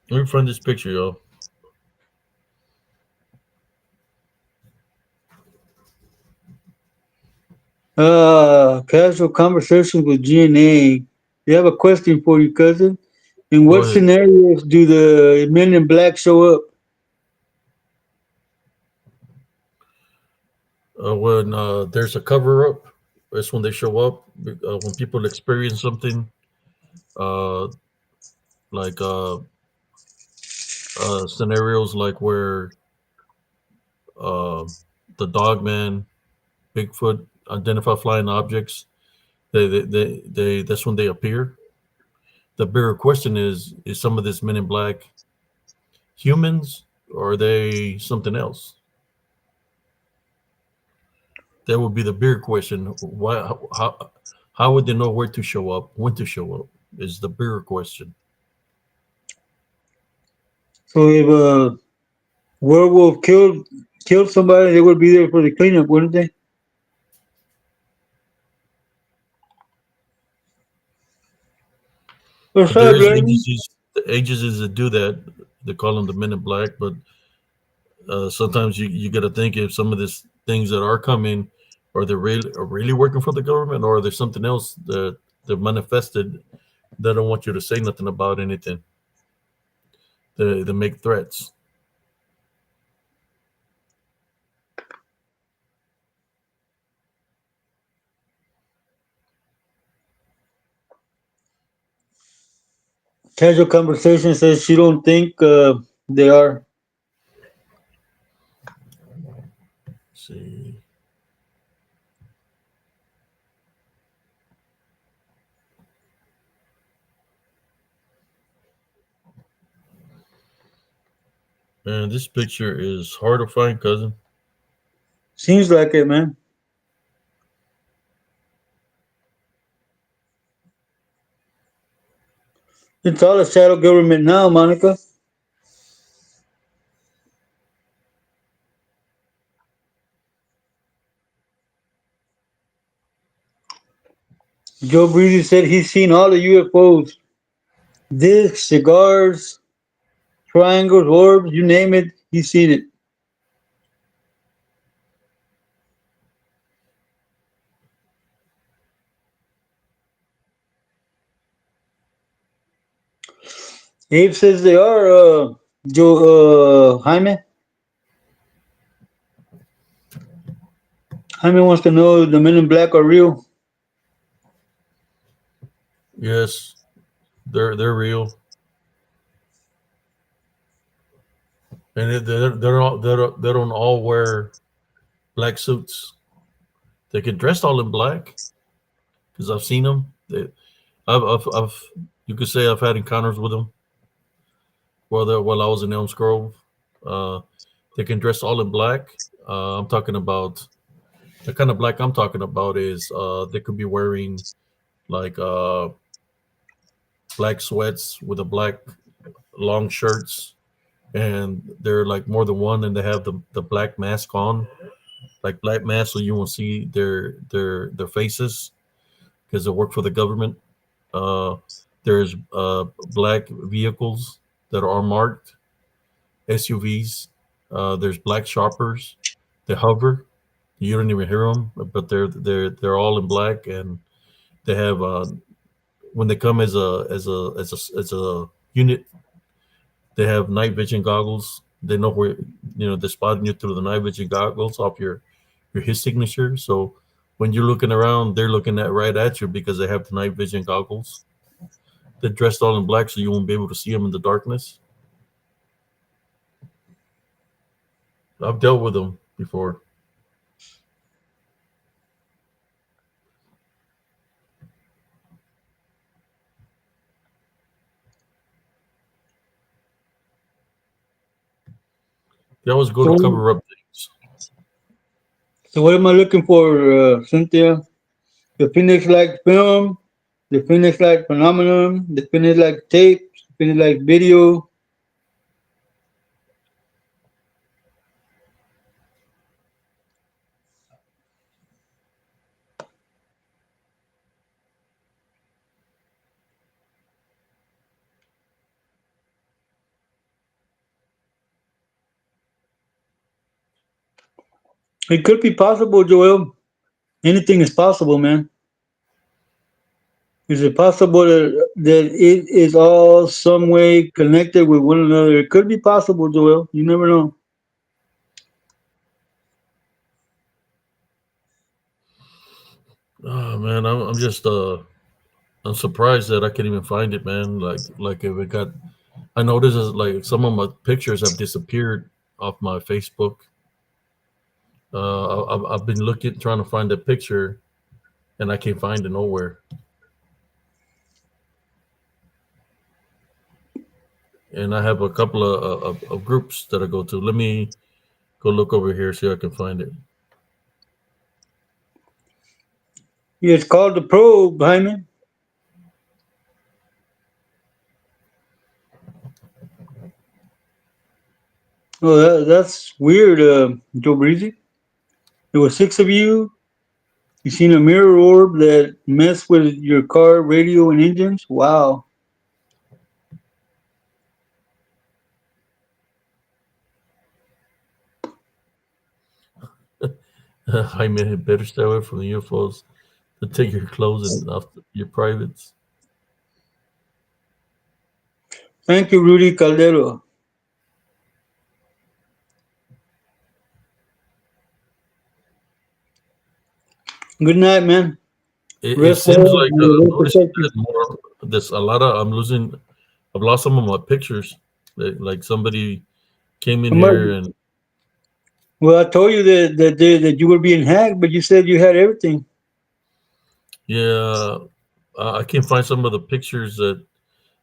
Let me find this picture, y'all. Casual conversations with GNA. They have a question for you, cousin. In Go what ahead. scenarios do the men in black show up? When there's a cover up, that's when they show up. When people experience something, uh, like scenarios like where uh, the dog man, Bigfoot identify flying objects. That's when they appear. The bigger question is some of this men in black humans or are they something else? That would be the bigger question. Why how would they know where to show up, when to show up is the bigger question. So if a werewolf killed somebody, they would be there for the cleanup, wouldn't they? What's There up, is Lenny? agencies that do that. They call them the men in black, but sometimes you got to think if some of these things that are coming are really working for the government or there's something else that they're manifested. They don't want you to say nothing about anything. They make threats. Casual conversation says she don't think they are. See, man, this picture is hard to find, cousin. Seems like it, man. It's all a shadow government now, Monica. Joe Breezy said he's seen all the UFOs. Discs, cigars, triangles, orbs, you name it, he's seen it. Abe says they are, Jaime. Jaime wants to know if the men in black are real. Yes, they're real, and they don't all wear black suits. They get dressed all in black because I've seen them. I've you could say I've had encounters with them while I was in Elms Grove. Uh, they can dress all in black. I'm talking about the kind of black I'm talking about is they could be wearing like black sweats with a black long shirts, and they're like more than one, and they have the black mask on, like black mask, so you won't see their faces because they work for the government. Uh, there's black vehicles that are marked SUVs. There's black shoppers. They hover. You don't even hear them, but they're all in black, and they have when they come as a unit, they have night vision goggles. They know where they're spotting you through the night vision goggles off your his signature. So when you're looking around, they're looking at right at you because they have the night vision goggles. They're dressed all in black, so you won't be able to see them in the darkness. I've dealt with them before. They always go to So, cover up things. so what am I looking for, Cynthia? The Phoenix Light film, the Phoenix Light phenomenon, the Phoenix Light tape, Phoenix Light video. It could be possible, Joel. Anything is possible, man. Is it possible that it is all some way connected with one another? It could be possible, Joel. You never know. Oh man, I'm just I'm surprised that I can't even find it, man. Like if it got, I noticed like some of my pictures have disappeared off my Facebook. I've been looking, trying to find that picture, and I can't find it nowhere. And I have a couple of groups that I go to. Let me go look over here, see if I can find it. Yeah, it's called the probe, Hyman. Oh, that's weird, Joe Breezy. There were six of you. You seen a mirror orb that messed with your car radio and engines? Wow. I mean, better stay away from the UFOs to take your clothes and off your privates. Thank you, Rudy Caldero. Good night, man. It Rest seems well. like May the I'm Lord noticing protect you. that more. There's a lot of I'm losing. I've lost some of my pictures. Like somebody came in Somebody, here and well, I told you that you were being hacked, but you said you had everything. yeah, I can't find some of the pictures that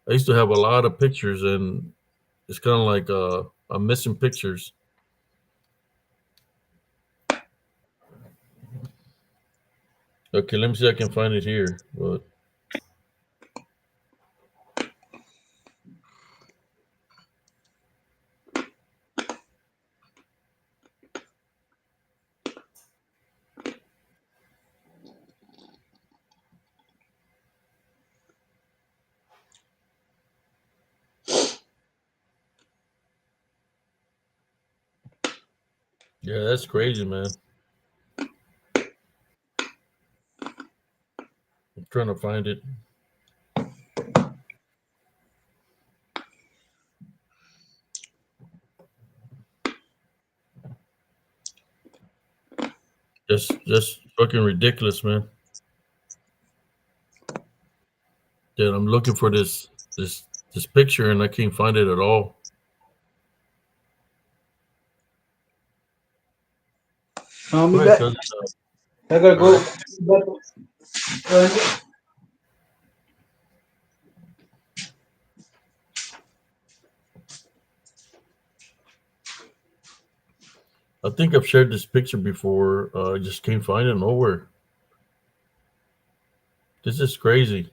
I used to have a lot of pictures, and it's kind of like I'm missing pictures. Okay, let me see if I can find it here. But yeah, that's crazy, man. I'm trying to find it. Just fucking ridiculous, man. That I'm looking for this picture and I can't find it at all. I'll Go be ahead, back. cousin. I gotta All go. right. I think I've shared this picture before. I just can't find it nowhere. This is crazy.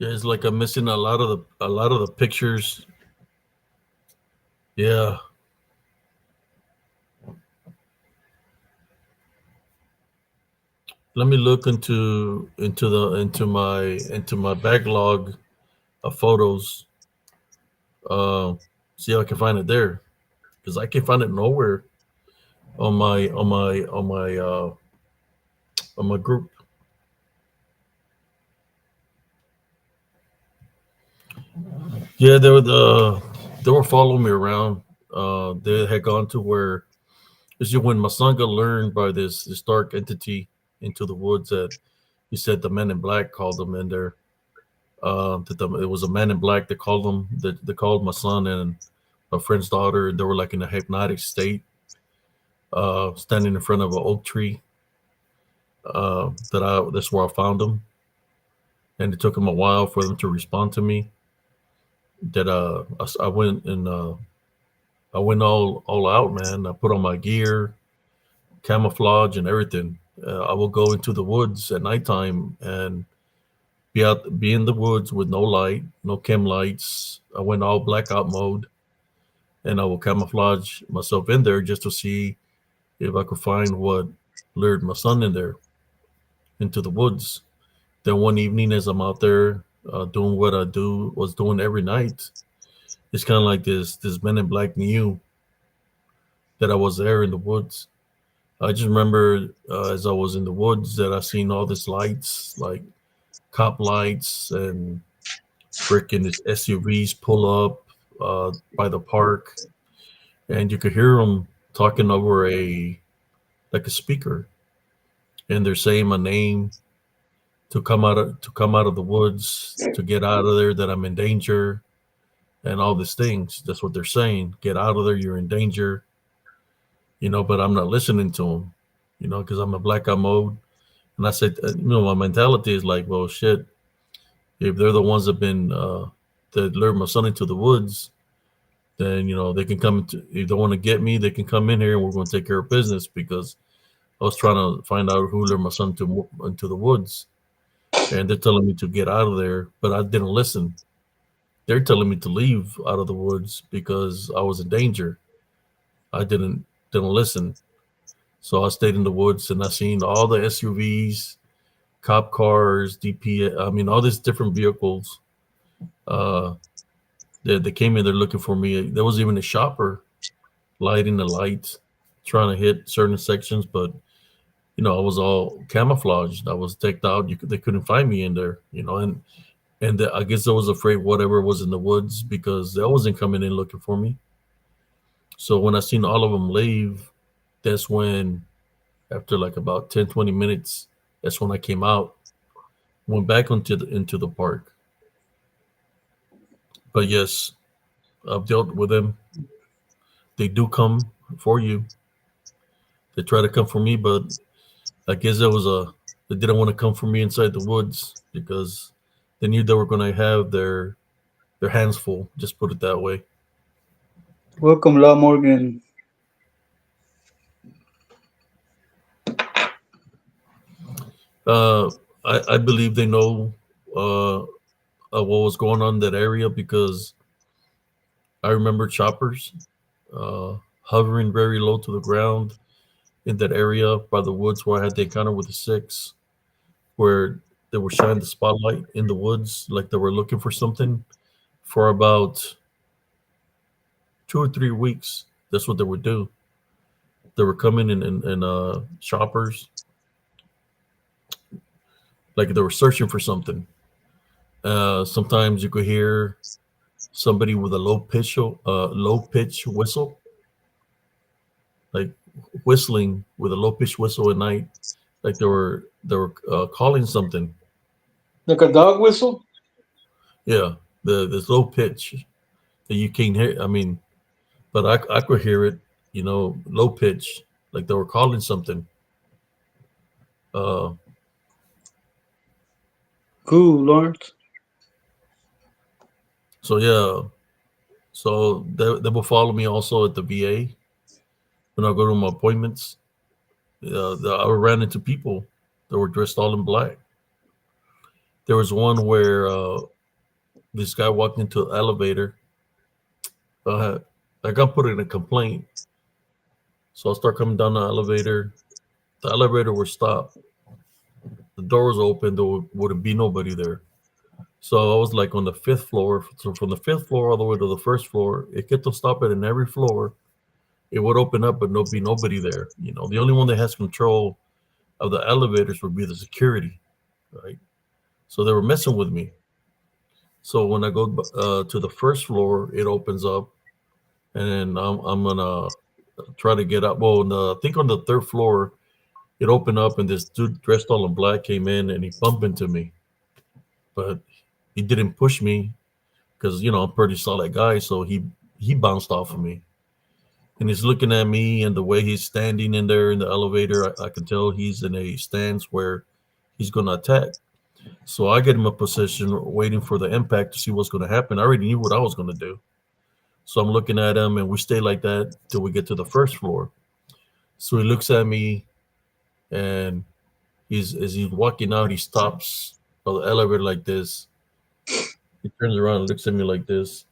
Yeah, it's like I'm missing a lot of the pictures. Yeah, let me look into my backlog of photos. Uh, See if I can find it there because I can't find it nowhere on my group. Yeah, they were following me around. They had gone to where this is when my son got learned by this dark entity into the woods that he said the men in black called them in there. It was a man in black that called them. That they called my son and my friend's daughter. And they were like in a hypnotic state, standing in front of an oak tree. That's where I found them, and it took them a while for them to respond to me. That I went and I went all out, man. I put on my gear, camouflage, and everything. I will go into the woods at nighttime and be in the woods with no light, no chem lights. I went all blackout mode, and I will camouflage myself in there just to see if I could find what lured my son in there into the woods. Then one evening, as I'm out there doing what I do was doing every night, it's kind of like this Men in Black knew that I was there in the woods. I just remember as I was in the woods that I seen all these lights, like cop lights and freaking these SUVs pull up by the park, and you could hear them talking over a like a speaker, and they're saying my name to come out of the woods, to get out of there, that I'm in danger, and all these things. That's what they're saying. Get out of there. You're in danger. But I'm not listening to them. Because I'm a blackout mode. And I said, my mentality is like, well, shit. If they're the ones that lured my son into the woods, then they can come. If they want to get me, they can come in here, and we're going to take care of business. Because I was trying to find out who lured my son into the woods, and they're telling me to get out of there, but I didn't listen. They're telling me to leave out of the woods because I was in danger. I didn't listen. So I stayed in the woods, and I seen all the SUVs, cop cars, DP. I mean, all these different vehicles. Uh, they came in there looking for me. There was even a shopper lighting the lights, trying to hit certain sections, but I was all camouflaged. I was decked out. They couldn't find me in there. And I guess I was afraid whatever was in the woods because they wasn't coming in looking for me. So when I seen all of them leave, that's when, after like about 10, 20 minutes, that's when I came out, went back into the park. But yes, I've dealt with them. They do come for you. They try to come for me, but I guess they didn't want to come for me inside the woods because they knew they were going to have their hands full. Just put it that way. Welcome, La Morgan. Uh, I believe they know uh, what was going on in that area because I remember choppers uh, hovering very low to the ground in that area by the woods where I had the encounter with the six, where they were shining the spotlight in the woods like they were looking for something for about 2 or 3 weeks. That's what they would do. They were coming in choppers, like they were searching for something. Sometimes you could hear somebody with a low pitch whistle, like whistling with a low pitch whistle at night, like they were calling something. Like a dog whistle? Yeah, this low pitch that you can't hear. I mean, but I could hear it. Low pitch, like they were calling something. Uh, Cool, Lawrence. so yeah, so they will follow me also at the VA when I go to my appointments. I ran into people that were dressed all in black. There was one where this guy walked into the elevator. Uh, I got put in a complaint, so I start coming down the elevator. The elevator would stop. The door was open. There wouldn't be nobody there. So I was like on the fifth floor. So from the fifth floor all the way to the first floor, it kept on stopping in every floor. It would open up, but be nobody there. You know, the only one that has control of the elevators would be the security, right? So they were messing with me. So when I go to the first floor, it opens up, and I'm gonna try to get up. Well, I think on the third floor, it opened up, and this dude dressed all in black came in, and he bumped into me, but he didn't push me because I'm a pretty solid guy. So he bounced off of me, and he's looking at me, and the way he's standing in there in the elevator, I can tell he's in a stance where he's gonna attack. So I get him a position, waiting for the impact to see what's gonna happen. I already knew what I was gonna do. So I'm looking at him, and we stay like that till we get to the first floor. So he looks at me, and as he's walking out, he stops on the elevator like this. He turns around and looks at me like this,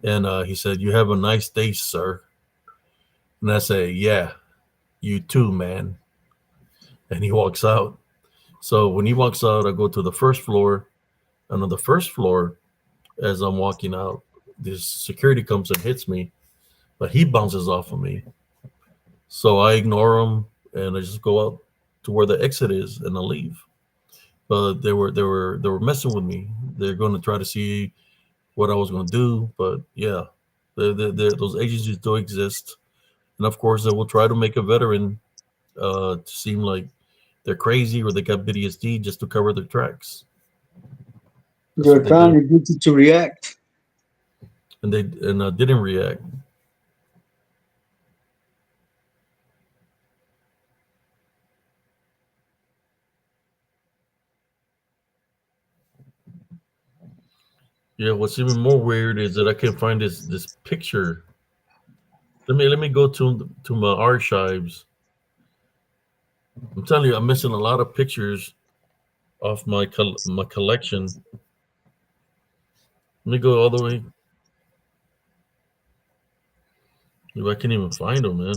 and he said, "You have a nice day, sir." And I say, "Yeah, you too, man." And he walks out. So when he walks out, I go to the first floor, and on the first floor, as I'm walking out, this security comes and hits me, but he bounces off of me. So I ignore him, and I just go out to where the exit is, and I leave. But they were messing with me. They're going to try to see what I was going to do. But yeah, those agencies do exist, and of course they will try to make a veteran to seem like they're crazy or they got PTSD just to cover their tracks. That's They're what they trying do, to get you to react. and didn't react. Yeah, what's even more weird is that I can't find this picture. Let me go to my archives. I'm telling you, I'm missing a lot of pictures off my collection. Let me go all the way. If I can't even find them, man.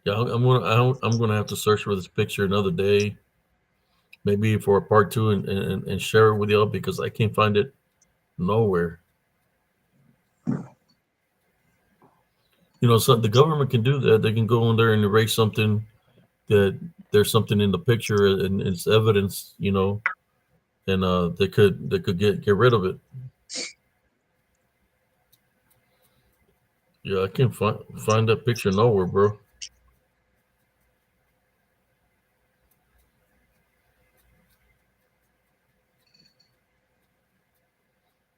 Yeah, I'm gonna have to search for this picture another day, maybe for a part two, and share it with y'all because I can't find it nowhere. So the government can do that. They can go in there and erase something that there's something in the picture and it's evidence, and they could get rid of it. Yeah, I can't find that picture nowhere, bro.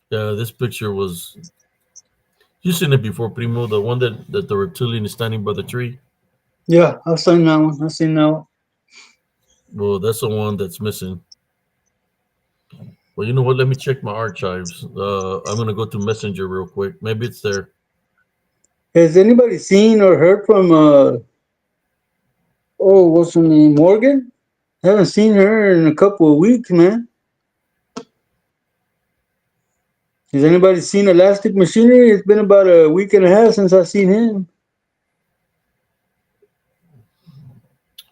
Yeah, this picture was you seen it before, Primo? The one that the reptilian is standing by the tree. Yeah, I've seen that one. I've seen that one. Well, that's the one that's missing. Well, you know what? Let me check my archives. I'm gonna go to Messenger real quick. Maybe it's there. Has anybody seen or heard from what's her name? Morgan? Haven't seen her in a couple of weeks, man. Has anybody seen Elastic Machinery? It's been about a week and a half since I've seen him.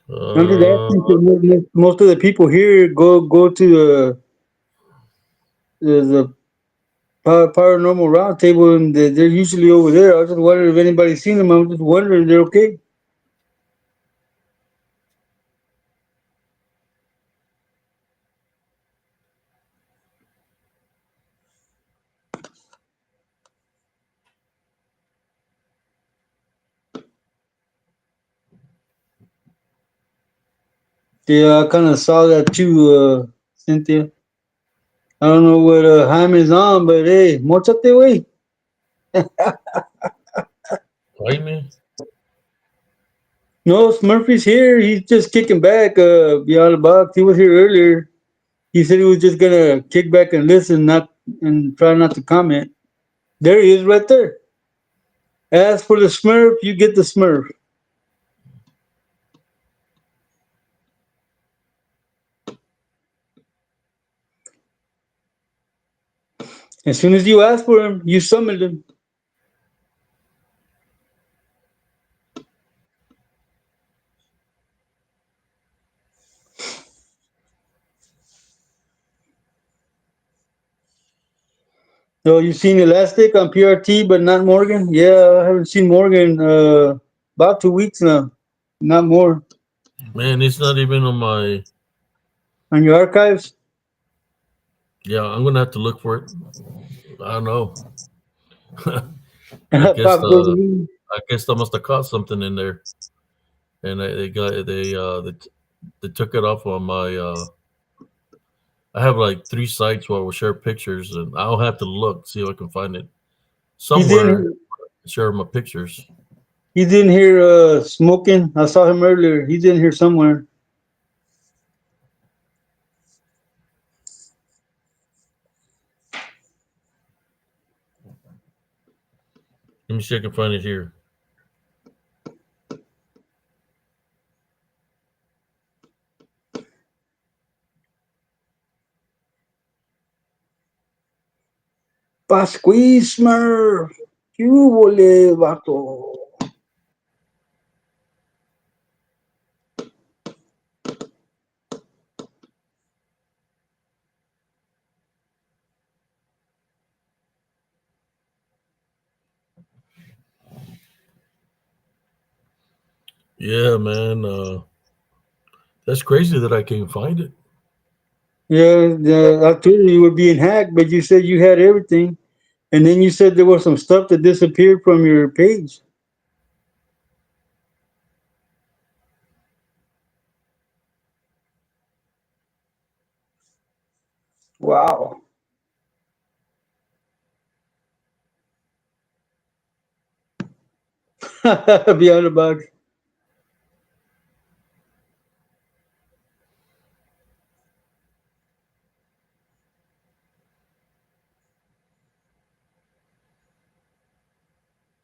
I'm just Uh, asking because most of the people here go to the paranormal roundtable, and they're usually over there. I was just wondering if anybody's seen them. I'm just wondering if they're okay. Yeah, I kind of saw that too, Cynthia. I don't know what Jaime's on, but hey, mochate, way. Jaime. No, Smurfy's here. He's just kicking back beyond the box. He was here earlier. He said he was just gonna kick back and listen, and try not to comment. There he is right there. As for the Smurf, you get the Smurf. As soon as you ask for him, you summoned him. So you've seen Elastic on PRT, but not Morgan? Yeah, I haven't seen Morgan about 2 weeks now. Not more. Man, it's not even on my. On your archives? Yeah, I'm gonna have to look for it. I don't know. I guess Pop goes in. I guess I must have caught something in there, and they took it off on my. I have like 3 sites where I will share pictures, and I'll have to look see if I can find it He's somewhere. in. Share my pictures. He's in here smoking. I saw him earlier. He's in here somewhere. Let me see if I can find it here. Pasquismer. ¿Qué hubole, vato? Yeah, man. That's crazy that I can't find it. Yeah, I told you were being hacked, but you said you had everything. And then you said there was some stuff that disappeared from your page. Wow. Beyond the box.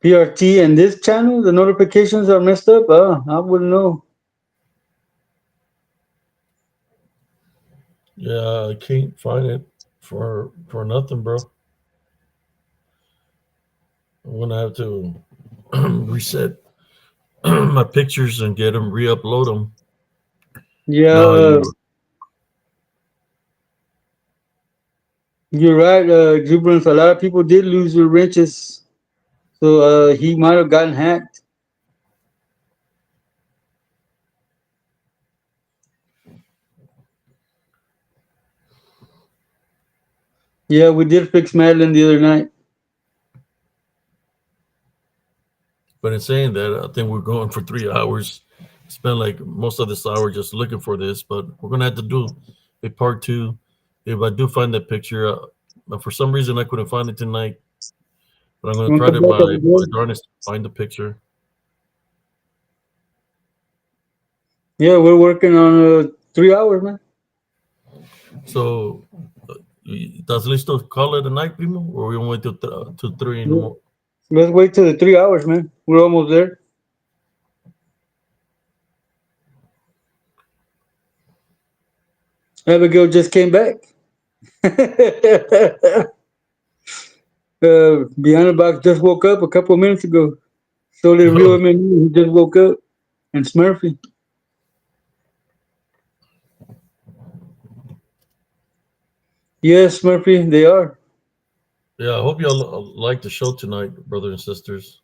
PRT and this channel, the notifications are messed up. I wouldn't know. Yeah, I can't find it for nothing, bro. I'm gonna have to reset my pictures and get them re-upload them. Yeah, No, you. you're right, Exuberance. A lot of people did lose their wrenches, so he might have gotten hacked. Yeah, we did fix Madeline the other night. But in saying that, I think we're going for 3 hours. Spend like most of this hour just looking for this, but we're gonna have to do a part two. If I do find that picture, for some reason I couldn't find it tonight, but I'm gonna Want try the to back of the my board? darnest to find the picture. Yeah, we're working on 3 hours, man. So, does listo call it a night, primo, or we wait till 3 in the Yeah. morning? Let's wait till the 3 hours, man. We're almost there. Abigail just came back. Beyond the box just woke up a couple of minutes ago. So did Real MNU. He just woke up. And Smurfy. Yes, Smurfy, they are. Yeah, I hope y'all like the show tonight, brothers and sisters.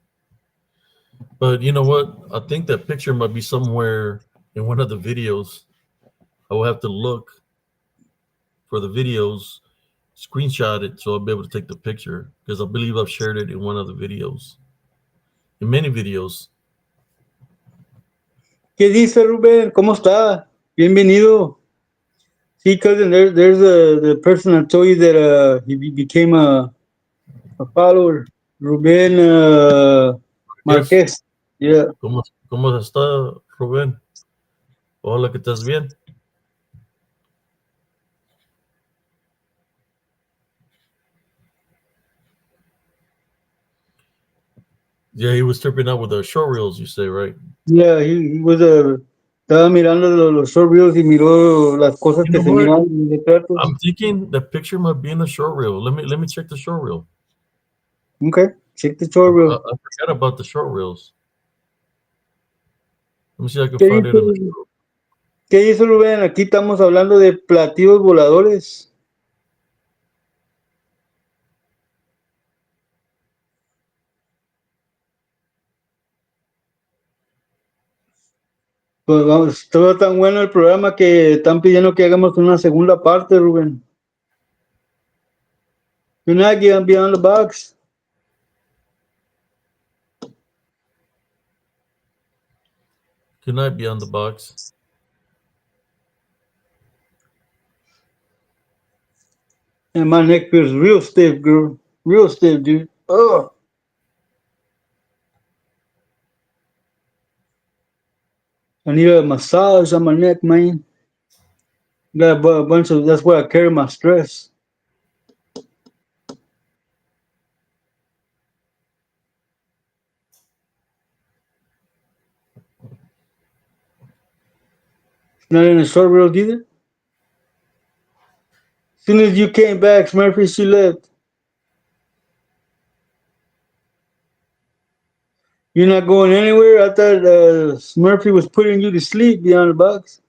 But you know what? I think that picture might be somewhere in one of the videos. I will have to look for the videos, screenshot it so I'll be able to take the picture because I believe I've shared it in one of the videos, in many videos. ¿Qué dice Rubén? ¿Cómo está? Bienvenido. See, cousin, there's the person I told you that became a follower. Rubén Yes. Marquez. Yeah. ¿Cómo está, Rubén? Hola, ¿qué estás bien? Yeah, he was tripping out with the short reels. You say, right? Yeah, he was estaba mirando los short reels y miró las cosas You que know se what? miraban en los retratos. I'm thinking the picture might be in the short reel. Let me check the short reel. Okay, check the short I reel. forgot about the short reels. Let me see if I can ¿Qué find it dice, in the short. qué dice Rubén? Aquí estamos hablando de platillos voladores. Pues vamos, todo tan bueno el programa que están pidiendo que hagamos una segunda parte, Rubén. You're not getting beyond the box. Can I be on the box? And my neck feels real stiff, girl. Real stiff, dude. Oh, I need a massage on my neck, man. Got a bunch of, that's where I carry my stress. Not in a short reel either. As soon as you came back, Smurfy, she left. You're not going anywhere? I thought Smurfy was putting you to sleep beyond the box.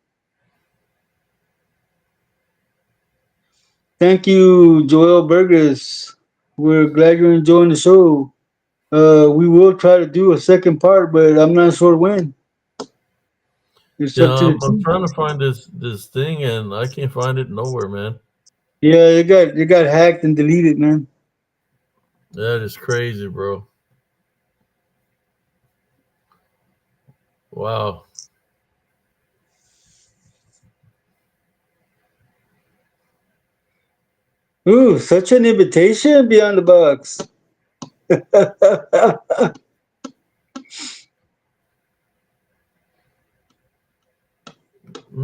Thank you, Joel Burgess. We're glad you're enjoying the show. We will try to do a second part, but I'm not sure when. It's up Yeah, to the I'm team. trying to find this thing and I can't find it nowhere, man. Yeah, it got hacked and deleted, man. That is crazy, bro. Wow. Ooh, such an invitation beyond the box. Let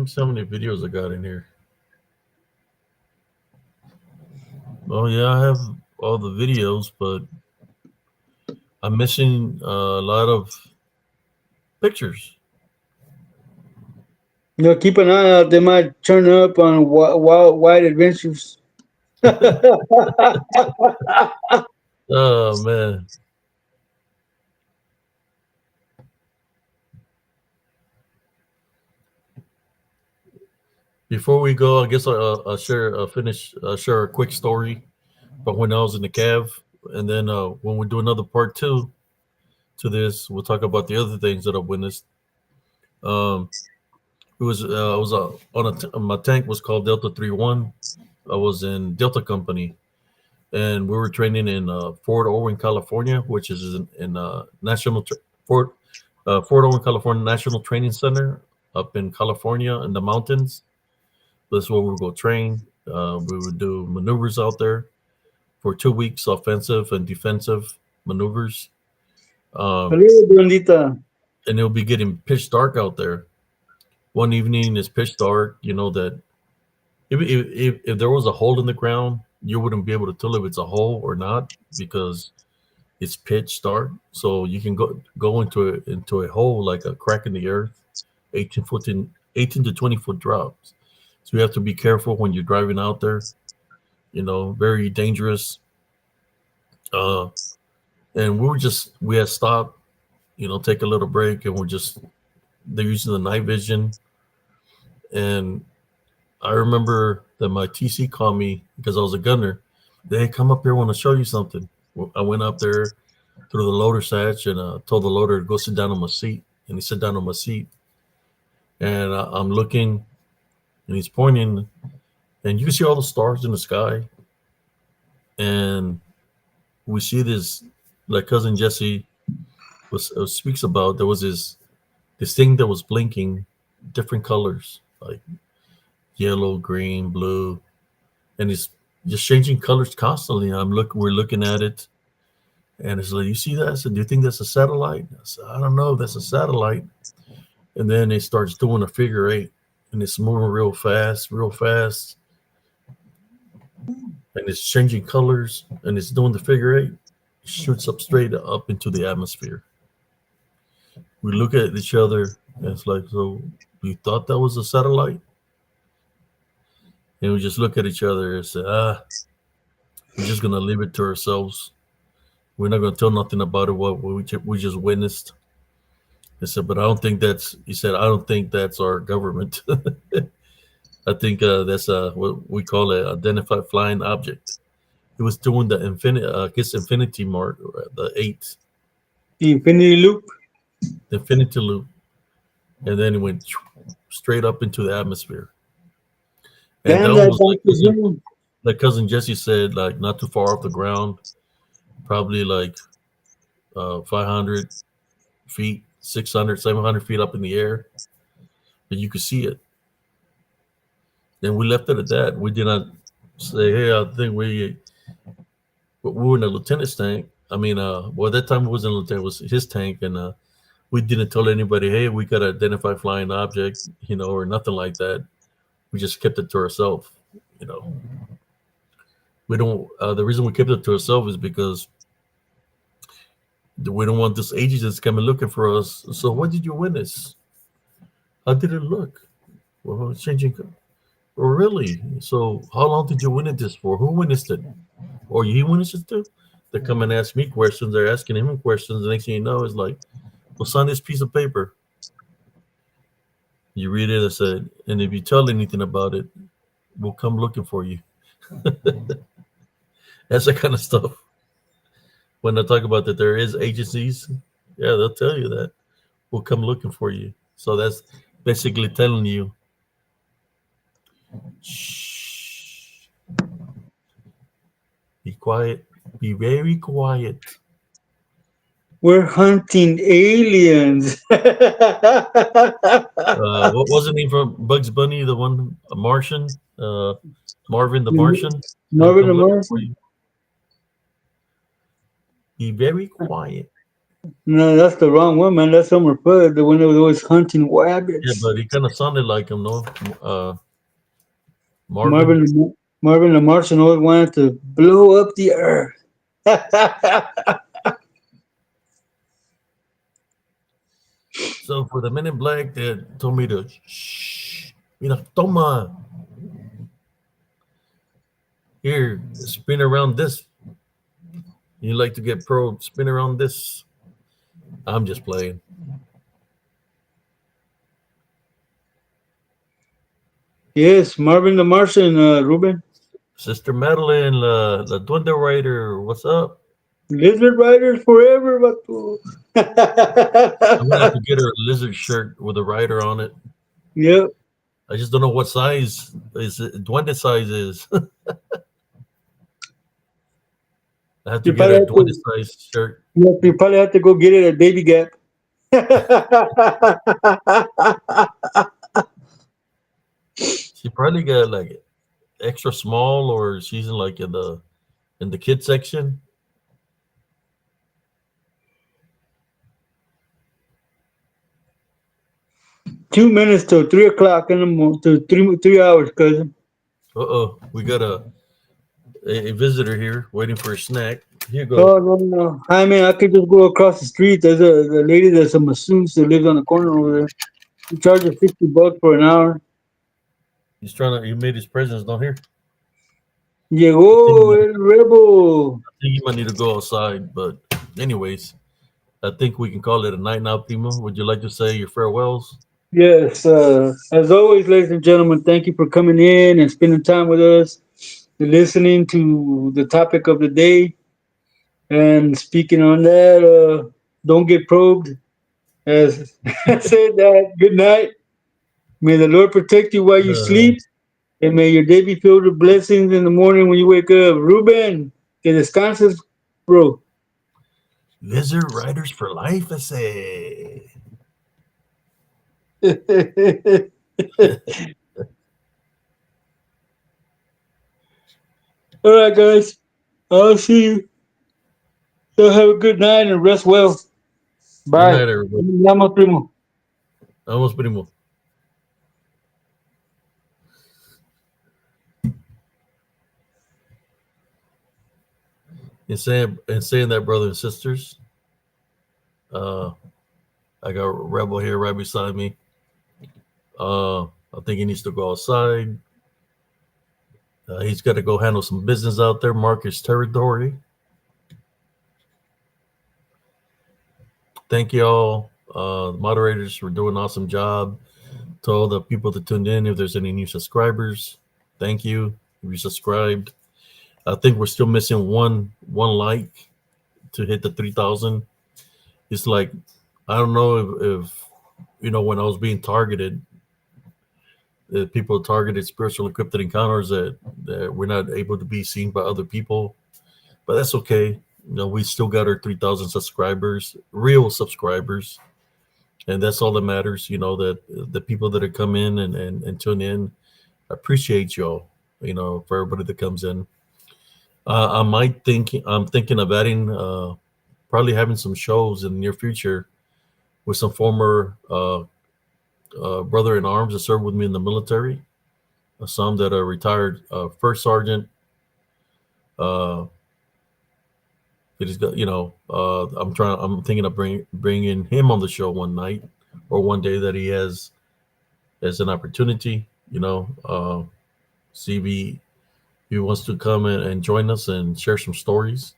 me see how many videos I got in here. Oh yeah, I have all the videos, but I'm missing a lot of pictures. Keep an eye out. They might turn up on Wild Wide Adventures. Oh man. Before we go, I guess I'll share a quick story about when I was in the Cav, and then when we do another part two to this, we'll talk about the other things that I've witnessed. Um, it was I was on my tank was called Delta 31. I was in Delta Company, and we were training in Fort Owen, California, which is in Fort Owen, California National Training Center up in California in the mountains. That's where we would go train. We would do maneuvers out there for 2 weeks, offensive and defensive maneuvers. Um, Hello, Brandita. and it'll be getting pitch dark out there. One evening it's pitch dark. You know that if there was a hole in the ground, you wouldn't be able to tell if it's a hole or not because it's pitch dark. So you can go into a hole like a crack in the earth, 18 to 20 foot drops. So you have to be careful when you're driving out there. You know, very dangerous. Uh, and we had stopped, take a little break, and they're using the night vision. And I remember that my TC called me because I was a gunner. They hey, come up here, I want to show you something. Well, I went up there through the loader hatch and told the loader to go sit down on my seat. And he sat down on my seat. And I'm looking, and he's pointing, and you can see all the stars in the sky. And we see this, like cousin Jesse speaks about. There was this thing that was blinking, different colors, like yellow, green, blue, and it's just changing colors constantly. We're looking at it, and it's like, you see that? I said, do you think that's a satellite? I said, I don't know. That's a satellite. And then it starts doing a figure eight, and it's moving real fast, and it's changing colors, and it's doing the figure eight, shoots up straight up into the atmosphere. We look at each other and it's like, so we thought that was a satellite? And we just look at each other and say, we're just gonna leave it to ourselves. We're not gonna tell nothing about it. What we just witnessed. I said, but I don't think that's. He said, I don't think that's our government. I think that's what we call an identified flying object. He was doing the his infinity mark, the eight, Infinity loop. the infinity loop, and then he went straight up into the atmosphere. And that Damn one that was Dr. like cousin Jesse said, like not too far off the ground, probably like 500 feet, 600, 700 feet up in the air, and you could see it. And we left it at that. We did not say, "Hey, I think we were in a lieutenant's tank." I mean, well, at that time it wasn't a lieutenant; it was his tank, and we didn't tell anybody, "Hey, we got to identify flying object," or nothing like that. We just kept it to ourselves. You know, we don't. The reason we kept it to ourselves is because we don't want this agent that's coming looking for us. So, what did you witness? How did it look? Well, it's changing. Oh, really? So, how long did you witness this for? Who witnessed it? Or you witnessed it too? They come and ask me questions. They're asking him questions. The next thing you know, is like, well, sign this piece of paper. You read it. I said, and if you tell anything about it, we'll come looking for you. That's the kind of stuff. When I talk about that, there is agencies. Yeah, they'll tell you that we'll come looking for you. So that's basically telling you, shh, be quiet, be very quiet. We're hunting aliens. What was the name from Bugs Bunny? The one, a Martian, Marvin the Martian. He'll Marvin come the looking for Martian? you. Be very quiet. No, that's the wrong one, man. That's Summer Fudd, the one that was always hunting Yeah, rabbits. but he kind of sounded like him, no? Uh, Marvin. Marvin, Marvin the Martian always wanted to blow up the earth. So for the Men in Black that told me to shh, toma, here, spin around this. You like to get pro, spin around this. I'm just playing. Yes, Marvin the Martian, Ruben. Sister Madeline, La Duende Rider, what's up? Lizard Riders forever, vato. I'm gonna have to get her a lizard shirt with a rider on it. Yep. I just don't know what size is it, Duende size is. I have to You get her probably a have Duende to. size shirt. Yep, you probably have to go get it at Baby Gap. She probably got like extra small, or she's in like in the kid section. 2 minutes till 3 o'clock in the morning, to 3 hours, cousin. Uh-oh, we got a visitor here waiting for a snack. Here you go. Oh no, no. I mean, I could just go across the street. There's a lady that's a masseuse that lives on the corner over there. She charges $60 for an hour. He's trying to. He made his presence down here. Llegó el rebel. I think you might need to go outside. But anyways, I think we can call it a night now, Primo. Would you like to say your farewells? Yes, as always, ladies and gentlemen, thank you for coming in and spending time with us, and listening to the topic of the day. And speaking on that, don't get probed. As I said that, good night. May the Lord protect you while you Uh, sleep. And may your day be filled with blessings in the morning when you wake up. Ruben, que descanses, bro. Lizard Riders for life, I say. All right, guys. I'll see you. So have a good night and rest well. Good Bye. night, everybody. Llama, primo. Vamos, Primo. And saying that, brothers and sisters, uh, I got Rebel here right beside me. I think he needs to go outside. He's got to go handle some business out there, mark his territory. Thank you all, moderators, for doing an awesome job. To all the people that tuned in, if there's any new subscribers, thank you. If you subscribed, I think we're still missing one like to hit the 3,000. It's like, I don't know if when I was being targeted, people targeted spiritual encrypted encounters that we're not able to be seen by other people, but that's okay. We still got our 3,000 subscribers, real subscribers, and that's all that matters. That the people that have come in and tune in, I appreciate y'all. For everybody that comes in, I'm thinking of adding, probably having some shows in the near future with some former brother in arms that served with me in the military, some that are retired first sergeant. Uh, that he's got, I'm thinking of bringing him on the show one night or one day that he has as an opportunity. See if he wants to come and join us and share some stories.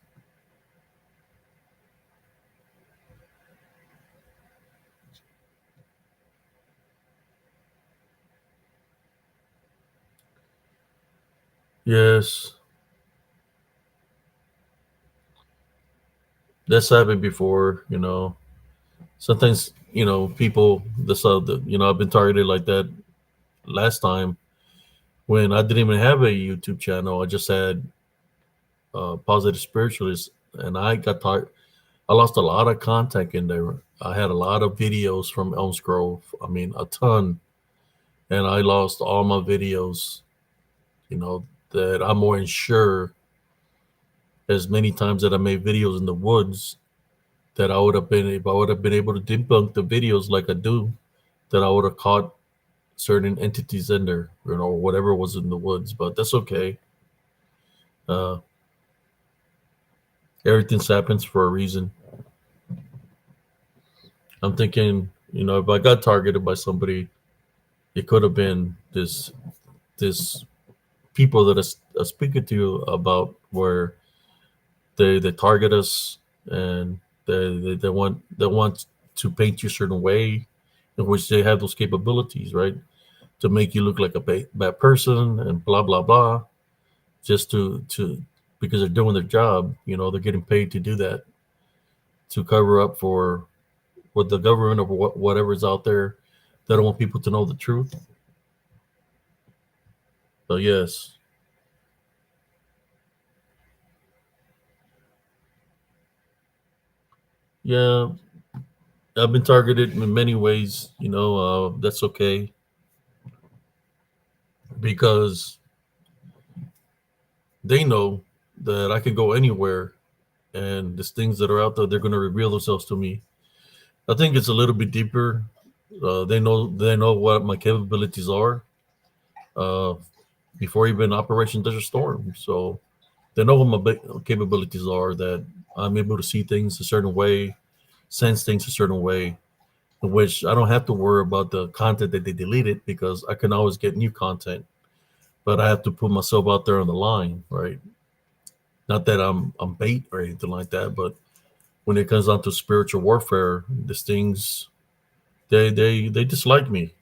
Yes, that's happened before. Sometimes people I've been targeted like that last time when I didn't even have a YouTube channel. I just had Positive Spiritualist, and I lost a lot of contact in there. I had a lot of videos from Elms Grove. I mean, a ton, and I lost all my videos. That I'm more than sure, as many times that I made videos in the woods, that I would have been if I would have been able to debunk the videos like I do, that I would have caught certain entities in there, whatever was in the woods. But that's okay. Uh, Everything happens for a reason. I'm thinking, if I got targeted by somebody, it could have been this people that are speaking to you about, where they target us, and they want to paint you a certain way, in which they have those capabilities, right, to make you look like a bad person and blah blah blah, just to because they're doing their job. They're getting paid to do that, to cover up for what the government or whatever's out there. They don't want people to know the truth. So yes, yeah, I've been targeted in many ways. That's okay, because they know that I can go anywhere, and these things that are out there, they're going to reveal themselves to me. I think it's a little bit deeper. They know what my capabilities are, uh, before even Operation Desert Storm. So they know what my capabilities are. That I'm able to see things a certain way, sense things a certain way, in which I don't have to worry about the content that they deleted, because I can always get new content. But I have to put myself out there on the line, right? Not that I'm bait or anything like that, but when it comes down to spiritual warfare, these things, they dislike me,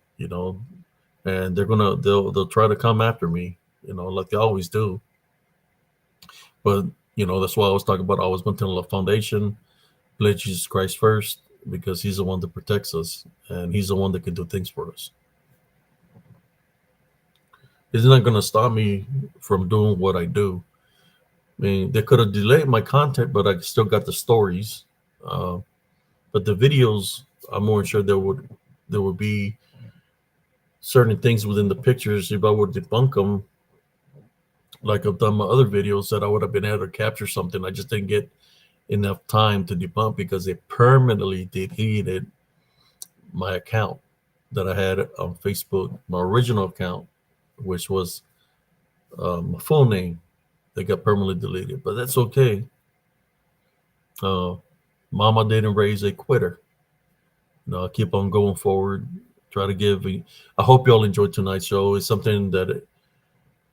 and they'll try to come after me, like they always do. But that's why I was talking about always maintaining a foundation, let Jesus Christ first, because He's the one that protects us, and He's the one that can do things for us. He's not going to stop me from doing what I do. I mean, they could have delayed my content, but I still got the stories. Uh, but the videos, I'm more sure there would be certain things within the pictures. If I would debunk them, like I've done my other videos, that I would have been able to capture something. I just didn't get enough time to debunk, because they permanently deleted my account that I had on Facebook, my original account, which was my full name. They got permanently deleted, but that's okay. Uh, Mama didn't raise a quitter. I keep on going forward. Try to give. I hope y'all enjoyed tonight's show. It's something that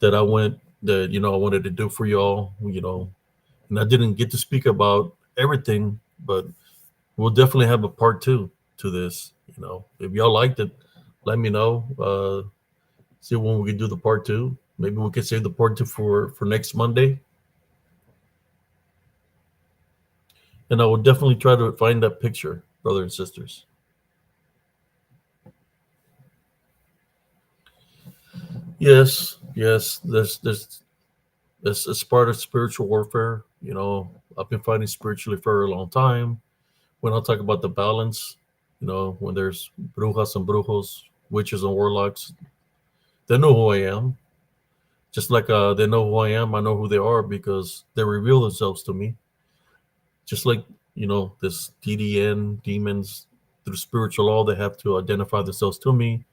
I went that I wanted to do for y'all. And I didn't get to speak about everything, but we'll definitely have a part two to this. If y'all liked it, let me know. See when we can do the part two. Maybe we can save the part two for next Monday. And I will definitely try to find that picture, brother and sisters. Yes, yes. This is part of spiritual warfare. I've been fighting spiritually for a long time. When I talk about the balance, when there's brujas and brujos, witches and warlocks, they know who I am. Just like they know who I am, I know who they are because they reveal themselves to me. Just like this DDN demons through spiritual law, they have to identify themselves to me.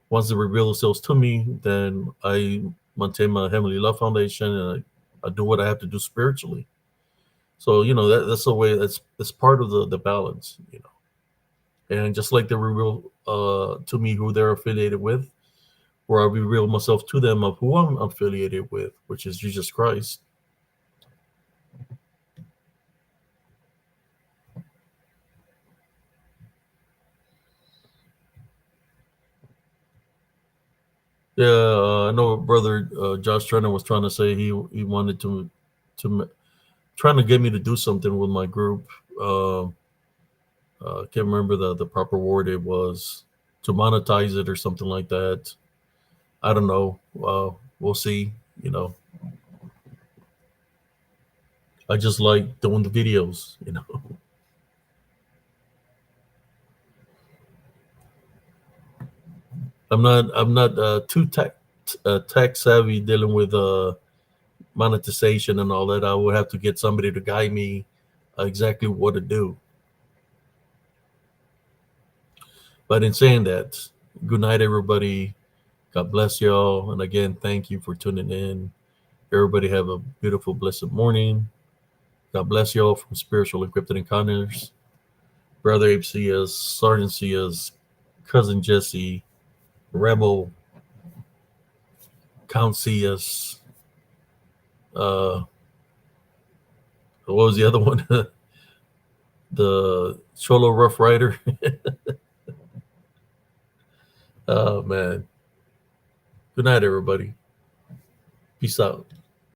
Once they reveal themselves to me, then I maintain my heavenly love foundation, and I do what I have to do spiritually. So that's the way. That's part of the balance. And just like they reveal to me who they're affiliated with, where I reveal myself to them of who I'm affiliated with, which is Jesus Christ. Yeah, I know brother Josh Turner was trying to say he wanted to trying to get me to do something with my group. I can't remember the proper word. It was to monetize it or something like that. I don't know. We'll see. I just like doing the videos. I'm not too tech savvy dealing with monetization and all that. I would have to get somebody to guide me exactly what to do. But in saying that, good night, everybody. God bless y'all. And again, thank you for tuning in. Everybody have a beautiful, blessed morning. God bless y'all from Spiritual Encrypted Encounters. Brother Abe Cias, Sergeant Cias, Cousin Jesse, Rebel, Count Cias. What was the other one? The Cholo Rough Rider. Oh, man. Good night, everybody. Peace out.